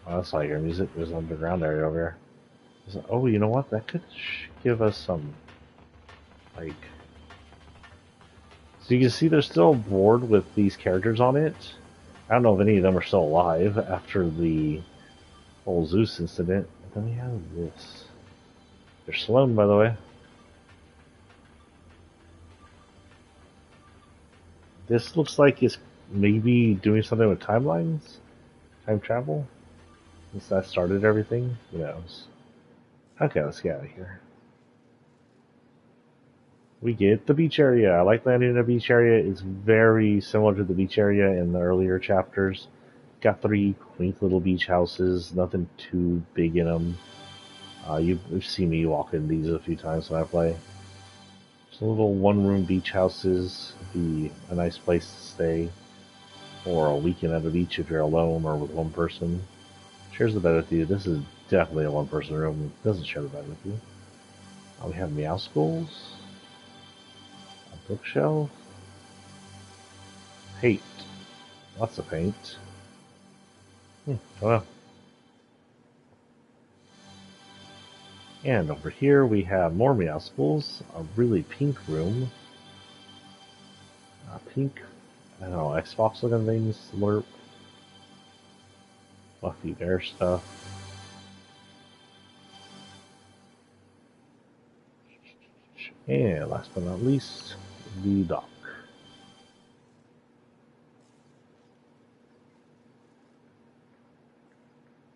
Speaker 1: Oh, that's like your music. There's an underground area over here. Oh, you know what? That could give us some, like... So you can see there's still a board with these characters on it. I don't know if any of them are still alive after the whole Zeus incident. But then we have this. There's Sloan, by the way. This looks like it's maybe doing something with timelines? Time travel? Since that started everything? Who knows? Okay, let's get out of here. We get the beach area. I like landing in a beach area. It's very similar to the beach area in the earlier chapters. Got 3 quaint little beach houses. Nothing too big in them. You've seen me walk in these a few times when I play. Just little one-room beach houses. Be a nice place to stay. Or a weekend at the beach if you're alone or with one person. Shares the bed with you. This is definitely a one-person room. It doesn't share the bed with you. We have meow schools. A bookshelf. Paint. Lots of paint. Well. And over here we have more meow schools. A really pink room. Pink, I don't know, Xbox looking things. Slurp. Fluffy bear stuff. And last but not least, the dock.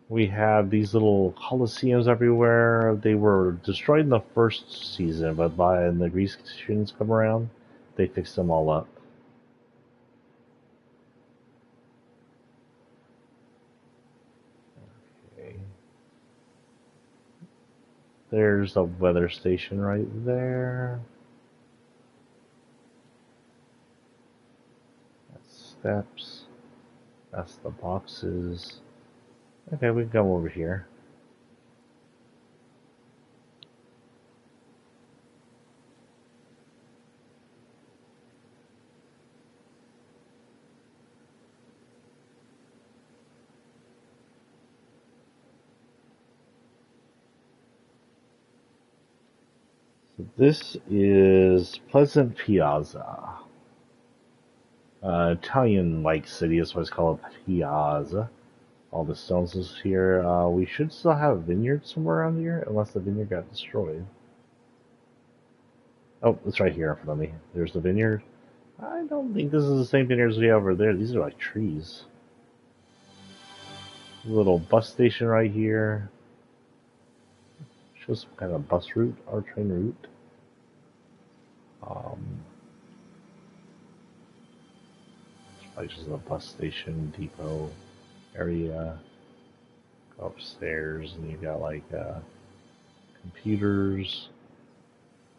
Speaker 1: We have these little coliseums everywhere. They were destroyed in the first season, but by the Greece students come around, they fixed them all up. Okay. There's a weather station right there. That's steps. That's the boxes. Okay, we can come over here. So this is Pleasant Piazza. Italian-like city is what it's called, Piazza. All the stones is here. We should still have a vineyard somewhere around here, unless the vineyard got destroyed. Oh, it's right here in front of me. There's the vineyard. I don't think this is the same vineyard as we have over there. These are like trees. Little bus station right here. shows some kind of bus route or train route. Like just a bus station, depot area. Go upstairs and you got like computers,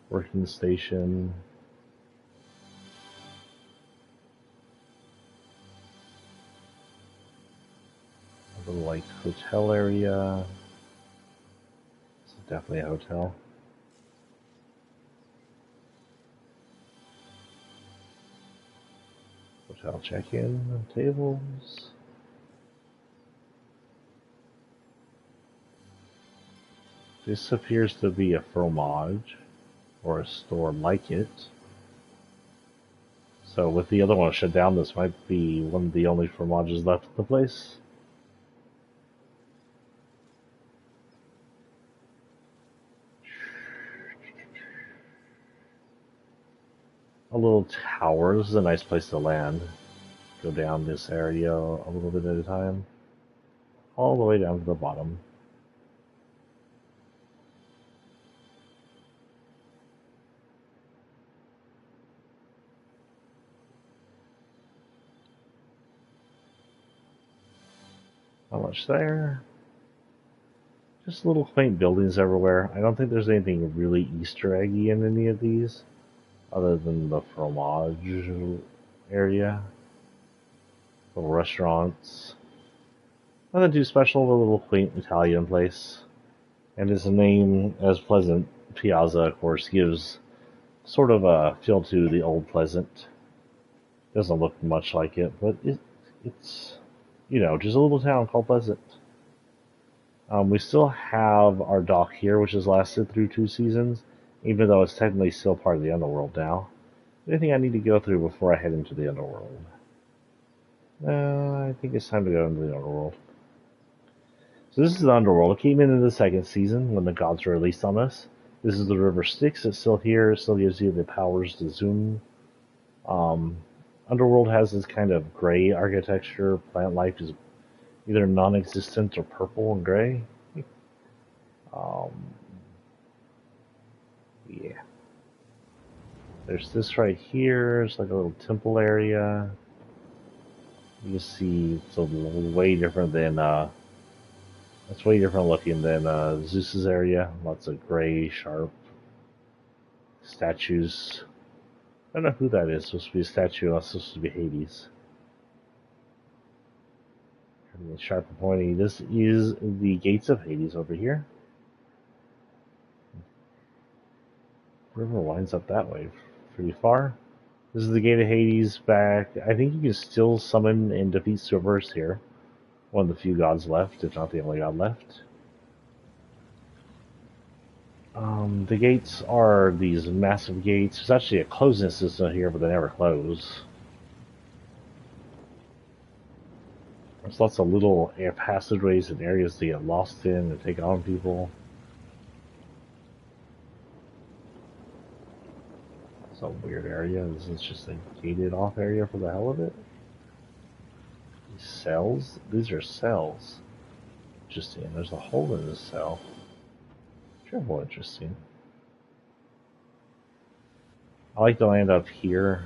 Speaker 1: working station. A little like hotel area. This is definitely a hotel. Hotel check-in tables. This appears to be a fromage or a store like it. So with the other one shut down, this might be one of the only fromages left in the place. A little tower. This is a nice place to land. Go down this area a little bit at a time. All the way down to the bottom. Not much there. Just little quaint buildings everywhere. I don't think there's anything really Easter eggy in any of these, other than the fromage area. Little restaurants. Nothing too special, a little quaint Italian place. And its name, as Pleasant Piazza, of course, gives sort of a feel to the old Pleasant. Doesn't look much like it, but it's, just a little town called Pleasant. We still have our dock here, which has lasted through 2 seasons, even though it's technically still part of the underworld now. Anything I need to go through before I head into the underworld? I think it's time to go into the underworld. So this is the underworld. It came in the 2nd season when the gods were released on us. This is the river Styx. It's still here. It still gives you the powers to zoom. Underworld has this kind of gray architecture. Plant life is either non-existent or purple and gray. Yeah. There's this right here. It's like a little temple area. You see it's way different than it's way different looking than Zeus's area. Lots of gray, sharp statues. I don't know who that is. It's supposed to be a statue. That's supposed to be Hades. Sharp and pointy. This is the gates of Hades over here. River winds up that way pretty far. This is the gate of Hades back. I think you can still summon and defeat Cerberus here. One of the few gods left, if not the only god left. The gates are these massive gates. There's actually a closing system here, but they never close. There's lots of little air passageways and areas to get lost in and take on people. It's a weird area. This is just a gated off area for the hell of it. These cells? These are cells. Interesting. There's a hole in this cell. Terrible interesting. I like to land up here.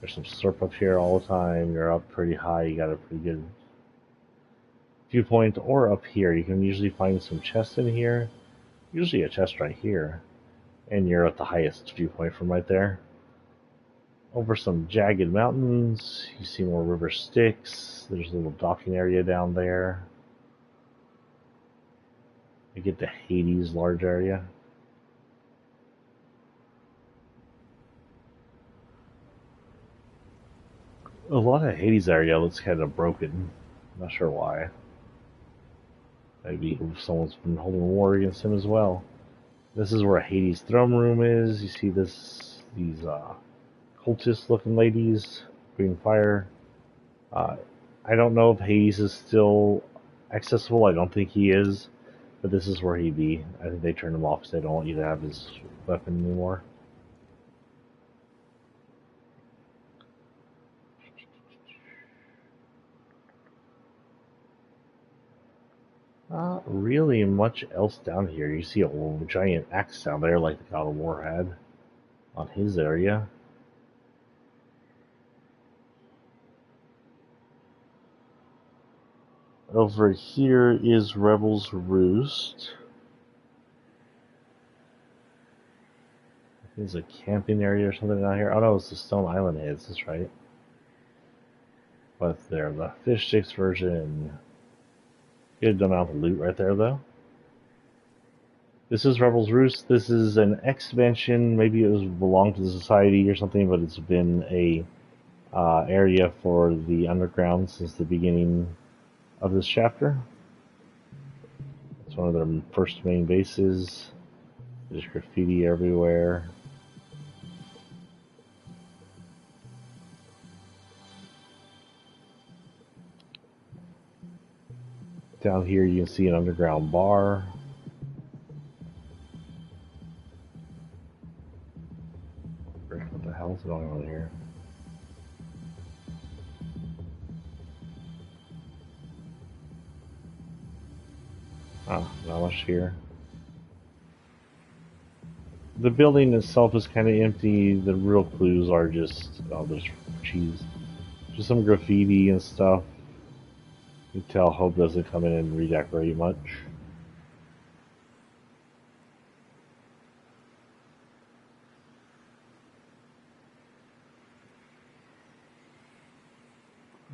Speaker 1: There's some surf up here all the time. You're up pretty high. You got a pretty good viewpoint. Or up here. You can usually find some chests in here. Usually a chest right here. And you're at the highest viewpoint from right there. Over some jagged mountains. You see more river Styx. There's a little docking area down there. You get the Hades large area. A lot of Hades area looks kind of broken. Not sure why. Maybe someone's been holding war against him as well. This is where Hades' throne room is. You see these cultist-looking ladies breathing fire. I don't know if Hades is still accessible. I don't think he is, but this is where he'd be. I think they turned him off because they don't want you to have his weapon anymore. Not really much else down here. You see a giant axe down there like the God of War had on his area. Over here is Rebel's Roost. There's a camping area or something down here. Oh no, it's the Stone Island Heads, that's right. But they're the fish sticks version. Good amount of loot right there though. This is Rebel's Roost. This is an expansion. Maybe it was belonged to the society or something, but it's been a area for the underground since the beginning of this chapter. It's one of their first main bases. There's graffiti everywhere. Down here you can see an underground bar. What the hell is going on here? Oh, not much here. The building itself is kind of empty. The real clues are just, oh, there's cheese. Just some graffiti and stuff. You can tell Hope doesn't come in and redecorate much.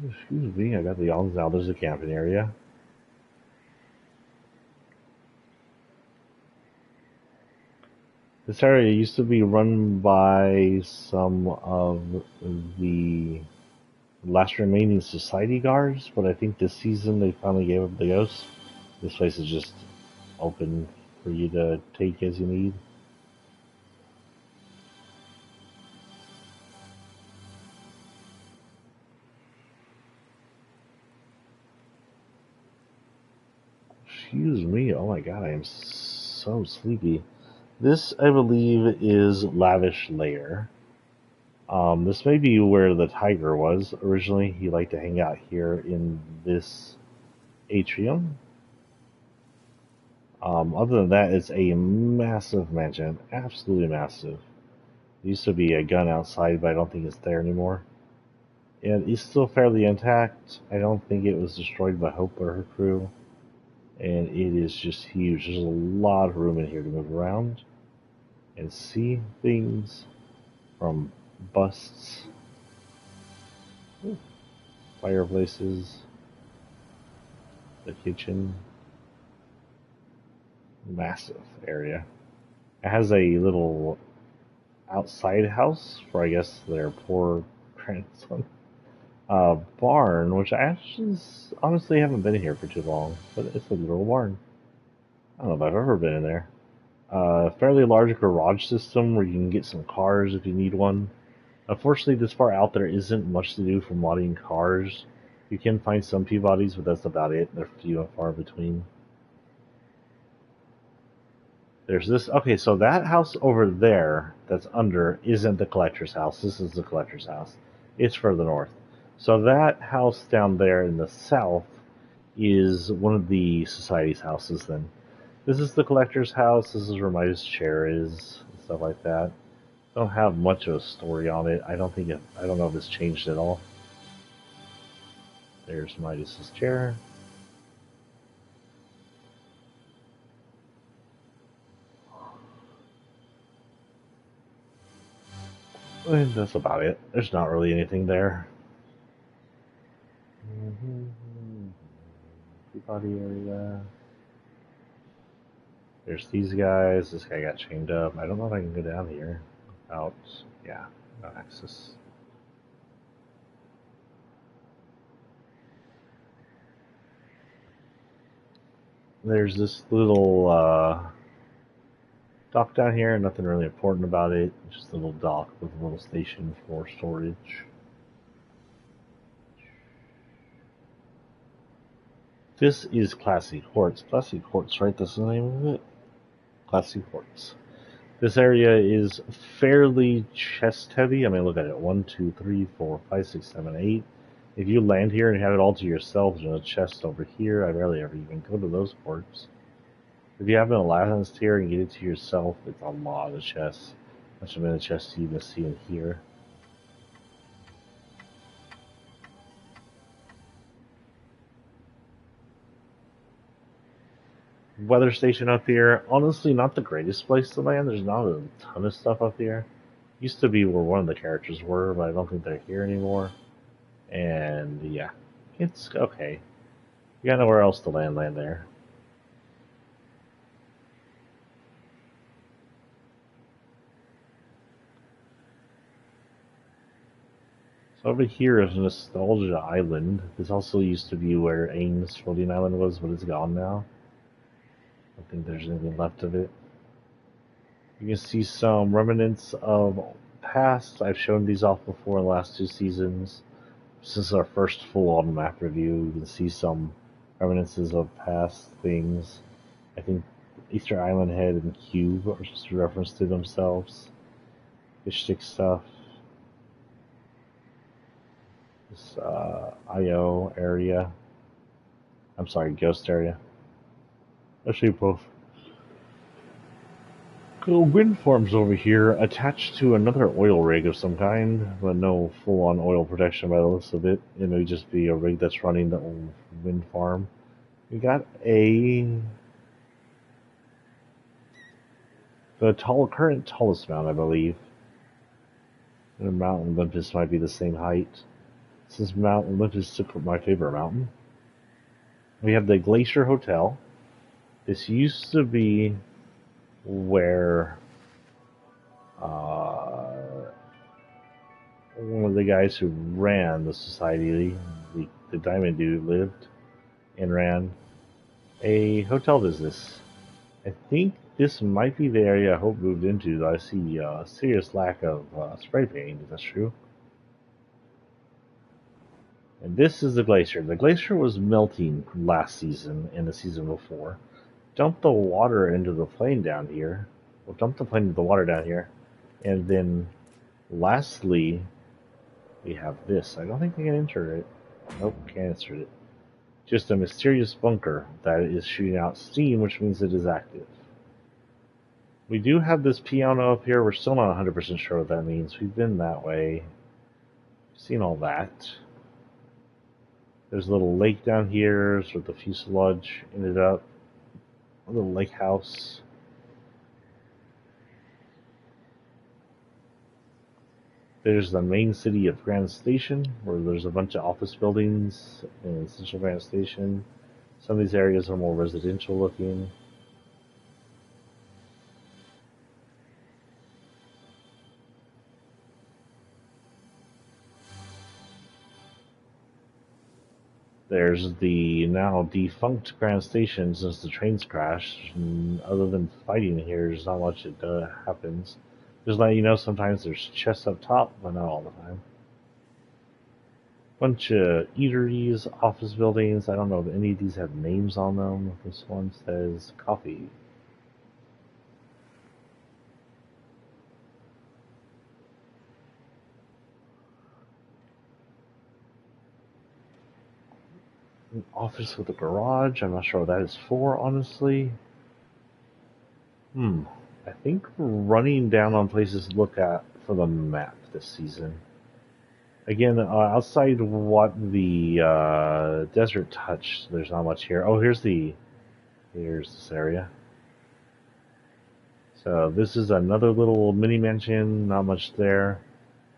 Speaker 1: Excuse me, I got the yawns now. There's a camping area. This area used to be run by some of the last remaining society guards, but I think this season they finally gave up the ghost. This place is just open for you to take as you need. Excuse me, oh my god, I am so sleepy. This, I believe, is Lavish Lair. This may be where the tiger was originally. He liked to hang out here in this atrium. Other than that, it's a massive mansion. Absolutely massive. There used to be a gun outside, but I don't think it's there anymore. And it's still fairly intact. I don't think it was destroyed by Hope or her crew. And it is just huge. There's a lot of room in here to move around and see things, from busts, fireplaces, the kitchen. Massive area. It has a little outside house for, I guess, their poor grandson. Barn, which I actually honestly haven't been here for too long, but it's a little barn. I don't know if I've ever been in there. Fairly large garage system where you can get some cars if you need one. Unfortunately, this far out there isn't much to do for modding cars. You can find some Peabodys, but that's about it. They're few and far between. There's this. Okay, so that house over there that's under isn't the collector's house. This is the collector's house. It's further north. So that house down there in the south is one of the society's houses then. This is the collector's house. This is where Midas' chair is, and stuff like that. Don't have much of a story on it. I don't know if it's changed at all. There's Midas' chair. And that's about it. There's not really anything there. Body area. There's these guys. This guy got chained up. I don't know if I can go down here. Out. Yeah, no access. There's this little dock down here. Nothing really important about it. Just a little dock with a little station for storage. This is Classy Quartz. Classy Quartz, right? That's the name of it? Classy Quartz. This area is fairly chest heavy. I mean, look at it. 1, 2, 3, 4, 5, 6, 7, 8. If you land here and have it all to yourself, there's a chest over here. I rarely ever even go to those ports. If you have an last here and get it to yourself, it's a lot of chests. Much of a chest you can see in here. Weather station up here, honestly not the greatest place to land. There's not a ton of stuff up here. Used to be where one of the characters were, but I don't think they're here anymore. And yeah, it's okay. You got nowhere else to land there. So over here is Nostalgia Island. This also used to be where Ames Floating Island was, but it's gone now. I don't think there's anything left of it. You can see some remnants of past. I've shown these off before in the last 2 seasons. This is our first full-on map review. You can see some reminiscences of past things. I think Easter Island Head and Cube are just a reference to themselves. Fish stick stuff. This IO area. I'm sorry, Ghost area. I'll show you both. Cool wind farms over here attached to another oil rig of some kind, but no full-on oil protection by the looks of it. It may just be a rig that's running the old wind farm. We got the current tallest mountain, I believe. And Mount Olympus might be the same height. Since Mount Olympus is my favorite mountain. We have the Glacier Hotel. This used to be where one of the guys who ran the society, the Diamond Dude, lived and ran a hotel business. I think this might be the area Hope moved into, though I see a serious lack of spray paint, if that's true. And this is the glacier. The glacier was melting last season and the season before. Dump the water into the plane down here. We'll dump the plane into the water down here. And then lastly, we have this. I don't think we can enter it. Nope, can't enter it. Just a mysterious bunker that is shooting out steam, which means it is active. We do have this piano up here. We're still not 100% sure what that means. We've been that way. We've seen all that. There's a little lake down here, so the fuselage ended up. A little lake house. There's the main city of Grand Station, where there's a bunch of office buildings in Central Grand Station. Some of these areas are more residential looking. There's the now defunct Grand Station since the trains crashed. And other than fighting here, there's not much that happens. Just let you know, sometimes there's chests up top, but not all the time. Bunch of eateries, office buildings. I don't know if any of these have names on them. This one says coffee. An office with a garage. I'm not sure what that is for, honestly. I think we're running down on places to look at for the map this season. Again, outside what the desert touched, there's not much here. Oh, here's this area. So this is another little mini mansion, not much there.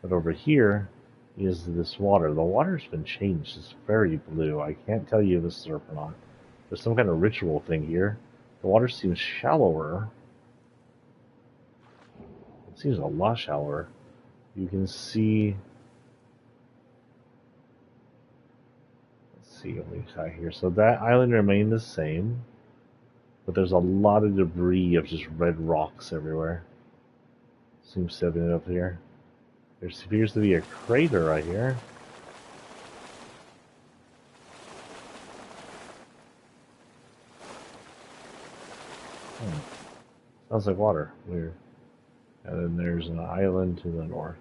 Speaker 1: But over here is this water. The water's been changed. It's very blue. I can't tell you if this is surf or not. There's some kind of ritual thing here. The water seems shallower. It seems a lot shallower. You can see. Let's see what we got here. So that island remained the same, but there's a lot of debris of just red rocks everywhere. Seems to have been up here. There appears to be a crater right here. Sounds like water. Weird. And then there's an island to the north.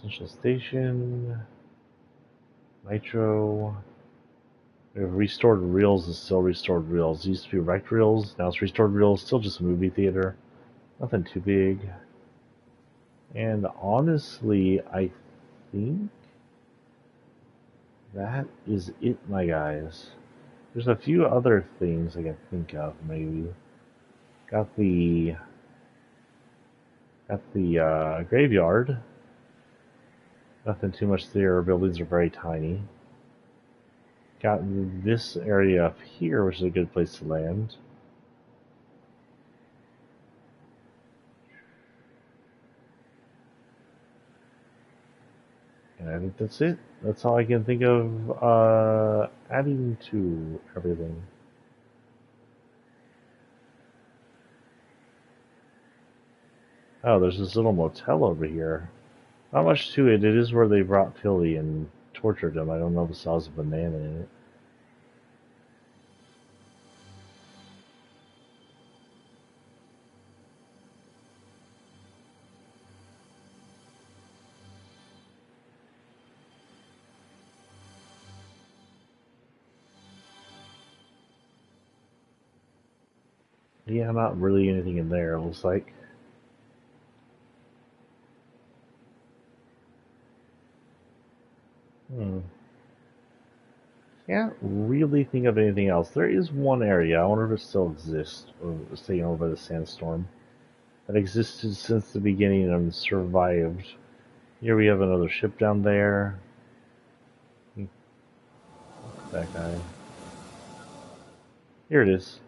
Speaker 1: Central Station, Nitro. We have restored reels is still restored reels. It used to be wrecked reels, now it's restored reels, still just a movie theater. Nothing too big. And honestly, I think that is it, my guys. There's a few other things I can think of, maybe. Got the graveyard. Nothing too much there. Our buildings are very tiny. Got this area up here, which is a good place to land. And I think that's it. That's all I can think of adding to everything. Oh, there's this little motel over here. Not much to it. It is where they brought Philly and tortured him. I don't know if it still has a banana in it. Yeah, not really anything in there, it looks like. Hmm. Can't really think of anything else. There is one area, I wonder if it still exists, or it's taken over by the sandstorm, that existed since the beginning and survived. Here we have another ship down there. That guy. Here it is.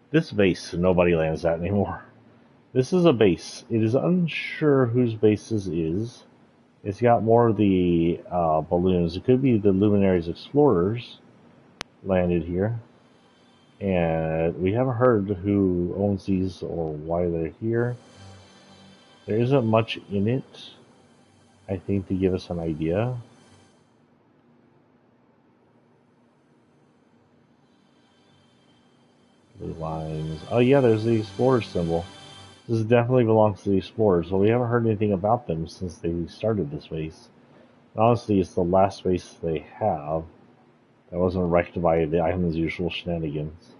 Speaker 1: This base, nobody lands at anymore. This is a base. It is unsure whose base this is. It's got more of the balloons. It could be the Luminaries Explorers landed here. And we haven't heard who owns these or why they're here. There isn't much in it, I think, to give us an idea. Blue lines. Oh yeah, there's the Explorer symbol. This definitely belongs to the Explorers. Well, we haven't heard anything about them since they started this race. Honestly, it's the last race they have that wasn't wrecked by the island's usual shenanigans.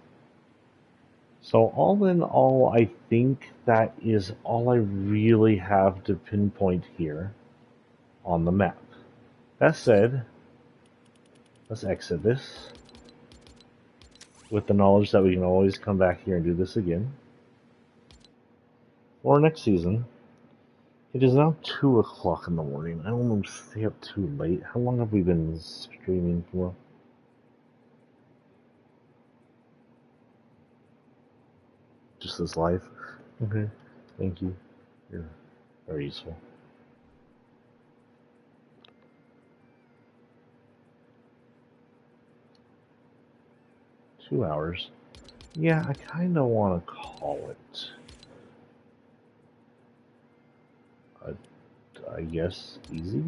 Speaker 1: So all in all, I think that is all I really have to pinpoint here on the map. That said, let's exit this with the knowledge that we can always come back here and do this again. Or next season. It is now 2 o'clock in the morning. I don't want to stay up too late. How long have we been streaming for? Just this live? Okay. Thank you. You're very useful. 2 hours. Yeah, I kind of want to call it. I guess easy.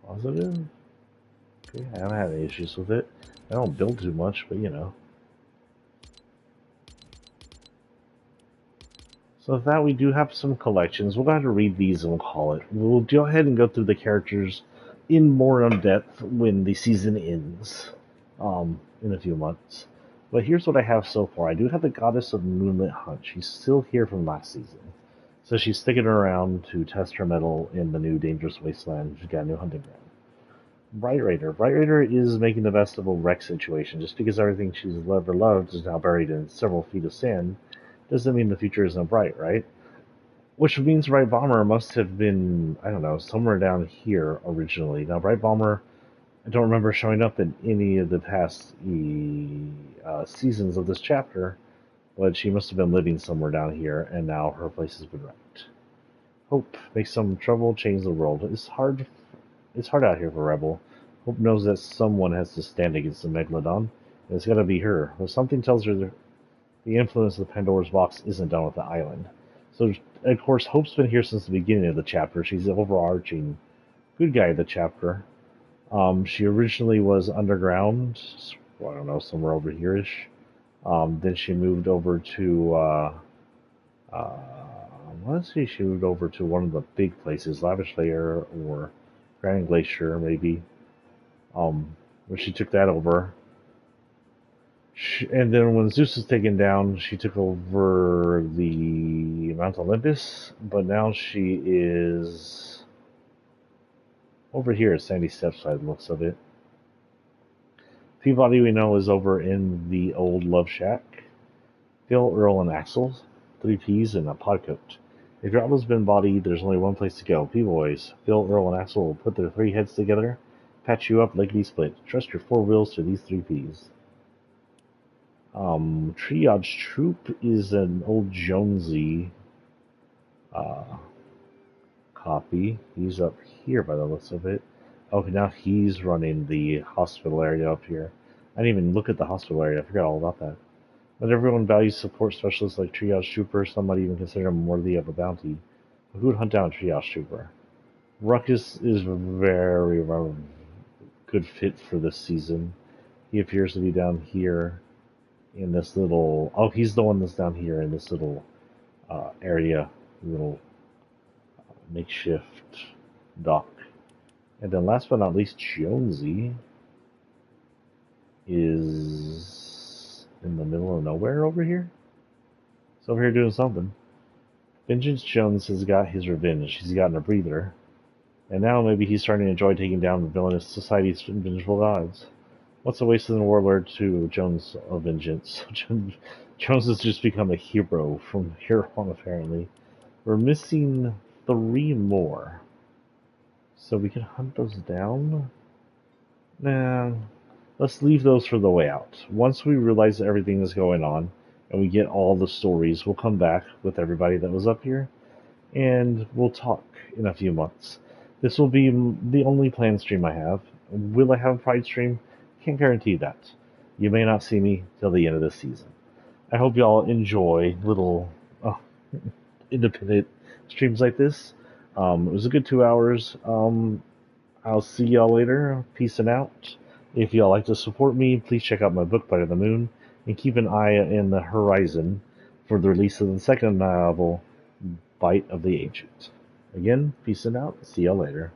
Speaker 1: Positive. Okay, I haven't had any issues with it. I don't build too much, but you know. So with that, we do have some collections. We'll go ahead and read these and we'll call it. We'll go ahead and go through the characters in more in depth when the season ends in a few months. But here's what I have so far. I do have the Goddess of Moonlit Hunt. She's still here from last season. So she's sticking around to test her mettle in the new Dangerous Wasteland. She's got a new hunting ground. Bright Raider. Bright Raider is making the best of a wreck situation. Just because everything she's ever loved is now buried in several feet of sand doesn't mean the future isn't bright, right? Which means Bright Bomber must have been, I don't know, somewhere down here originally. Now, Bright Bomber, I don't remember showing up in any of the past seasons of this chapter, but she must have been living somewhere down here, and now her place has been wrecked. Hope makes some trouble, change the world. It's hard out here for Rebel. Hope knows that someone has to stand against the Megalodon, and it's gotta be her. But something tells her that the influence of the Pandora's box isn't done with the island. So, of course, Hope's been here since the beginning of the chapter. She's the overarching good guy of the chapter. She originally was underground, I don't know, somewhere over here-ish. Then she moved over to, uh, let's see, she moved over to one of the big places, Lavish Lair or Grand Glacier, maybe. When she took that over. And then when Zeus was taken down, she took over the Mount Olympus, but now she is over here at Sandy Steps by the looks of it. Peabody, we know, is over in the old Love Shack. Phil, Earl, and Axel, 3Ps, and a podcoat. If your outlaw has been bodied, there's only one place to go. P-Boys. Phil, Earl, and Axel will put their 3 heads together, patch you up lickety split. Trust your 4 wheels to these 3Ps. Triage Troop is an old Jonesy uh, copy. He's up here by the looks of it. Okay, now he's running the hospital area up here. I didn't even look at the hospital area. I forgot all about that. Not everyone values support specialists like Triage Trooper. Some might even consider him worthy of a bounty. Who would hunt down a Triage Trooper? Ruckus is a very good fit for this season. He appears to be down here in this little. Oh, he's the one that's down here in this little area, little makeshift dock. And then last but not least, Jonesy is in the middle of nowhere over here. He's over here doing something. Vengeance Jones has got his revenge. He's gotten a breather. And now maybe he's starting to enjoy taking down the villainous society's vengeful gods. What's a waste of the warlord to Jones of Vengeance? Jones has just become a hero from here on, apparently. We're missing 3 more. So we can hunt those down? Nah, let's leave those for the way out. Once we realize everything that's going on, and we get all the stories, we'll come back with everybody that was up here, and we'll talk in a few months. This will be the only planned stream I have. Will I have a Pride stream? Can't guarantee that. You may not see me till the end of this season. I hope y'all enjoy little independent streams like this. It was a good 2 hours. I'll see y'all later. Peace and out. If y'all like to support me, please check out my book, Bite of the Moon, and keep an eye in the horizon for the release of the second novel, Bite of the Ancient. Again, peace and out. See y'all later.